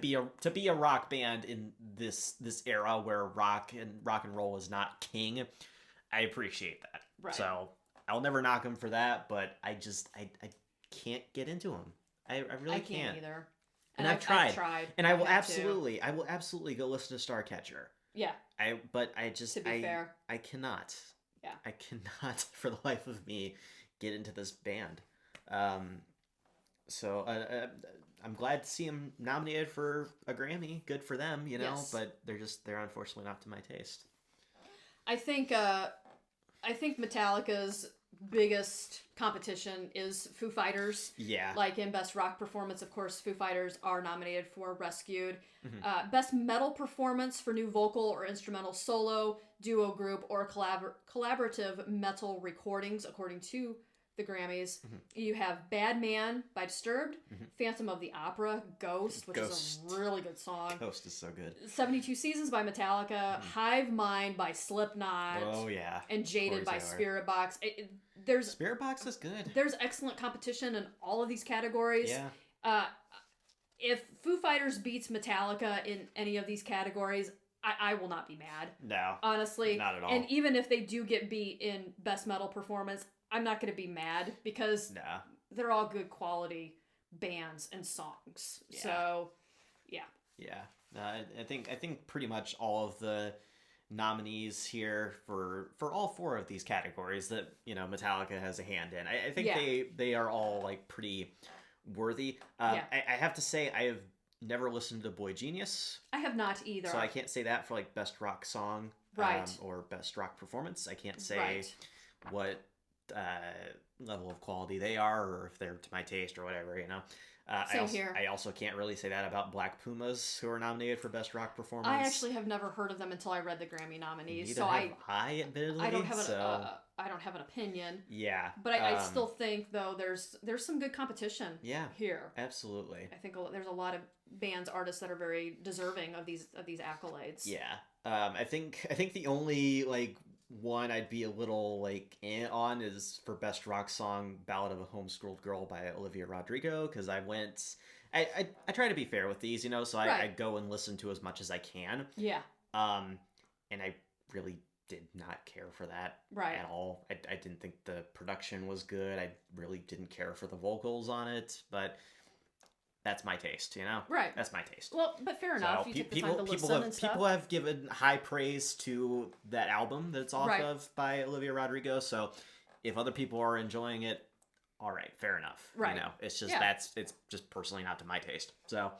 Speaker 2: be a rock band in this era where rock and roll is not king, I appreciate that. Right. So I'll never knock them for that, but I can't get into them. I really can't
Speaker 1: either.
Speaker 2: And I've tried. And I will absolutely go listen to Starcatcher.
Speaker 1: Yeah.
Speaker 2: But I just
Speaker 1: to be fair,
Speaker 2: I cannot.
Speaker 1: Yeah.
Speaker 2: I cannot for the life of me get into this band. So I'm glad to see them nominated for a Grammy. Good for them, yes. But they're unfortunately not to my taste.
Speaker 1: I think Metallica's biggest competition is Foo Fighters.
Speaker 2: Yeah.
Speaker 1: In Best Rock Performance, of course, Foo Fighters are nominated for Rescued. Best Metal Performance for New Vocal or Instrumental Solo, Duo Group, or Collaborative Metal Recordings, according to the Grammys. You have Bad Man by Disturbed, Phantom of the Opera, Ghost, which is a really good song.
Speaker 2: Ghost is so good.
Speaker 1: 72 Seasons by Metallica, Hive Mind by Slipknot.
Speaker 2: Oh, yeah.
Speaker 1: And Jaded by Spiritbox.
Speaker 2: Spiritbox is good.
Speaker 1: There's excellent competition in all of these categories.
Speaker 2: Yeah.
Speaker 1: If Foo Fighters beats Metallica in any of these categories, I will not be mad.
Speaker 2: No.
Speaker 1: Honestly.
Speaker 2: Not at all.
Speaker 1: And even if they do get beat in Best Metal Performance, I'm not going to be mad because they're all good quality bands and songs. Yeah. So, yeah.
Speaker 2: Yeah. I think pretty much all of the nominees here for all four of these categories that, Metallica has a hand in. I think they are all like pretty worthy. I have to say I have never listened to Boy Genius.
Speaker 1: I have not either.
Speaker 2: So I can't say that for like best rock song, or best rock performance. I can't say what level of quality they are, or if they're to my taste or whatever.
Speaker 1: Same here.
Speaker 2: I also can't really say that about Black Pumas, who are nominated for best rock performance.
Speaker 1: I actually have never heard of them until I read the Grammy nominees.
Speaker 2: Neither have I admittedly.
Speaker 1: I don't have an opinion.
Speaker 2: Yeah,
Speaker 1: but I still think though there's some good competition. Here,
Speaker 2: absolutely.
Speaker 1: I think there's a lot of bands, artists that are very deserving of these accolades.
Speaker 2: Yeah, I think the only like one I'd be a little like on is for best rock song, Ballad of a Homeschooled Girl by Olivia Rodrigo, because I try to be fair with these, so I go and listen to as much as I can.
Speaker 1: Yeah.
Speaker 2: And I really did not care for that at all. I didn't think the production was good. I really didn't care for the vocals on it, but that's my taste,
Speaker 1: Right.
Speaker 2: That's my taste.
Speaker 1: Well, but fair enough. You take the time to listen and stuff.
Speaker 2: People have given high praise to that album that it's off of by Olivia Rodrigo. So if other people are enjoying it, all right, fair enough.
Speaker 1: Right.
Speaker 2: It's just it's just personally not to my taste. So,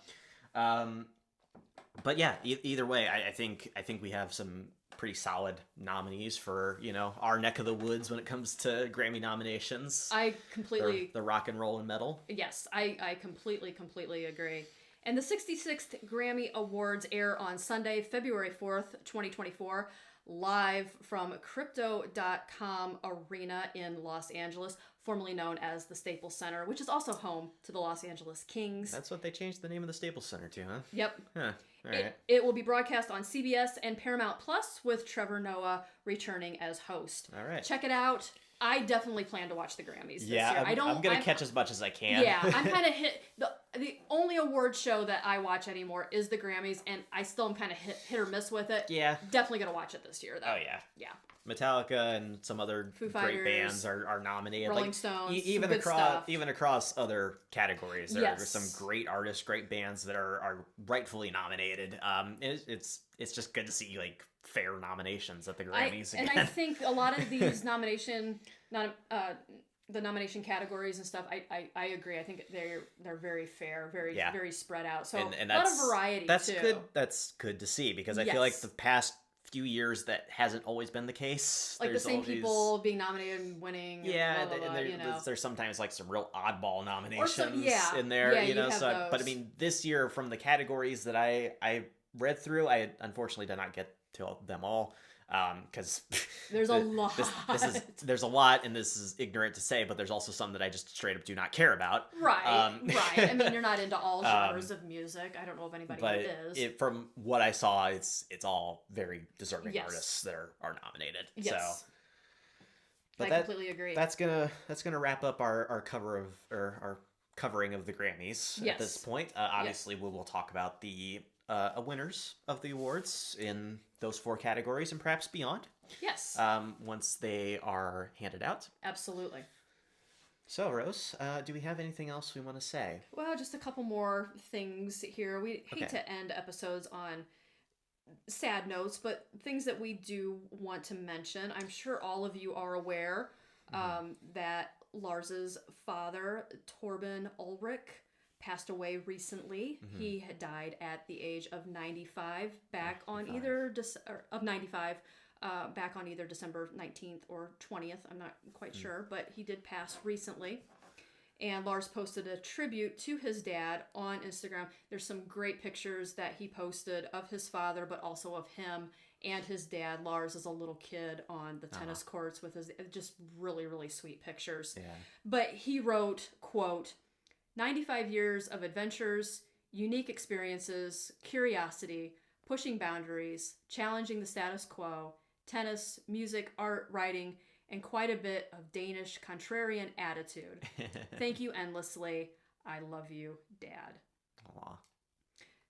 Speaker 2: but yeah, either way, I think we have some pretty solid nominees for our neck of the woods when it comes to Grammy nominations.
Speaker 1: I completely
Speaker 2: the rock and roll and metal.
Speaker 1: Yes, I completely agree. And the 66th Grammy Awards air on Sunday, February 4th, 2024, live from Crypto.com Arena in Los Angeles, formerly known as the Staples Center, which is also home to the Los Angeles Kings.
Speaker 2: That's what they changed the name of the Staples Center to, huh?
Speaker 1: Yep.
Speaker 2: Huh. All right.
Speaker 1: It will be broadcast on CBS and Paramount Plus with Trevor Noah returning as host.
Speaker 2: All right.
Speaker 1: Check it out. I definitely plan to watch the Grammys this year.
Speaker 2: I'm going to catch as much as I can.
Speaker 1: Yeah, I'm kind of hit. The only award show that I watch anymore is the Grammys, and I still am kind of hit or miss with it.
Speaker 2: Yeah.
Speaker 1: Definitely going to watch it this year, though.
Speaker 2: Oh, yeah.
Speaker 1: Yeah.
Speaker 2: Metallica and some other
Speaker 1: Foo Fighters,
Speaker 2: great bands are nominated.
Speaker 1: Rolling Stones,
Speaker 2: even across other categories, there are some great artists, great bands that are rightfully nominated. It's just good to see like fair nominations at the Grammys again.
Speaker 1: And I think a lot of these the nomination categories and stuff, I agree. I think they're very fair, very spread out. So
Speaker 2: and
Speaker 1: a lot of variety.
Speaker 2: That's
Speaker 1: too.
Speaker 2: good. That's good to see because I feel like the past few years that hasn't always been the case.
Speaker 1: Like the same people being nominated and winning.
Speaker 2: Yeah,
Speaker 1: and
Speaker 2: there's sometimes like some real oddball nominations in there.
Speaker 1: Yeah,
Speaker 2: but I mean, this year from the categories that I read through, I unfortunately did not get to them all. Because
Speaker 1: there's a lot.
Speaker 2: There's a lot, and this is ignorant to say, but there's also some that I just straight up do not care about.
Speaker 1: Right. I mean, you're not into all genres of music. I don't know if anybody is.
Speaker 2: From what I saw, it's all very deserving artists that are nominated.
Speaker 1: Yes.
Speaker 2: So, but
Speaker 1: I completely agree.
Speaker 2: That's gonna wrap up our covering of the Grammys at this point. Obviously, we will talk about the winners of the awards in those four categories and perhaps beyond.
Speaker 1: Yes.
Speaker 2: Once they are handed out.
Speaker 1: Absolutely.
Speaker 2: So, Rose, do we have anything else we want to say?
Speaker 1: Well, just a couple more things here. We hate to end episodes on sad notes, but things that we do want to mention. I'm sure all of you are aware that Lars's father, Torben Ulrich, passed away recently. He had died at the age of 95 back on either December 19th or 20th. I'm not quite sure, but he did pass recently. And Lars posted a tribute to his dad on Instagram. There's some great pictures that he posted of his father, but also of him and his dad, Lars, as a little kid on the tennis courts with his, just really, really sweet pictures.
Speaker 2: Yeah.
Speaker 1: But he wrote, quote, 95 years of adventures, unique experiences, curiosity, pushing boundaries, challenging the status quo, tennis, music, art, writing, and quite a bit of Danish contrarian attitude. Thank you endlessly. I love you, Dad.
Speaker 2: Aww.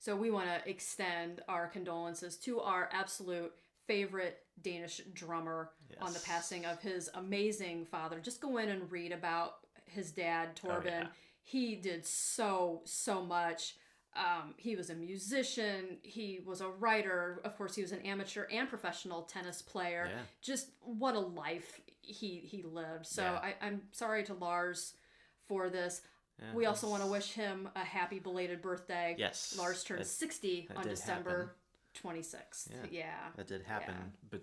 Speaker 1: So we want to extend our condolences to our absolute favorite Danish drummer on the passing of his amazing father. Just go in and read about his dad, Torben. He did so much. He was a musician. He was a writer. Of course, he was an amateur and professional tennis player. Yeah. Just what a life he lived. So I'm sorry to Lars for this. Yeah, we also want to wish him a happy belated birthday.
Speaker 2: Yes.
Speaker 1: Lars turned 60 on December 26th. Yeah.
Speaker 2: That did happen, but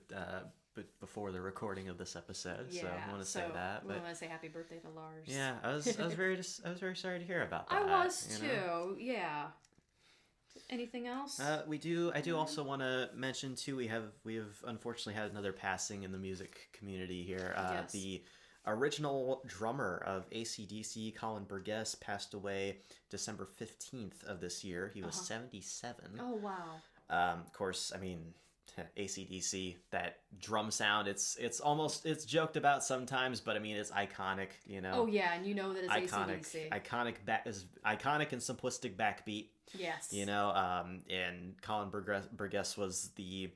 Speaker 2: before the recording of this episode, so I want to say that.
Speaker 1: But we want to say happy birthday to Lars.
Speaker 2: Yeah, I was very sorry to hear about that.
Speaker 1: I was too. Yeah. Anything else?
Speaker 2: I do also want to mention too. We have unfortunately had another passing in the music community here.
Speaker 1: Yes.
Speaker 2: The original drummer of AC/DC, Colin Burgess, passed away December 15th of this year. He was 77.
Speaker 1: Oh wow.
Speaker 2: Of course, I mean, AC/DC, that drum sound, it's joked about sometimes, but I mean, it's iconic, you know.
Speaker 1: Oh yeah, and you know that it's AC/DC.
Speaker 2: Iconic and simplistic backbeat.
Speaker 1: Yes.
Speaker 2: You know, and Colin Burgess was the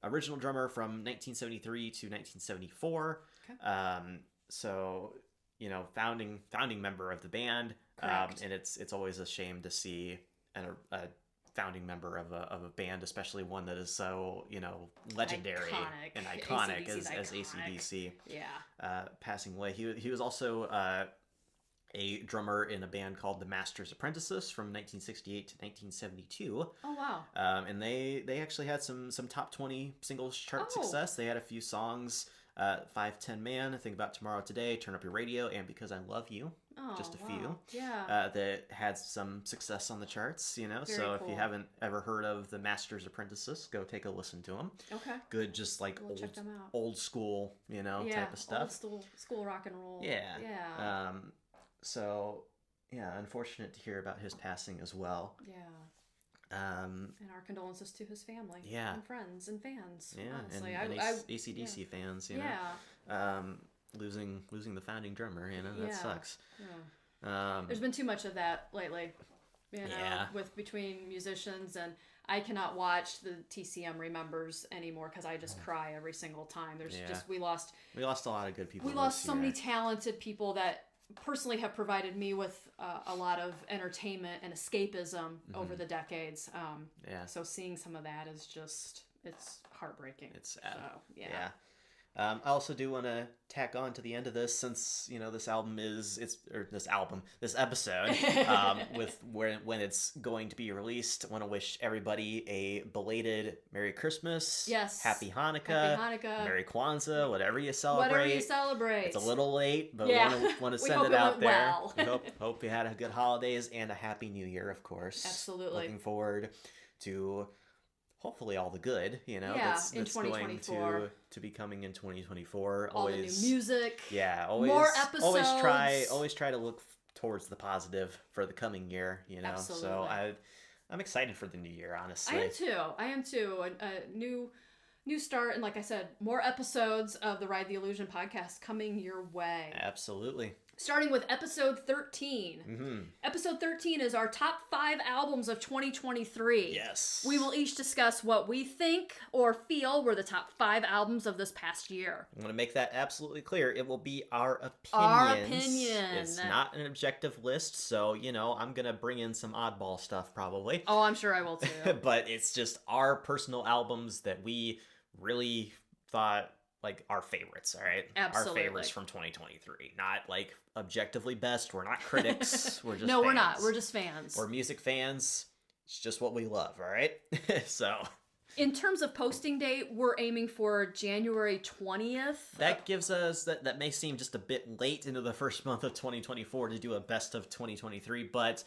Speaker 2: original drummer from 1973 to 1974. Okay. So, you know, founding member of the band.
Speaker 1: Correct.
Speaker 2: And it's always a shame to see a founding member of a band, especially one that is so, you know, legendary and iconic as AC/DC.
Speaker 1: Yeah.
Speaker 2: Passing away. He was also a drummer in a band called the Masters Apprentices from 1968 to 1972.
Speaker 1: Oh wow.
Speaker 2: And they actually had some top 20 singles chart success. They had a few songs. 5'10" Man, Think About Tomorrow Today, Turn Up Your Radio, and Because I Love You.
Speaker 1: Oh,
Speaker 2: just a few.
Speaker 1: Yeah.
Speaker 2: That had some success on the charts, you know.
Speaker 1: Very
Speaker 2: so
Speaker 1: cool.
Speaker 2: If you haven't ever heard of the Masters Apprentices, go take a listen to them.
Speaker 1: Okay.
Speaker 2: Good, just like old school, you know, type of stuff.
Speaker 1: Old school rock and roll.
Speaker 2: Yeah.
Speaker 1: Yeah.
Speaker 2: So, yeah, unfortunate to hear about his passing as well.
Speaker 1: Yeah. And our condolences to his family, and friends and fans.
Speaker 2: Yeah,
Speaker 1: honestly.
Speaker 2: and AC/DC fans, you know, losing the founding drummer, you know, that sucks.
Speaker 1: Yeah. There's been too much of that lately, you know, between musicians, and I cannot watch the TCM Remembers anymore because I just cry every single time. There's we lost
Speaker 2: a lot of good people.
Speaker 1: We lost so many talented people that personally have provided me with a lot of entertainment and escapism over the decades. So seeing some of that is just, it's heartbreaking.
Speaker 2: It's sad.
Speaker 1: So,
Speaker 2: yeah. I also do want to tack on to the end of this, since, you know, this episode, with when it's going to be released. I want to wish everybody a belated Merry Christmas.
Speaker 1: Yes.
Speaker 2: Happy Hanukkah. Merry Kwanzaa, whatever you celebrate.
Speaker 1: Whatever you celebrate.
Speaker 2: It's a little late, but we want to send it out there.
Speaker 1: Well.
Speaker 2: We hope you had a good holidays and a happy new year, of course.
Speaker 1: Absolutely.
Speaker 2: Looking forward to hopefully all the good, you know,
Speaker 1: that's
Speaker 2: going to be coming in 2024.
Speaker 1: All the new music.
Speaker 2: Yeah,
Speaker 1: more episodes.
Speaker 2: Always try to look towards the positive for the coming year, you know.
Speaker 1: Absolutely.
Speaker 2: So I'm excited for the new year, honestly.
Speaker 1: I am too. A new start, and like I said, more episodes of the Ride the Illusion podcast coming your way.
Speaker 2: Absolutely.
Speaker 1: Starting with episode 13.
Speaker 2: Mm-hmm.
Speaker 1: Episode 13 is our top 5 albums of 2023.
Speaker 2: Yes.
Speaker 1: We will each discuss what we think or feel were the top 5 albums of this past year.
Speaker 2: I'm going to make that absolutely clear. It will be our opinions.
Speaker 1: Our opinion.
Speaker 2: It's not an objective list, so, you know, I'm going to bring in some oddball stuff probably.
Speaker 1: Oh, I'm sure I will too.
Speaker 2: But it's just our personal albums that we really thought, like, our favorites, all right?
Speaker 1: Absolutely.
Speaker 2: Our favorites from 2023. Not, like, objectively best. We're not critics. We're just
Speaker 1: No,
Speaker 2: fans.
Speaker 1: we're not. We're just fans.
Speaker 2: We're music fans. It's just what we love, all right? So...
Speaker 1: In terms of posting date, we're aiming for January 20th.
Speaker 2: That gives us... That may seem just a bit late into the first month of 2024 to do a best of 2023, but...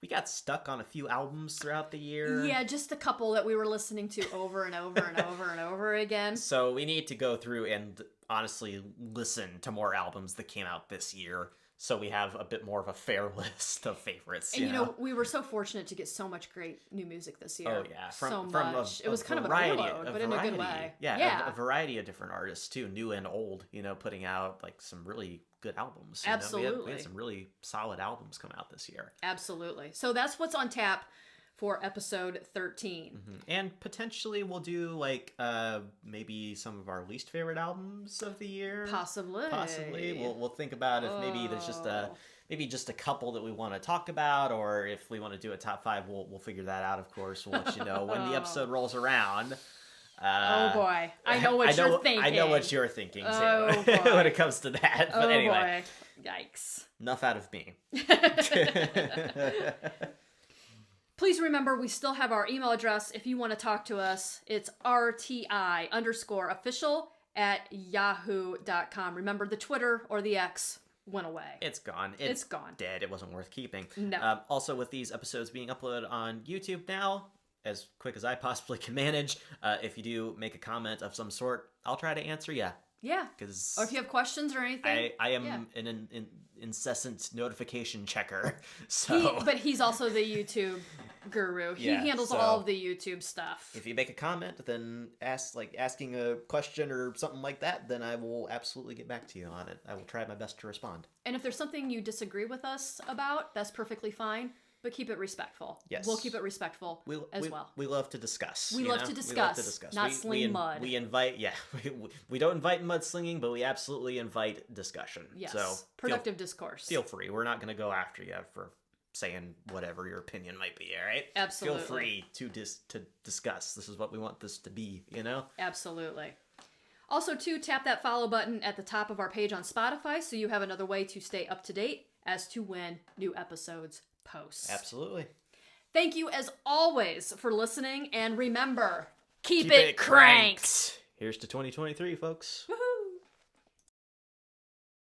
Speaker 2: We got stuck on a few albums throughout the year.
Speaker 1: Yeah, just a couple that we were listening to over and over and over and over again.
Speaker 2: So we need to go through and honestly listen to more albums that came out this year, so we have a bit more of a fair list of favorites.
Speaker 1: And you know, we were so fortunate to get so much great new music this year.
Speaker 2: Oh yeah,
Speaker 1: from it was kind of an overload, but in a good way.
Speaker 2: Yeah. A variety of different artists too, new and old. You know, putting out like some really good albums.
Speaker 1: Absolutely,
Speaker 2: we had some really solid albums come out this year.
Speaker 1: Absolutely. So that's what's on tap for episode 13.
Speaker 2: And potentially we'll do like maybe some of our least favorite albums of the year. Possibly. We'll think about if maybe there's just a couple that we want to talk about, or if we want to do a top 5, we'll figure that out. Of course, we'll let you know when the episode rolls around.
Speaker 1: Oh boy, I know what you're thinking.
Speaker 2: I know what you're thinking too.
Speaker 1: Oh boy.
Speaker 2: When it comes to that. But anyway,
Speaker 1: boy. Yikes.
Speaker 2: Enough out of me.
Speaker 1: Please remember, we still have our email address if you want to talk to us. It's RTI_official@yahoo.com. Remember, the Twitter or the X went away.
Speaker 2: It's gone.
Speaker 1: It's gone.
Speaker 2: Dead. It wasn't worth keeping.
Speaker 1: No.
Speaker 2: Also, with these episodes being uploaded on YouTube now, as quick as I possibly can manage, if you do make a comment of some sort, I'll try to answer you.
Speaker 1: Yeah. Or if you have questions or anything.
Speaker 2: I am an incessant notification checker. So.
Speaker 1: But he's also the YouTube guru. He handles all of the YouTube stuff.
Speaker 2: If you make a comment, then asking a question or something like that, then I will absolutely get back to you on it. I will try my best to respond.
Speaker 1: And if there's something you disagree with us about, that's perfectly fine. But keep it respectful.
Speaker 2: Yes.
Speaker 1: We'll keep it respectful as well.
Speaker 2: We love to discuss.
Speaker 1: We love to discuss, not sling mud.
Speaker 2: We invite, we don't invite mudslinging, but we absolutely invite discussion.
Speaker 1: Yes,
Speaker 2: so
Speaker 1: productive discourse.
Speaker 2: Feel free. We're not going to go after you for saying whatever your opinion might be, all right?
Speaker 1: Absolutely.
Speaker 2: Feel free to discuss. This is what we want this to be, you know?
Speaker 1: Absolutely. Also, too, tap that follow button at the top of our page on Spotify so you have another way to stay up to date as to when new episodes post.
Speaker 2: Absolutely.
Speaker 1: Thank you, as always, for listening, and remember, keep it cranked.
Speaker 2: Here's to 2023, folks.
Speaker 1: Woo-hoo.